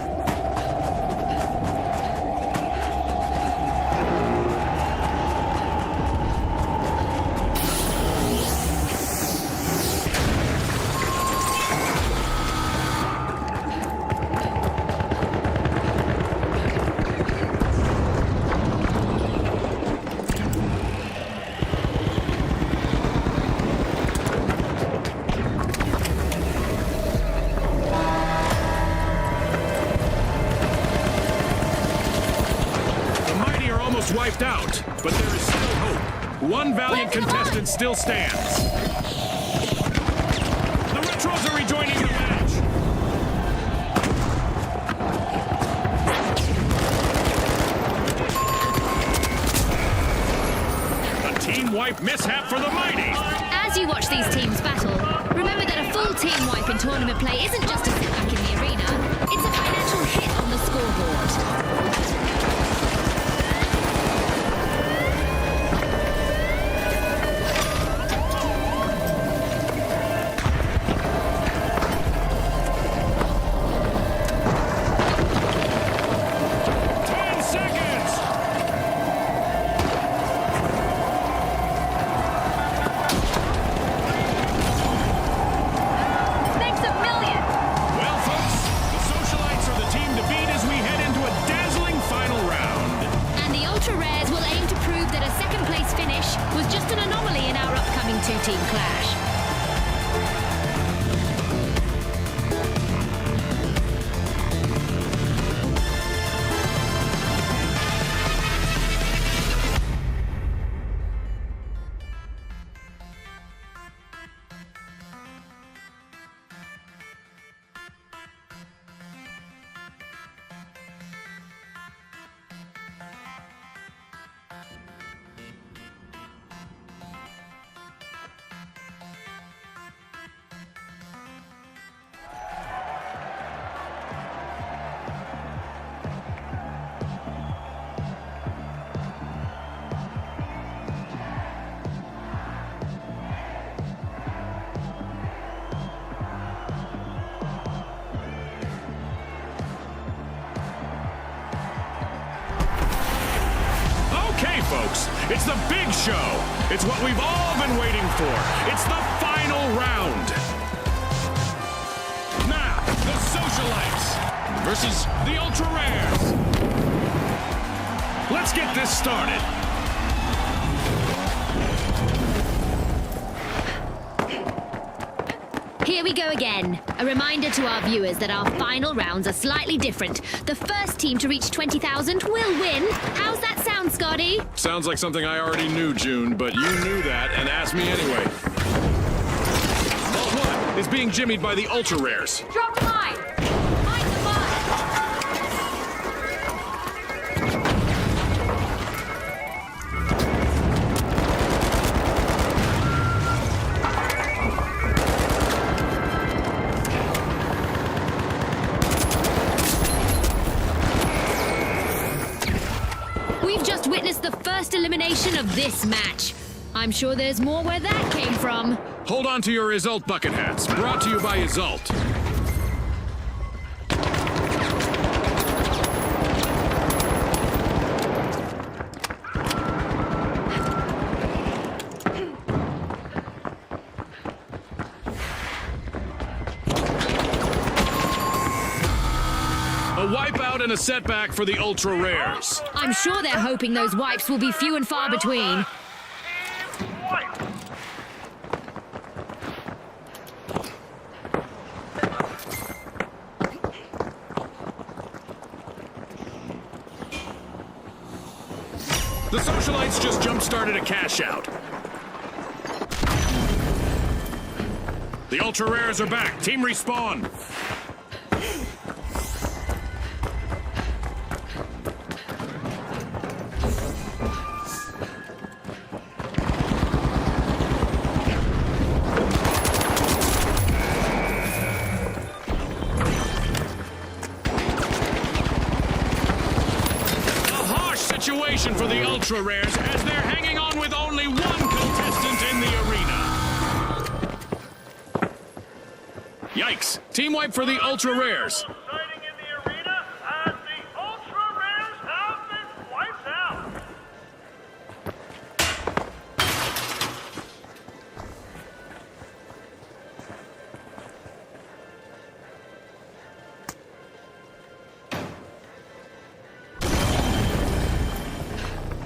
The Mighty are almost wiped out, but there is still hope. One valiant contestant still stands. The Retros are rejoining the match. A team wipe mishap for the Mighty. As you watch these teams battle, remember that a full team wipe in tournament play isn't just a setback in the arena, it's a financial hit on the scoreboard. Thanks a million! Well, folks, the Socialites are the team to beat as we head into a dazzling final round. And the Ultra Rares will aim to prove that a second place finish was just an anomaly in our upcoming two-team clash. big show. It's what we've all been waiting for. It's the final round. Now, the Socialites versus the Ultra Rares. Let's get this started. Here we go again. A reminder to our viewers that our final rounds are slightly different. The first team to reach 20,000 will win. How's that sound, Scotty? Sounds like something I already knew, June, but you knew that and asked me anyway. Vault 1 is being jimmied by the Ultra Rares. Drop the mine! Mine the mine! We've just witnessed the first elimination of this match. I'm sure there's more where that came from. Hold on to your Result bucket hats. Brought to you by Result. A wipeout and a setback for the Ultra Rares. I'm sure they're hoping those wipes will be few and far between. Team White. The Socialites just jump-started a cash out. The Ultra Rares are back. Team Respawn. Situation for the Ultra Rares as they're hanging on with only one contestant in the arena. Yikes. Team wipe for the Ultra Rares. Sighting in the arena as the Ultra Rares have been wiped out.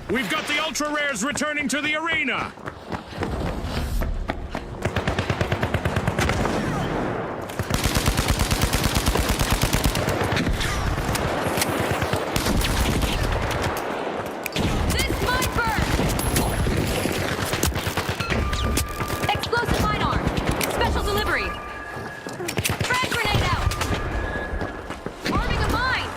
We've got the Ultra Rares returning to the arena. This mine burn! Explosive mine arm! Special delivery! Frag grenade out! Arming a mine!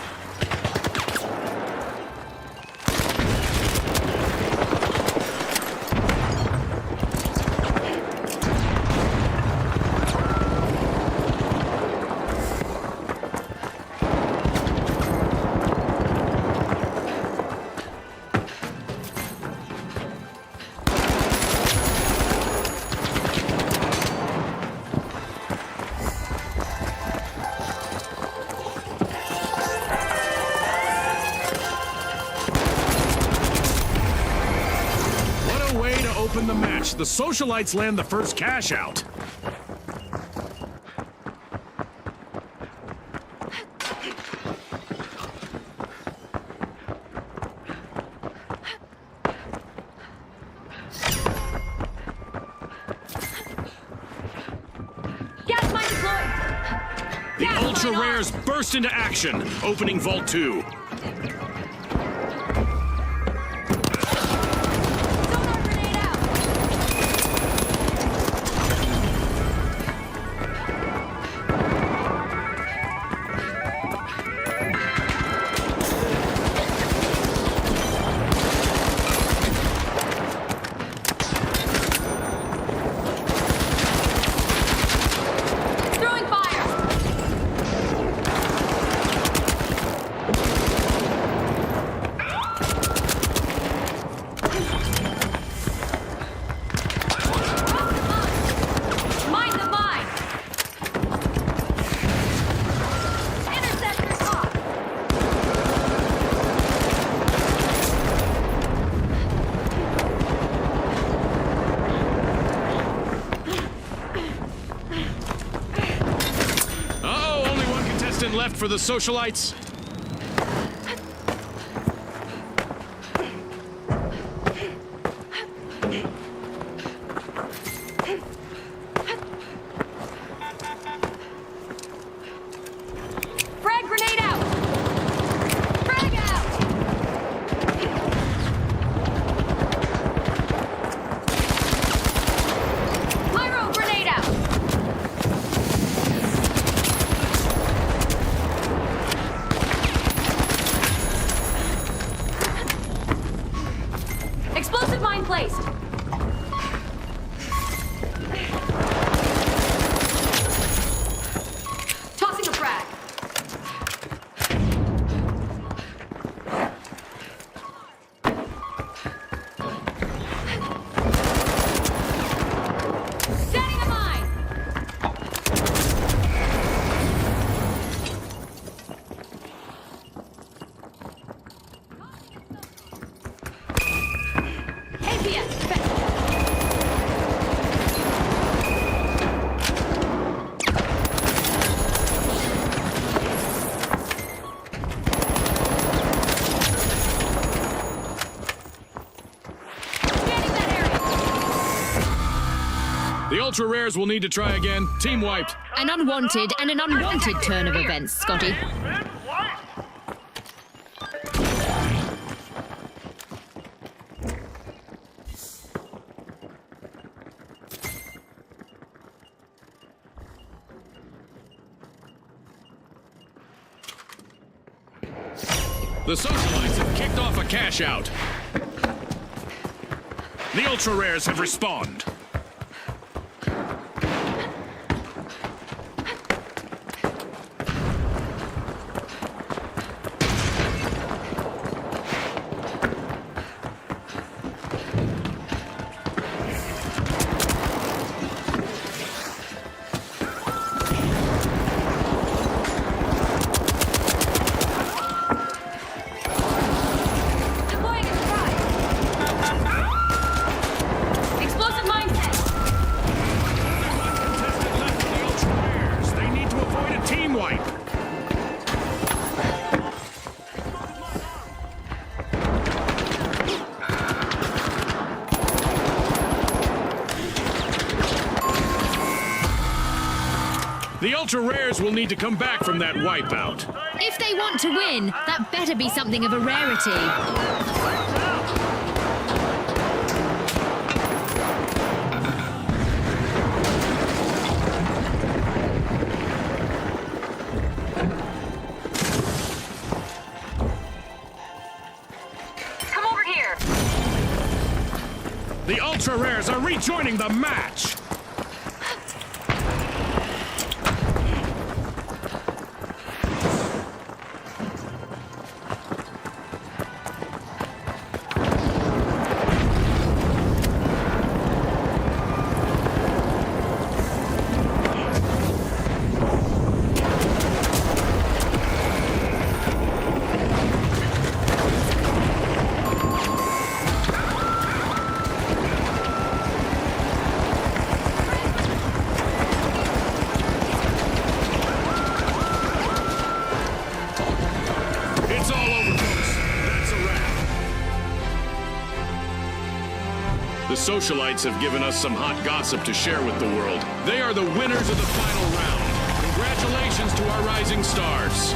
What a way to open the match. The Socialites land the first cash out. Gas mine deployed! The Gas Ultra mine armed. Rares burst into action, opening Vault 2. Sonar grenade out! Throwing fire! left for the socialites. Frag grenade out! Frag out! Pyro grenade out! Explosive mine placed. Tossing a frag. Setting a mine. APS. Scanning that area. The ultra rares will need to try again. Team wiped. An unwanted and an unwanted turn of events, Scotty. Been wiped. The socialites have kicked off a cash out. The ultra rares have respawned. Deploying a surprise. Explosive mine set. Contestant left for the ultra rares. They need to avoid a team wipe. The ultra rares will need to come back from that wipeout. If they want to win, that better be something of a rarity. Come over here. The ultra rares are rejoining the match. It's all over, folks. That's a wrap. The socialites have given us some hot gossip to share with the world. They are the winners of the final round. Congratulations to our rising stars.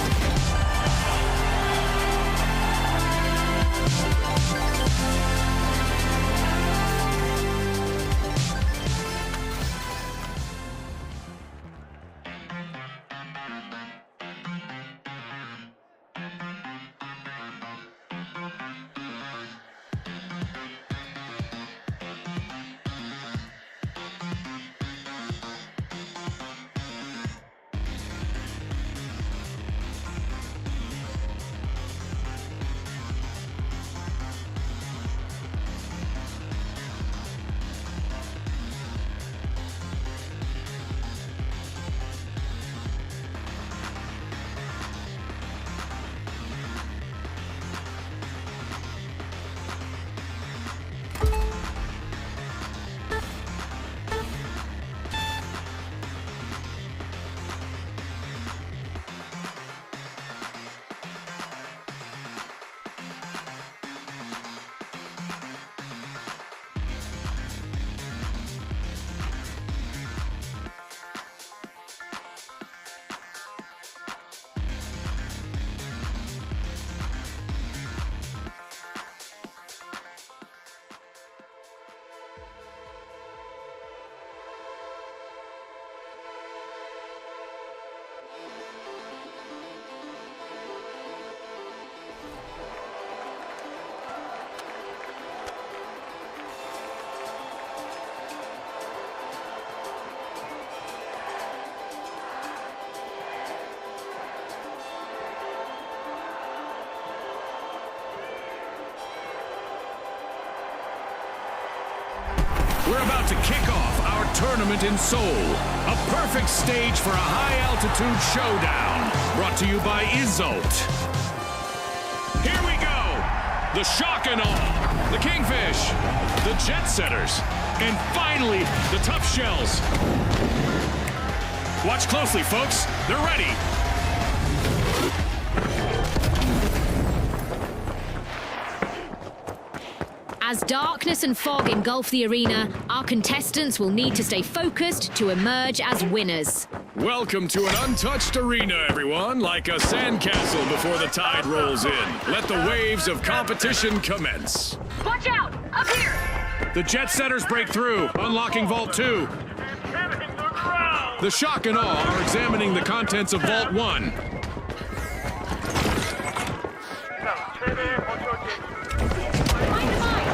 We're about to kick off our tournament in Seoul. A perfect stage for a high-altitude showdown. Brought to you by Izolt. Here we go. The Shock and Awe. The Kingfish. The Jet Setters. And finally, the Tough Shells. Watch closely, folks. They're ready. As darkness and fog engulf the arena, our contestants will need to stay focused to emerge as winners. Welcome to an untouched arena, everyone, like a sandcastle before the tide rolls in. Let the waves of competition commence. Watch out! Up here! The Jet Setters break through, unlocking Vault 2. Hitting the ground. The Shock and Awe are examining the contents of Vault 1. 자, 최대의 버텨지. Mind the mine!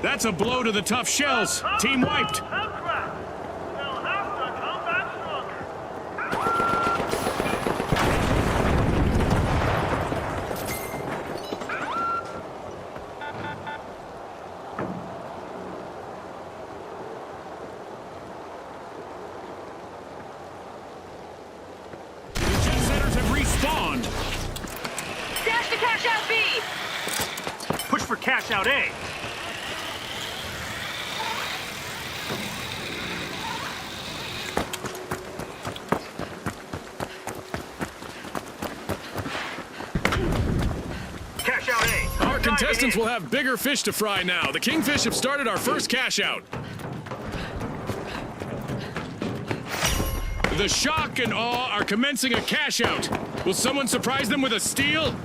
That's a blow to the Tough Shells. Team wiped. Have cracked. They'll have to come back stronger. The Jet Setters have respawned. Dash to cash out B! Push for cash out A. Cash out A. Our contestants will have bigger fish to fry now. The Kingfish have started our first cash out. The Shock and Awe are commencing a cash out. Will someone surprise them with a steal?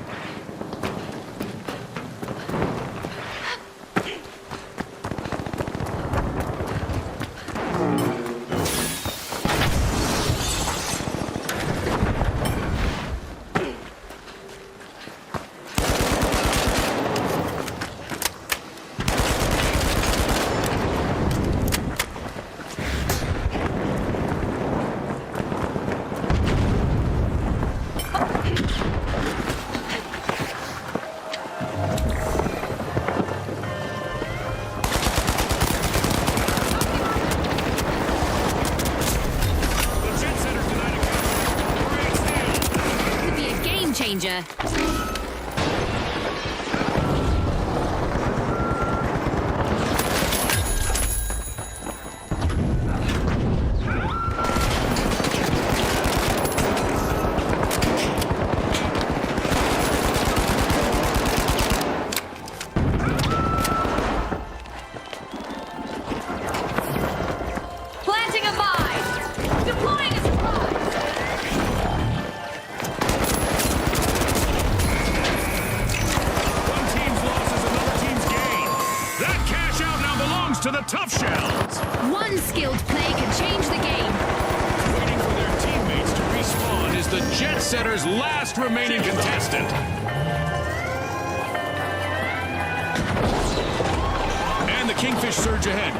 The Jet Setters denied a cash. Great steal. Could be a game changer. Planting a mine! Deploying a surprise! One team's loss is another team's gain. That cash out now belongs to the Tough Shells. One skilled play can change the game. Waiting for their teammates to respawn is the Jet Setters' last remaining contestant. And the Kingfish surge ahead.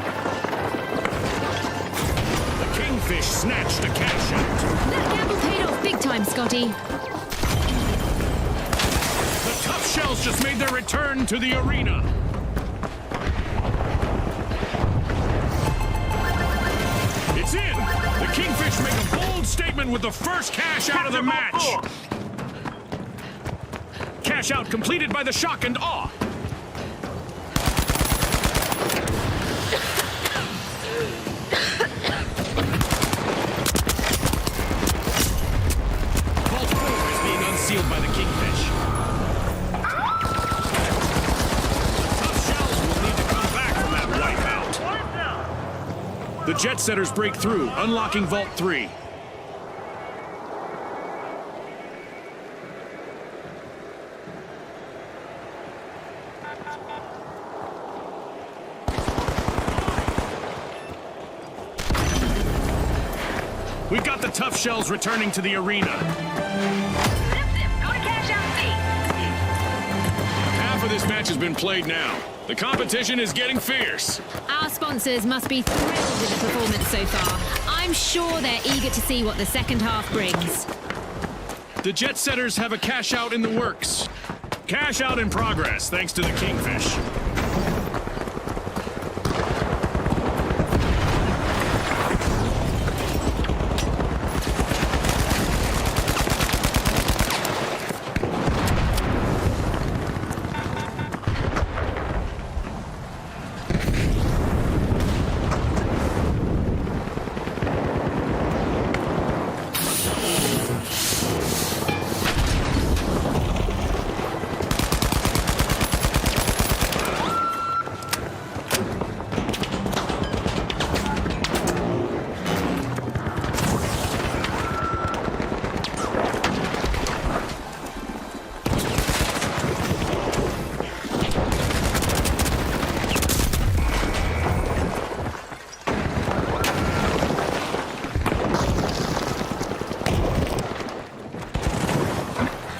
The Kingfish snatched a cash out. That gamble paid off big time, Scotty. The Tough Shells just made their return to the arena. It's in! The Kingfish make a bold statement with the first cash out of the match. Cash out completed by the Shock and Awe. Vault 4 is being unsealed by the Kingfish. Tough Shells will need to come back from that wipeout. Wipe down. The Jet Setters break through, unlocking Vault 3. We've got the Tough Shells returning to the arena. Zip, zip, go to cash out B! Half of this match has been played now. The competition is getting fierce. Our sponsors must be thrilled with the performance so far. I'm sure they're eager to see what the second half brings. The Jet Setters have a cash out in the works. Cash out in progress, thanks to the Kingfish.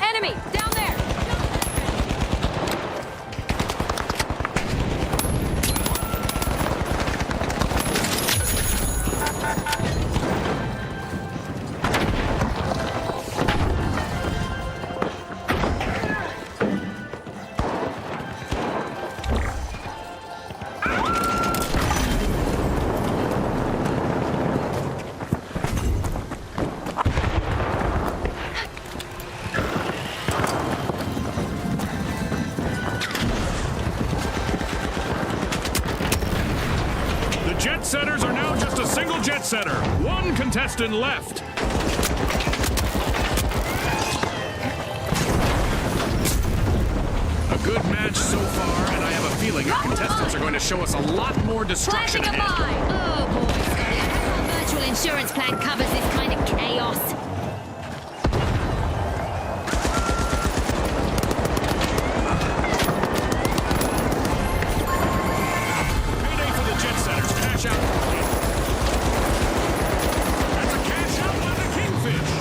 Enemy! Down there! The Jet Setters are now just a single Jet Setter. One contestant left. A good match so far, and I have a feeling our contestants are going to show us a lot more destruction Planting a ahead. mine! Oh boy, Scotty, I hope our virtual insurance plan covers this kind of chaos. Payday for the Jet Setters. Cash out. That's a cash out by the Kingfish.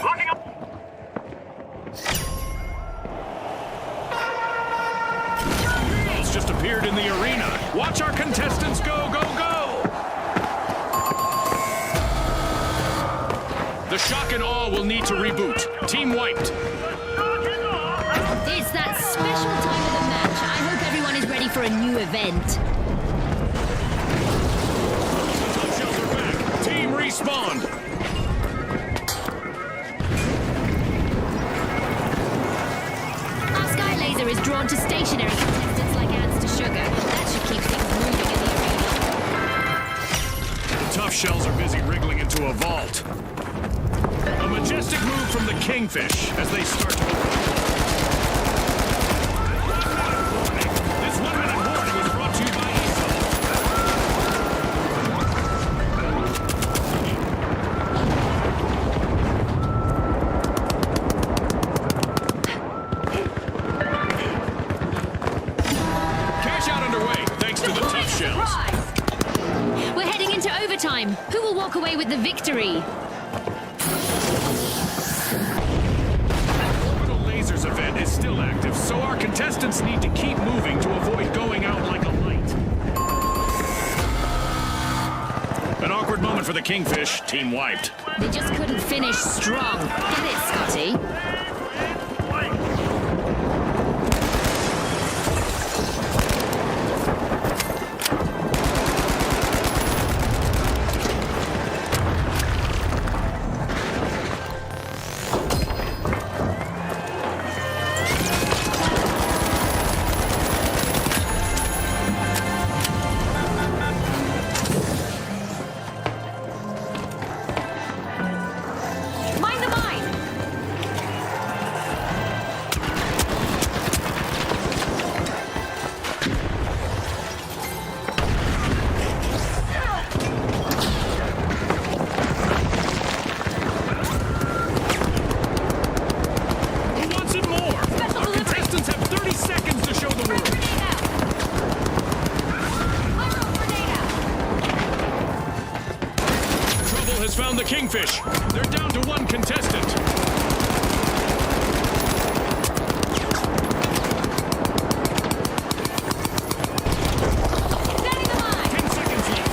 Locking up. It's just appeared in the arena. Watch our contestants go, go, go! The shock and awe will need to reboot. Team wiped. It's that special time of the match. I hope everyone is ready for a new event. Top shells are back. Team respawned. Our Sky Laser is drawn to stationary contestants like ants to sugar. That should keep things moving in the arena. The tough shells are busy wriggling into a vault. A majestic move from the Kingfish as they start to This 1 minute warning is brought to you by ESO. Cash out underway thanks to the tough shells. Surprise! We're heading into overtime. Who will walk away with the victory? Orbital Lasers event is still active, so our contestants need to keep moving to avoid going out like a light. An awkward moment for the Kingfish. Team wiped. They just couldn't finish strong. Get it, Scotty? Mind the mine! has found the Kingfish. They're down to one contestant. Setting the mine. 10 seconds left.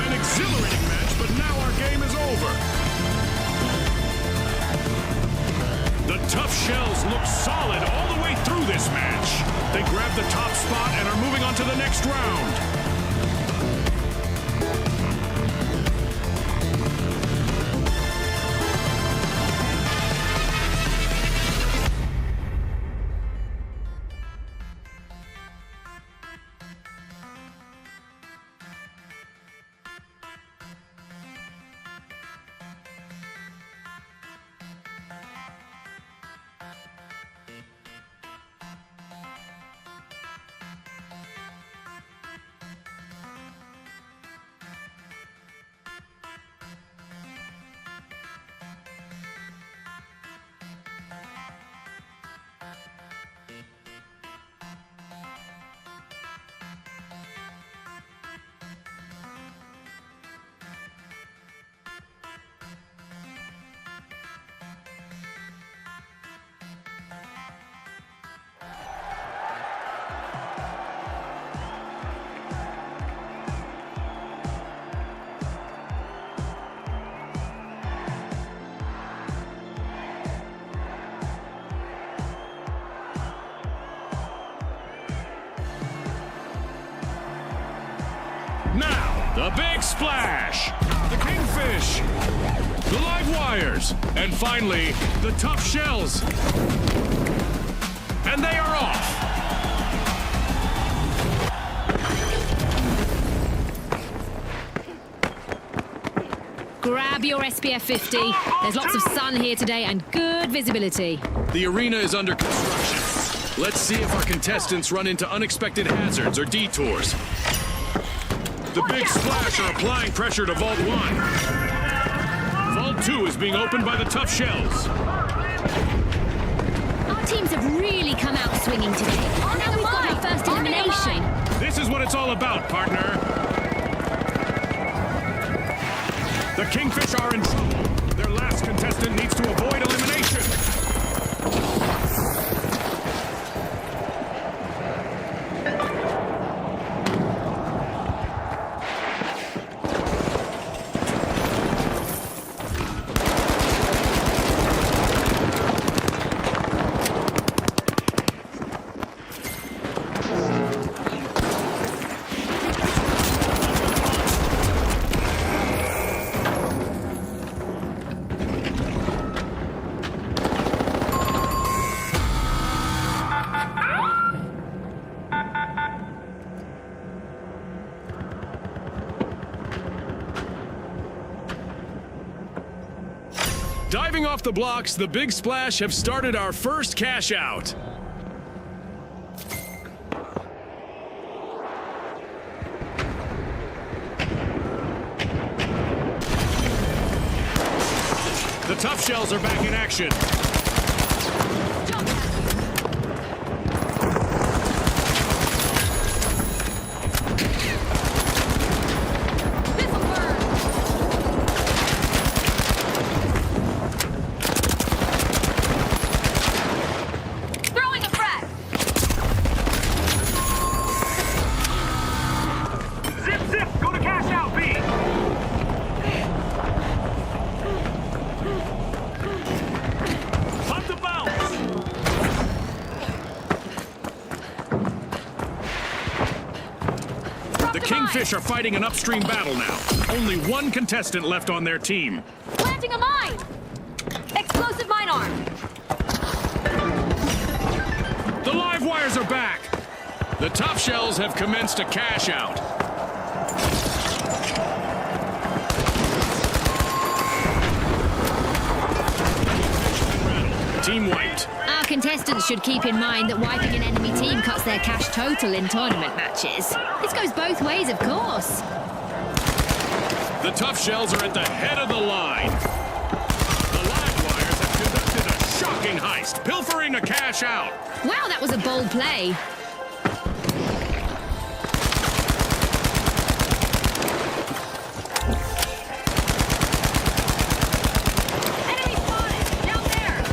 An exhilarating match, but now our game is over. The Tough Shells look solid all the way through this match. They grab the top spot and are moving on to the next round. Now, the Big Splash, the Kingfish, the Live Wires, and finally, the Tough Shells. And they are off. Grab your SPF 50. There's lots of sun here today and good visibility. The arena is under construction. Let's see if our contestants run into unexpected hazards or detours. The Big Splash are applying pressure to Vault 1. Vault 2 is being opened by the Tough Shells. Our teams have really come out swinging today. And now we've got our first elimination. This is what it's all about, partner. The Kingfish are in trouble. Their last contestant needs to avoid elimination. Diving off the blocks, the Big Splash have started our first cash out. The Tough Shells are back in action. This'll burn. Throwing a frag. Zip, zip, go to cash out, B. Pump the bounce. The Kingfish are fighting an upstream battle now. Only one contestant left on their team. Planting a mine. Explosive mine arm. The Live Wires are back. The Tough Shells have commenced a cash out. Team wiped. Our contestants should keep in mind that wiping an enemy team cuts their cash total in tournament matches. This goes both ways, of course. The Tough Shells are at the head of the line. The Live Wires have conducted a shocking heist. heist, pilfering a cash out. Wow, that was a bold play. Enemy spotted! Down there!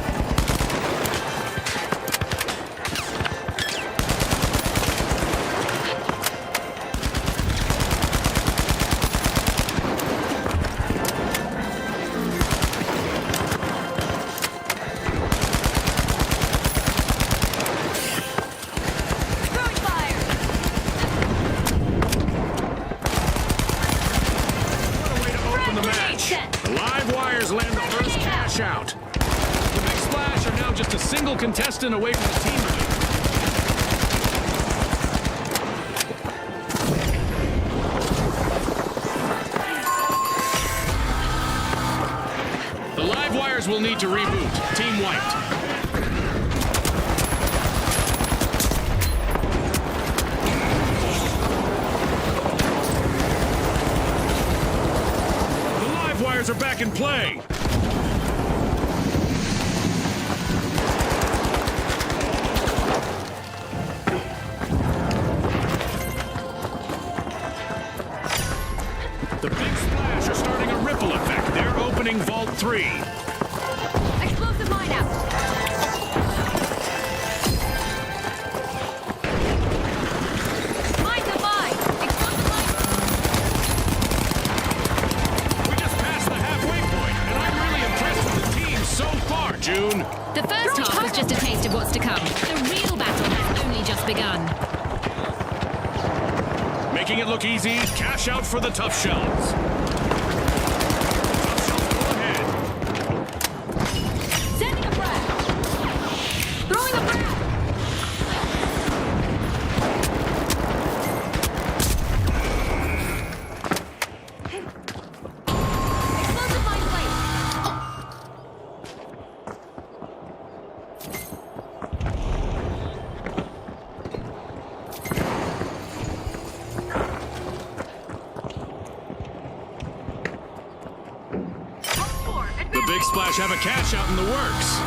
Throwing fire! What a way to open the match. The live wires land the first cash out. The Big Splash are now just a single contestant away from the team lead. The live wires will need to reboot. Team wiped. The live wires are back in play. The Big Splash are starting a ripple effect. They're opening Vault 3. Explosive mine out! Mine the mine! Explosive mine! We just passed the halfway point, and I'm really impressed with the team so far, June. The first half was just a taste of what's to come. The real battle has only just begun. Making it look easy, cash out for the Tough Shells. Tough Shells go ahead. Sending a frag! Throwing a frag! Explosive mine placed! The Big Splash have a cash out in the works.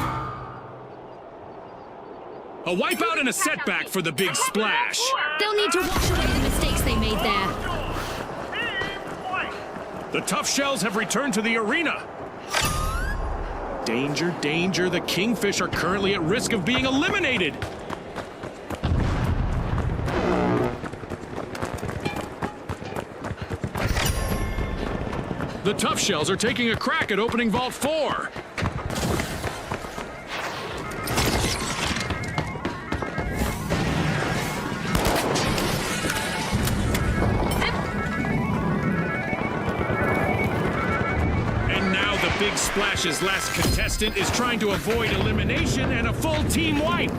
A wipeout and a setback for the Big Splash. They'll need to wash away the mistakes they made there. Team white. The Tough Shells have returned to the arena. Danger, danger. The Kingfish are currently at risk of being eliminated. The Tough Shells are taking a crack at opening Vault 4. And now the Big Splash's last contestant is trying to avoid elimination and a full team wipe.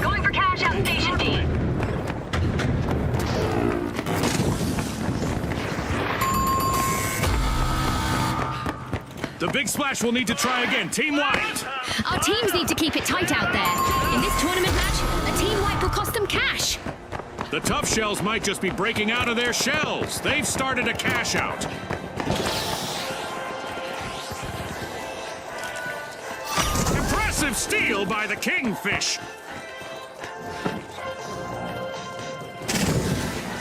Going for cash out station B. The Big Splash will need to try again. Team wiped. Our teams need to keep it tight out there. In this tournament match, a team wipe will cost them cash. The Tough Shells might just be breaking out of their shells. They've started a cash out. Impressive steal by the Kingfish.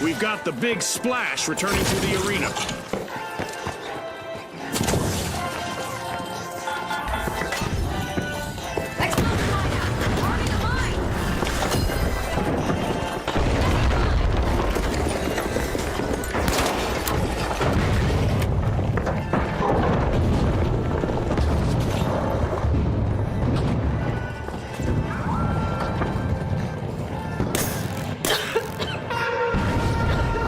We've got the Big Splash returning to the arena. Explosive mine out! Arming the mine!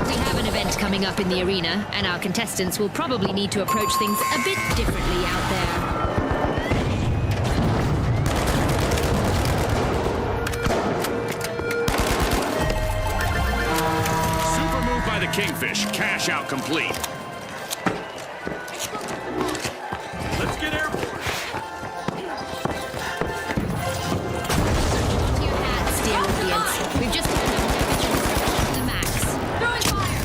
We have an event coming up in the arena, and our contestants will probably need to approach things a bit differently out there. Super move by the Kingfish. Cash out complete. Let's get airborne. Your hats, dear audience. We've just the max. Throwing fire!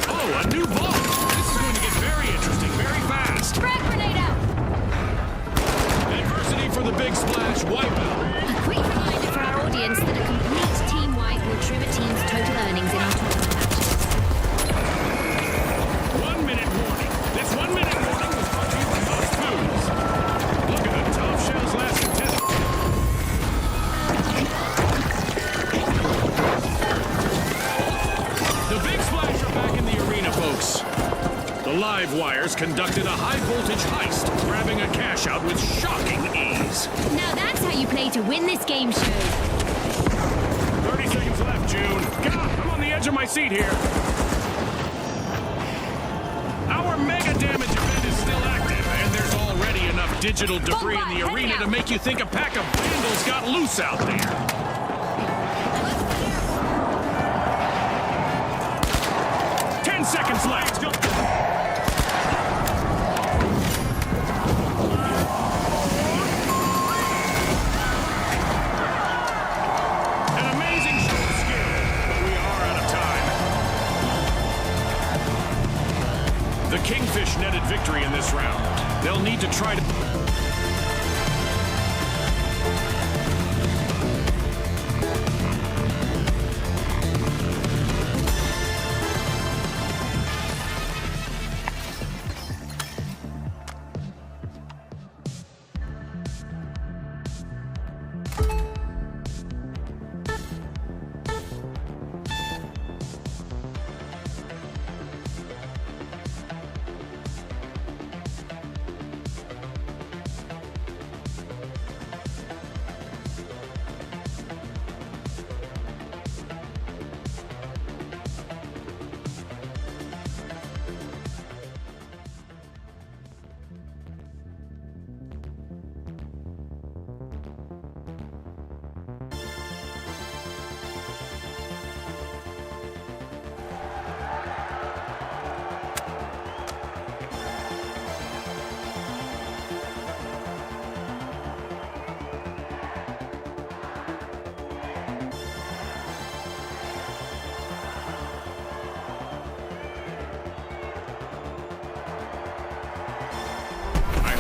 Oh, a new vault. This is going to get very interesting very fast. Big Splash wipeout. A quick reminder for our audience that a complete team wipe will trim a team's total earnings in our tournament matches. 1 minute warning. This 1 minute warning was brought to you by Moss Foods. Look at the top shells last contestant. The Big Splash are back in the arena, folks. The live wires conducted a high-voltage heist, grabbing a cash out with shocking ease. Now that's how you play to win this game show. 30 seconds left, June. God, I'm on the edge of my seat here. Our mega damage event is still active, and there's already enough digital debris in the arena to make you think a pack of vandals got loose out there. 10 seconds left. An amazing show of skill, but we are out of time. The Kingfish netted victory in this round. They'll need to try to...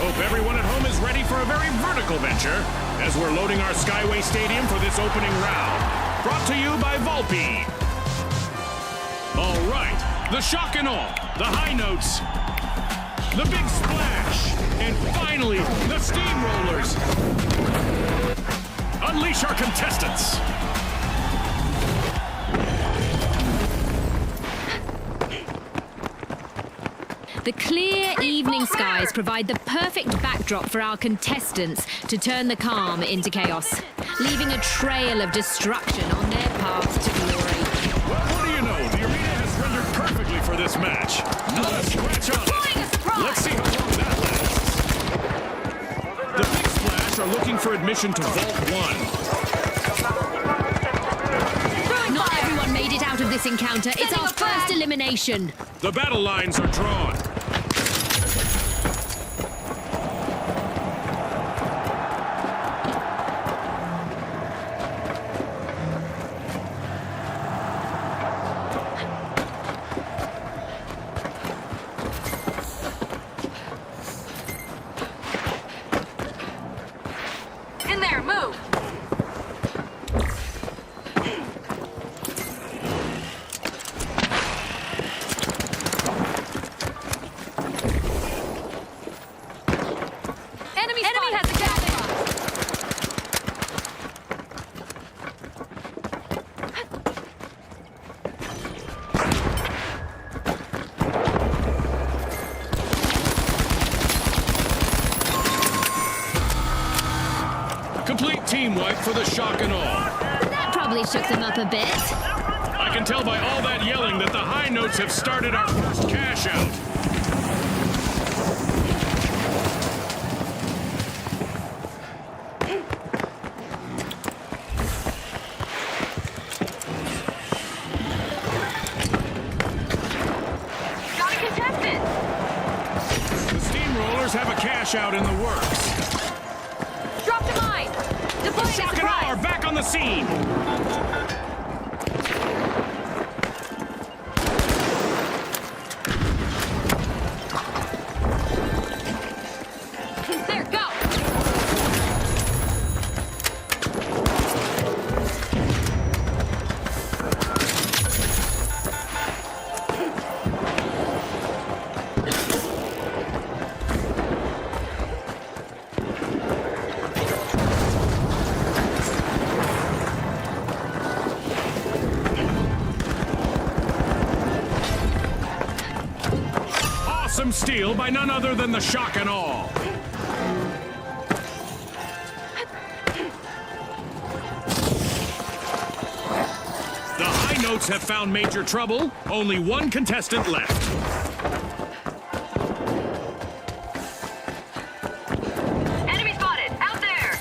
Hope everyone at home is ready for a very vertical venture as we're loading our Skyway Stadium for this opening round. Brought to you by Volpe. All right, the shock and awe, the high notes, the big splash, and finally, the steamrollers. Unleash our contestants. The clear evening skies provide the perfect backdrop for our contestants to turn the calm into chaos, leaving a trail of destruction on their path to glory. Well, what do you know? The arena has rendered perfectly for this match. Not a scratch on it. Let's see how long that lasts. The Big Splash are looking for admission to Vault 1. Not everyone made it out of this encounter. It's our first elimination. The battle lines are drawn. In there, move! Enemy has a gas box! Complete team wipe for the shock and awe. That probably shook them up a bit. I can tell by all that yelling that the high notes have started our first cash out. Got a contestant! The steamrollers have a cash out in the works. Dropped a mine! Deploying a Shock and awe are surprise! back on the scene. There, go! home steal by none other than the Shock and Awe. The High Notes have found major trouble. Only one contestant left. Enemy spotted! Out there!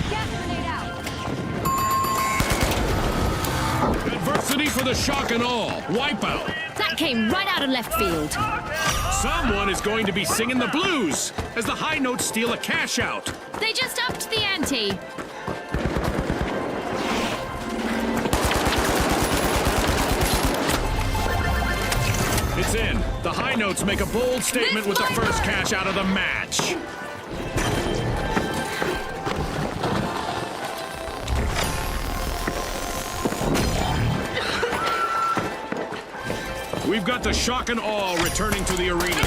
Gas grenade out! Adversity for the Shock and Awe. Wipeout. That came right out of left field. Someone is going to be singing the blues as the High Notes steal a cash out. They just upped the ante. It's in. The High Notes make a bold statement with the first cash out of the match. We've got the Shock and Awe returning to the arena.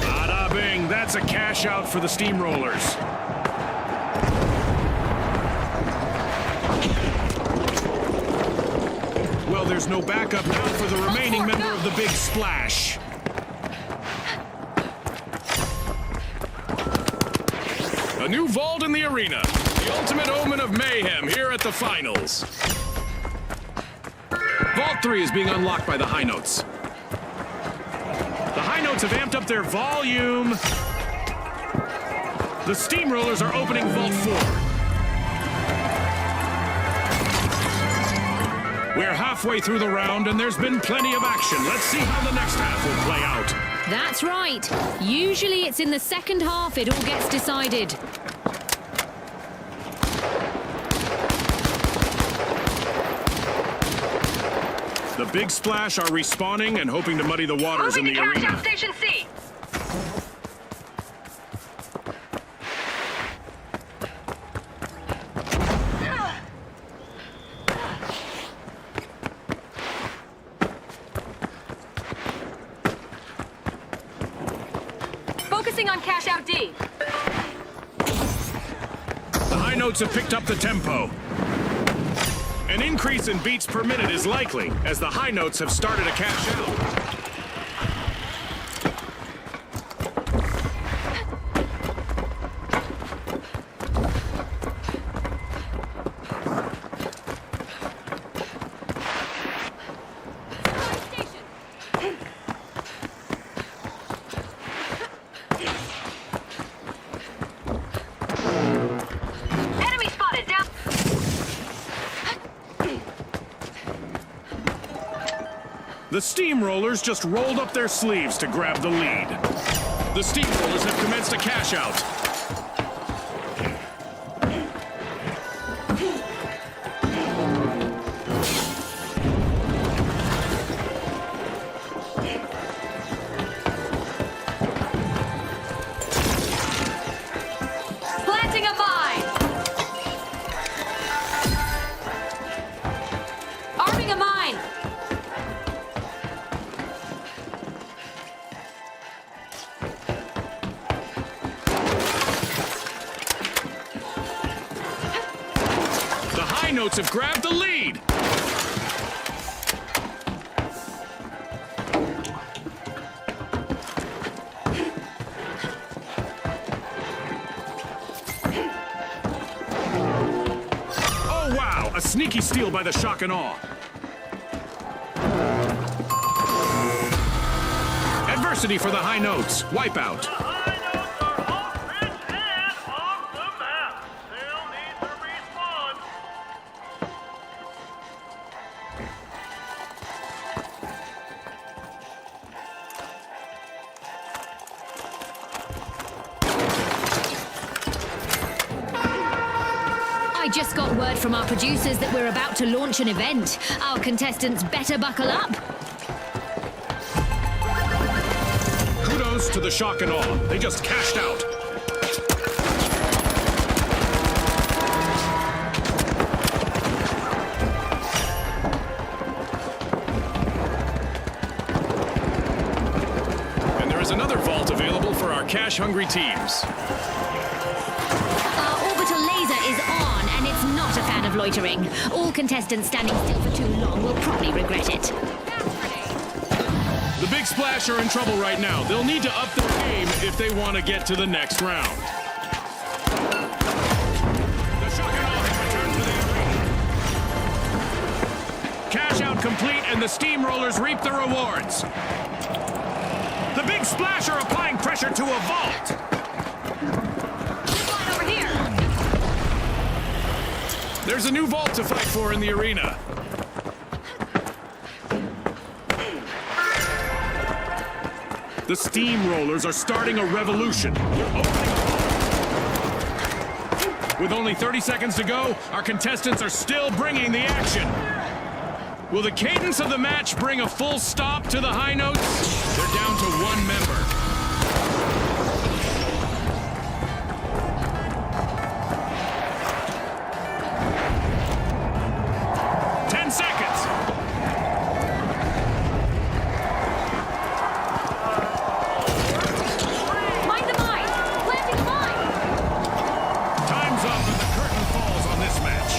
Bada bing, that's a cash out for the Steamrollers. Well, there's no backup now for the remaining member of the Big Splash. A new vault in the arena. The ultimate omen of mayhem here at the finals. Vault 3 is being unlocked by the High Notes. The High Notes have amped up their volume. The Steamrollers are opening Vault 4. We're halfway through the round, and there's been plenty of action. Let's see how the next half will play out. That's right. Usually it's in the second half it all gets decided. The Big Splash are respawning and hoping to muddy the waters in Moving the to cash arena. out Station C! Focusing on cash out D. The High Notes have picked up the tempo. An increase in beats per minute is likely, as the High Notes have started a cash out. Enemy spotted down. The Steamrollers just rolled up their sleeves to grab the lead. The Steamrollers have commenced a cash out. Planting a mine. Arming a mine. The High Notes have grabbed the lead. Oh, wow! A sneaky steal by the Shock and Awe. Adversity for the High Notes. Wipeout. High Notes are off pitch and off the map. Still need to respawn. I just got word from our producers that we're about to launch an event. Our contestants better buckle up. Kudos to the Shock and Awe. They just cashed out. there's another vault available for our cash-hungry teams. Our orbital laser is on, and it's not a fan of loitering. All contestants standing still for too long will probably regret it. The Big Splash are in trouble right now. They'll need to up their game if they want to get to the next round. The shock and awe has returned to the arena. Cash out complete, and the Steamrollers reap the rewards. The Big Splash are applying pressure to a vault. Zip line over here. There's a new vault to fight for in the arena. The Steamrollers are starting a revolution. They're opening a vault. With only 30 seconds to go, our contestants are still bringing the action. Will the cadence of the match bring a full stop to the high notes? They're down to one member. Mind the mine. Planting the mine. Time's up and the curtain falls on this match.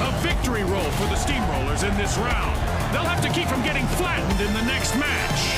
A victory roll for the Steamrollers in this round. They'll have to keep from getting flattened in the next match.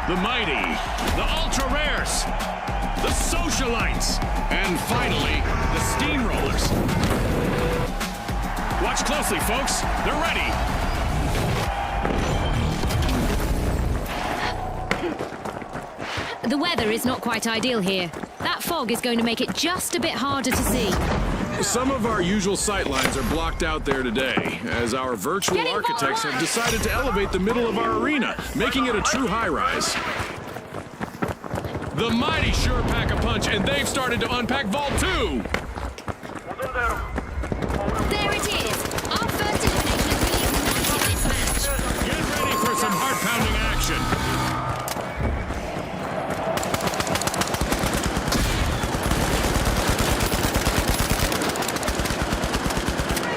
The Mighty, the Ultra Rares, the Socialites, and finally, the Steamrollers. Watch closely, folks. They're ready. The weather is not quite ideal here. That fog is going to make it just a bit harder to see. Some of our usual sight lines are blocked out there today, as our virtual Getting architects far. have decided to elevate the middle of our arena, making it a true high-rise. The Mighty sure pack a punch, and they've started to unpack Vault 2! There it is! Our first elimination has reignited this match. Get ready for some heart-pounding action!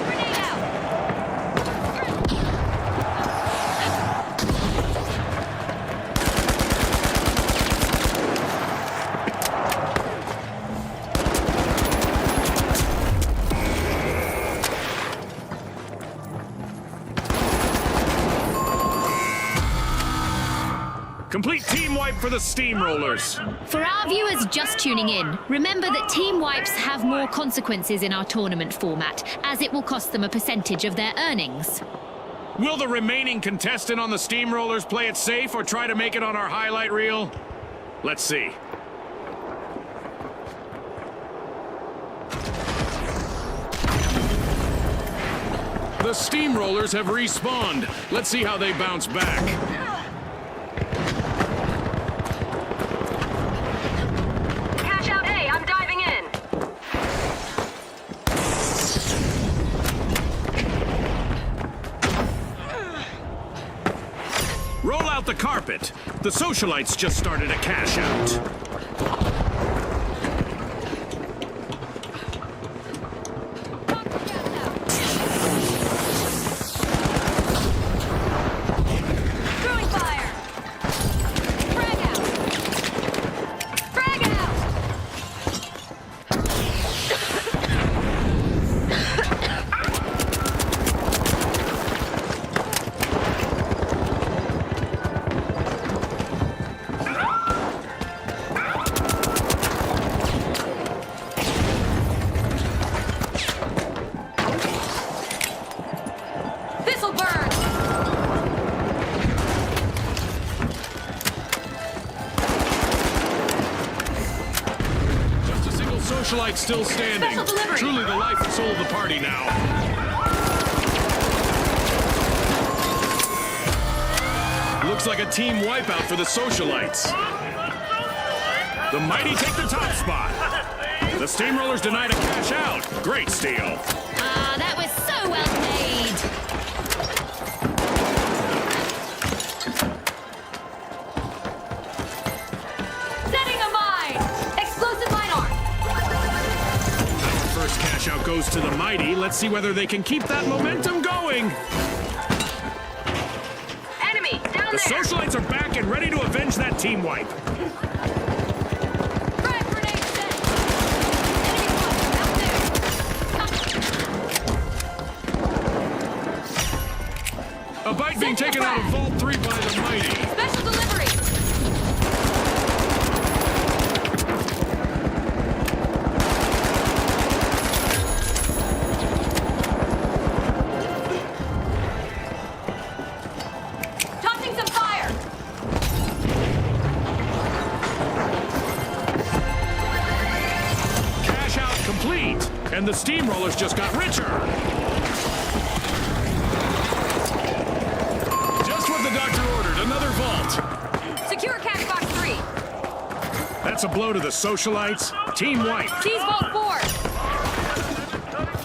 Grenade out. Complete team wipe for the Steamrollers. For our viewers just tuning in, remember that team wipes have more consequences in our tournament format, as it will cost them a percentage of their earnings. Will the remaining contestant on the Steamrollers play it safe or try to make it on our highlight reel? Let's see. The Steamrollers have respawned. Let's see how they bounce back. Cash out A, I'm diving in. Roll out the carpet. The socialites just started a cash out. Throwing fire. Frag out. Frag out. This'll burn. Just a single socialite still standing. Special delivery. Truly the life and soul of the party now. Looks like a team wipeout for the socialites. The Mighty take the top spot. The Steamrollers denied a cash out. Great steal. Ah, that was so well played. Setting a mine. Explosive mine arm. First cash out goes to the Mighty. Let's see whether they can keep that momentum going. Enemy down The there. socialites are back and ready to avenge that team wipe. Frag grenade set. Enemy spotted out there. A bite being taken out of Vault 3 by the Mighty. Special delivery. Tossing some fire. Cash out complete. And the Steamrollers just got richer. Just what the doctor ordered. Another vault. Secure cash box 3. That's a blow to the socialites. Team wipe. Seize vault 4.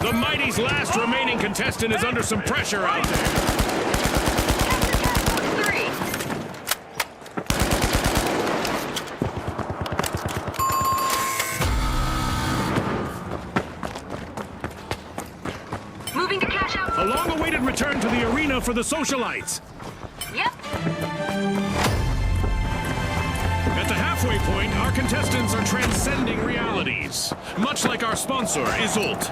The Mighty's last remaining contestant is under some pressure out there. Capture cash box 3. Moving to cash out. A long-awaited return to the arena for the socialites. Yep. At the halfway point, our contestants are transcending realities. Much like our sponsor, Isolt.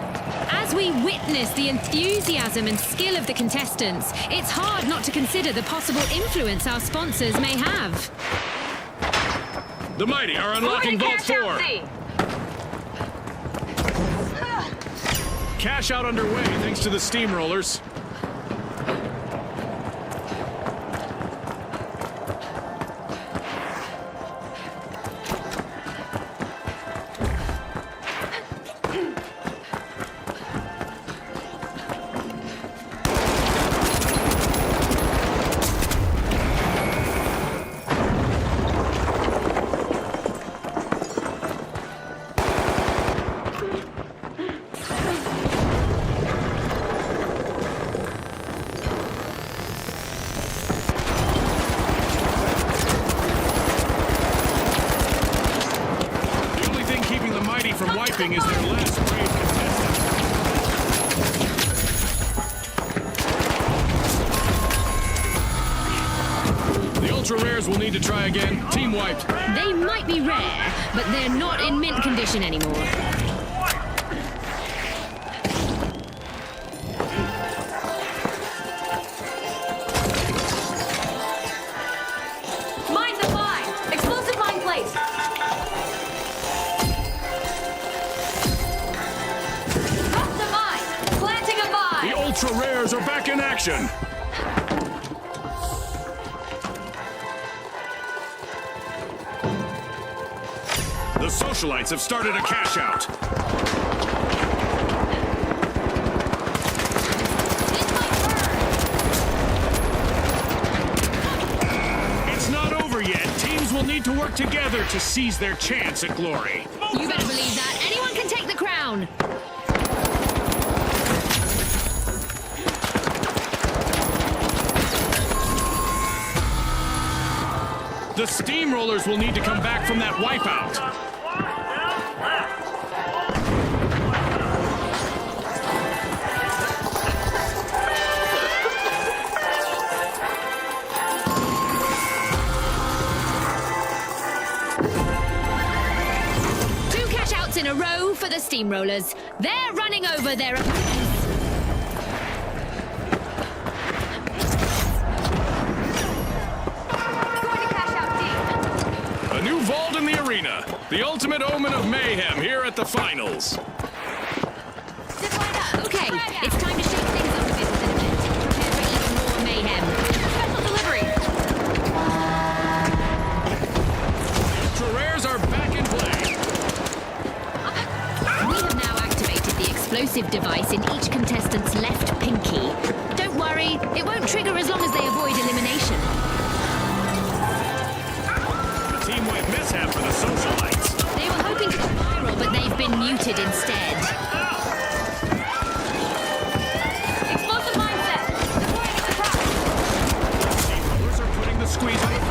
As we witness the enthusiasm and skill of the contestants, it's hard not to consider the possible influence our sponsors may have. The Mighty are unlocking Moving Vault cash out 4. C. Cash out underway thanks to the Steamrollers. The only thing keeping the Mighty from wiping is their last brave contestant. The Ultra Rares will need to try again. Team wiped. They might be rare, but they're not in mint condition anymore. Mine's a mine. Explosive mine placed. Drop the mine. Planting a mine. The Ultra Rares are back in action. The socialites have started a cash out. This might need to work together to seize their chance at glory. You better believe that. Anyone can take the crown. The Steamrollers will need to come back from that wipeout. Two cash outs in a row for the Steamrollers. They're running over their opponents. Going to cash out D. A new vault in the arena. The ultimate omen of mayhem here at the finals. Zip line up. Okay, it's time to shake things up a bit, Cinnamon. Prepare for even more mayhem. Special delivery. Ultra Rares are back in play. We have now activated the explosive device in each contestant's left pinky. Don't worry, it won't trigger as long as they avoid elimination. A team-wide mishap for the socialites. They were hoping to go viral, but they've been muted instead. Explosive mindset. Deploying to the top. Steamrollers are putting the squeeze on. Throwing.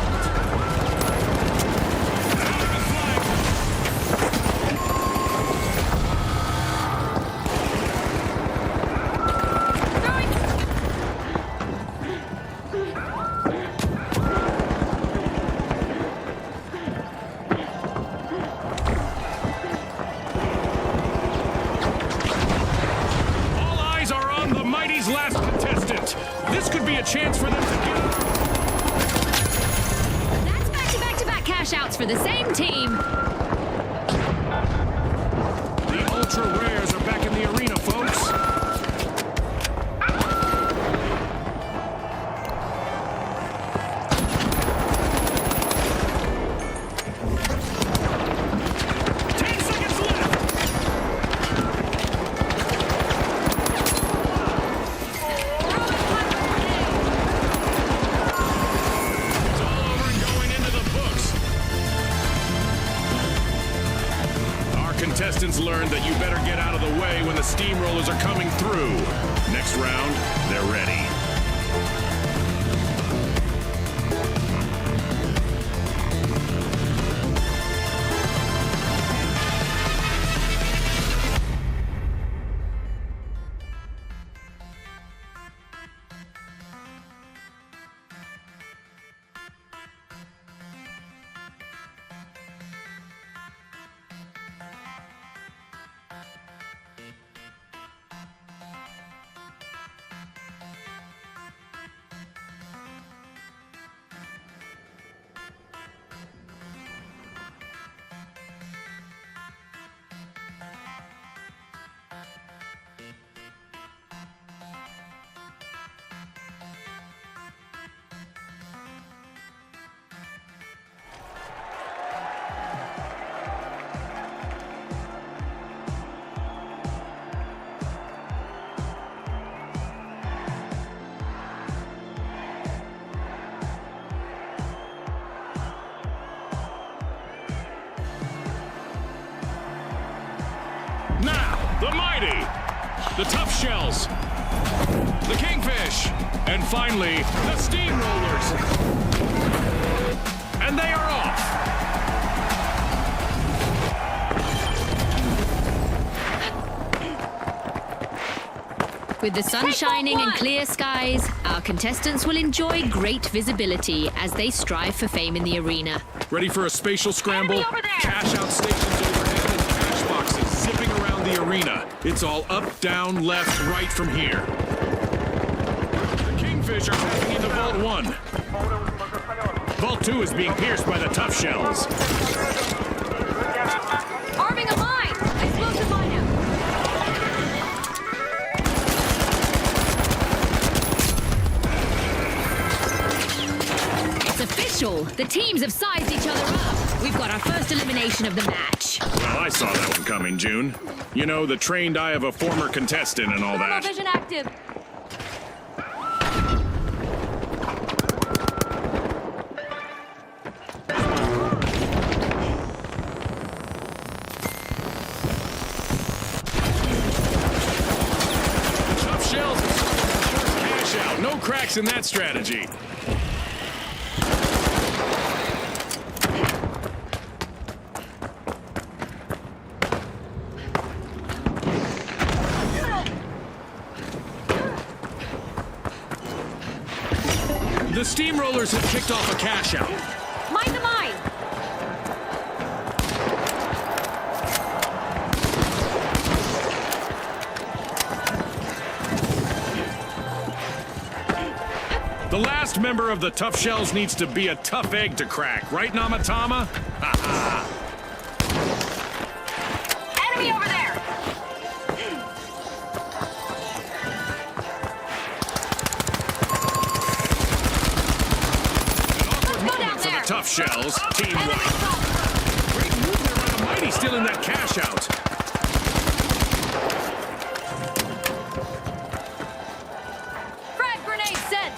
All eyes are on the Mighty's last contestant. This could be a chance for them to get... That's back-to-back-to-back cash outs for the same team. The Ultra Rares are back in the arena, folks. Ten seconds left. It's all over and going into the books. Our contestants learned that you better get out of the way when the Steamrollers are coming through. Next round, they're ready. Now, the Mighty, the Tough Shells, the Kingfish, and finally, the Steamrollers. And they are off. With the sun shining and clear skies, our contestants will enjoy great visibility as they strive for fame in the arena. Ready for a spatial scramble? Enemy over there! Cash out stations overhead and cash boxes zipping around the arena. It's all up, down, left, right from here. The Kingfish are heading into Vault 1. Vault 2 is being pierced by the Tough Shells. Arming a mine. Explosive mine out. It's official! The teams have sized each other up. We've got our first elimination of the match. Well, I saw that one coming, June. You know, the trained eye of a former contestant and all Thermal that. vision active. cracks in that strategy. The Steamrollers have kicked off a cash out. Mind the mine! The last member of the Tough Shells needs to be a tough egg to crack, right, Namatama? Ha ha! Enemy over there! Moment for the Tough Shells, Team Enemy White. assault! Great move there by the Mighty, stealing that cash out. Frag grenade sent!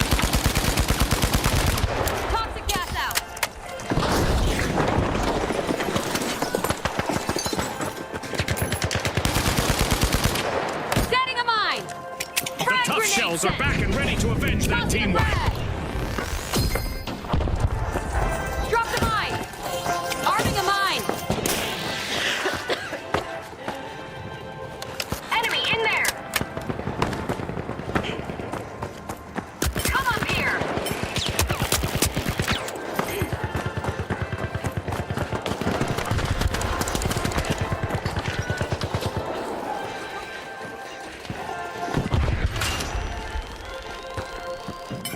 Toxic gas out! Setting a mine! The Frag Tough grenade Shells are sent. back and ready to avenge that Tossing Team a White. frag. Drop the mine! Arming a mine! Enemy in there! Come up here!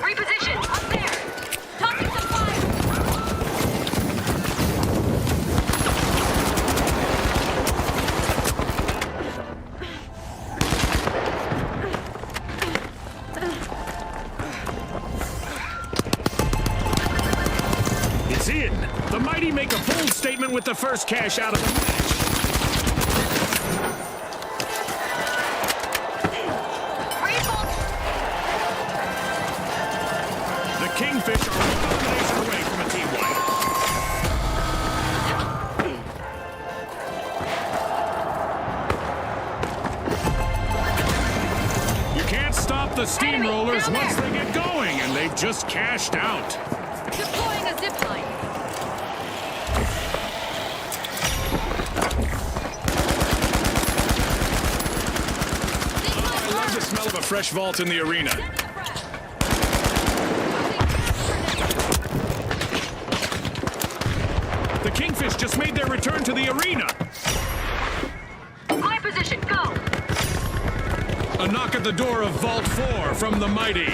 Reposition! Up there! Tossing some fire! It's in. The Mighty make a bold statement with the first cash out of the match. The Kingfish are an elimination away from a Team White. You can't stop the Steamrollers down once there. they get going, and they've just cashed out. Deploying a zip line. I love the smell of a fresh vault in the arena. The Kingfish just made their return to the arena. My position, go! A knock at the door of Vault 4 from the Mighty.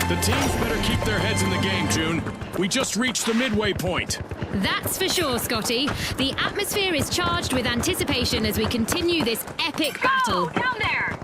The teams better keep their heads in the game, June. We just reached the midway point. That's for sure, Scotty. The atmosphere is charged with anticipation as we continue this epic battle. Go! Down there!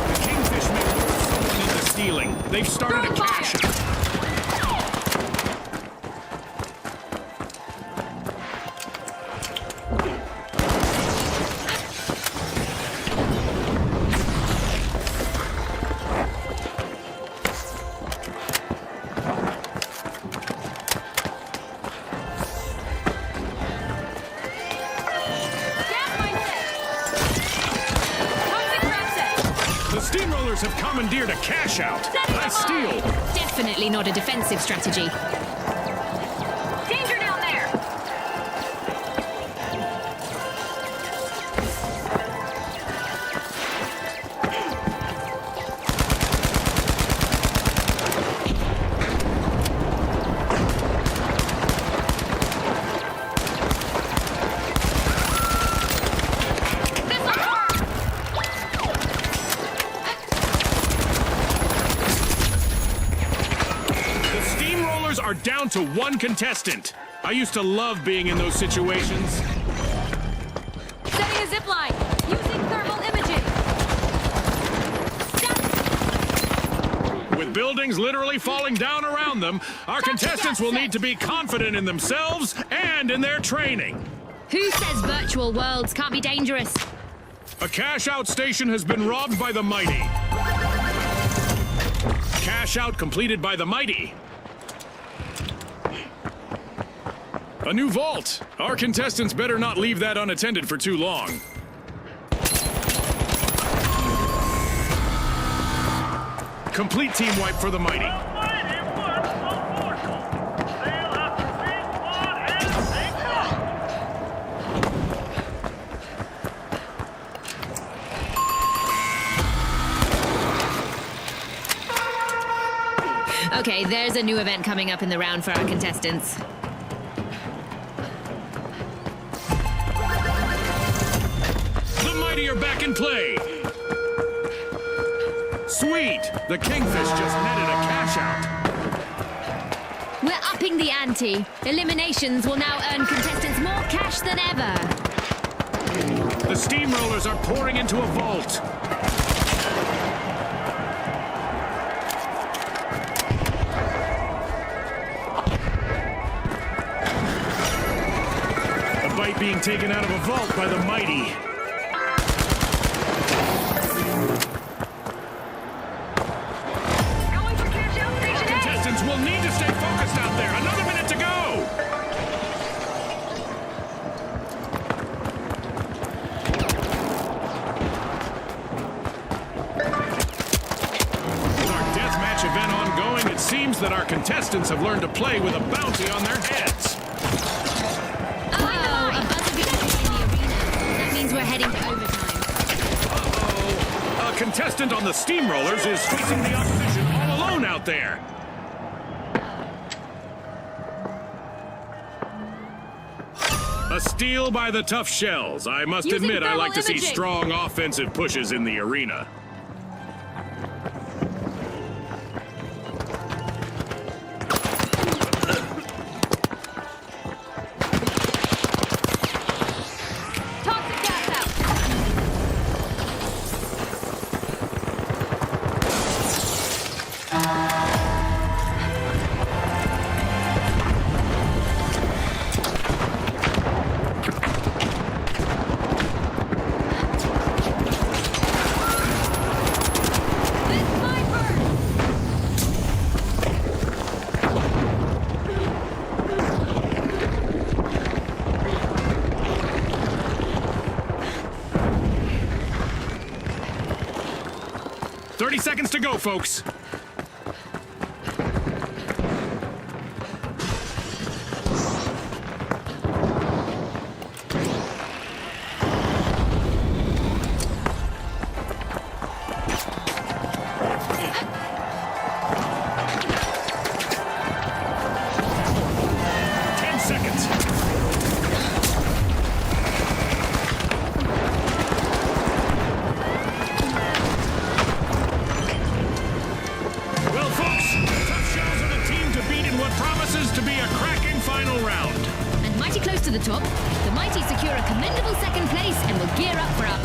The Kingfish may lure someone into stealing. They've started a Throw cash fire. out. Gas mine set! Toxic trap set! The Steamrollers have commandeered a cash out. Nice steal. Definitely not a defensive strategy. Danger down there! are down to one contestant. I used to love being in those situations. Setting a zip line. Using thermal imaging. With buildings literally falling down around them, our contestants will need to be confident in themselves and in their training. Who says virtual worlds can't be dangerous? A cash-out station has been robbed by the mighty. Cash-out completed by the mighty. A new vault. Our contestants better not leave that unattended for too long. Complete team wipe for the mighty. The mighty weren't so forceful. They'll have to respawn and take off. Okay, there's a new event coming up in the round for our contestants. The mighty are back in play. Sweet! The Kingfish just netted a cash out. We're upping the ante. Eliminations will now earn contestants more cash than ever. The steamrollers are pouring into a vault. A bite being taken out of a vault by the mighty. Going for cash out station A. Contestants will need to stay focused out there. Another minute to go. With our deathmatch event ongoing, it seems that our contestants have learned to play with a bounty on their heads. Oh, a buzzer beater in the arena. That means we're heading to overtime. Uh-oh. A contestant on the steamrollers is facing the opposition all alone out there. A steal by the tough shells. I must Using admit, I like to see thermal imaging. strong offensive pushes in the arena. Toxic gas out. This sniper. 30 seconds to go, folks. To be a cracking final round. And mighty close to the top, the mighty secure a commendable second place and will gear up for our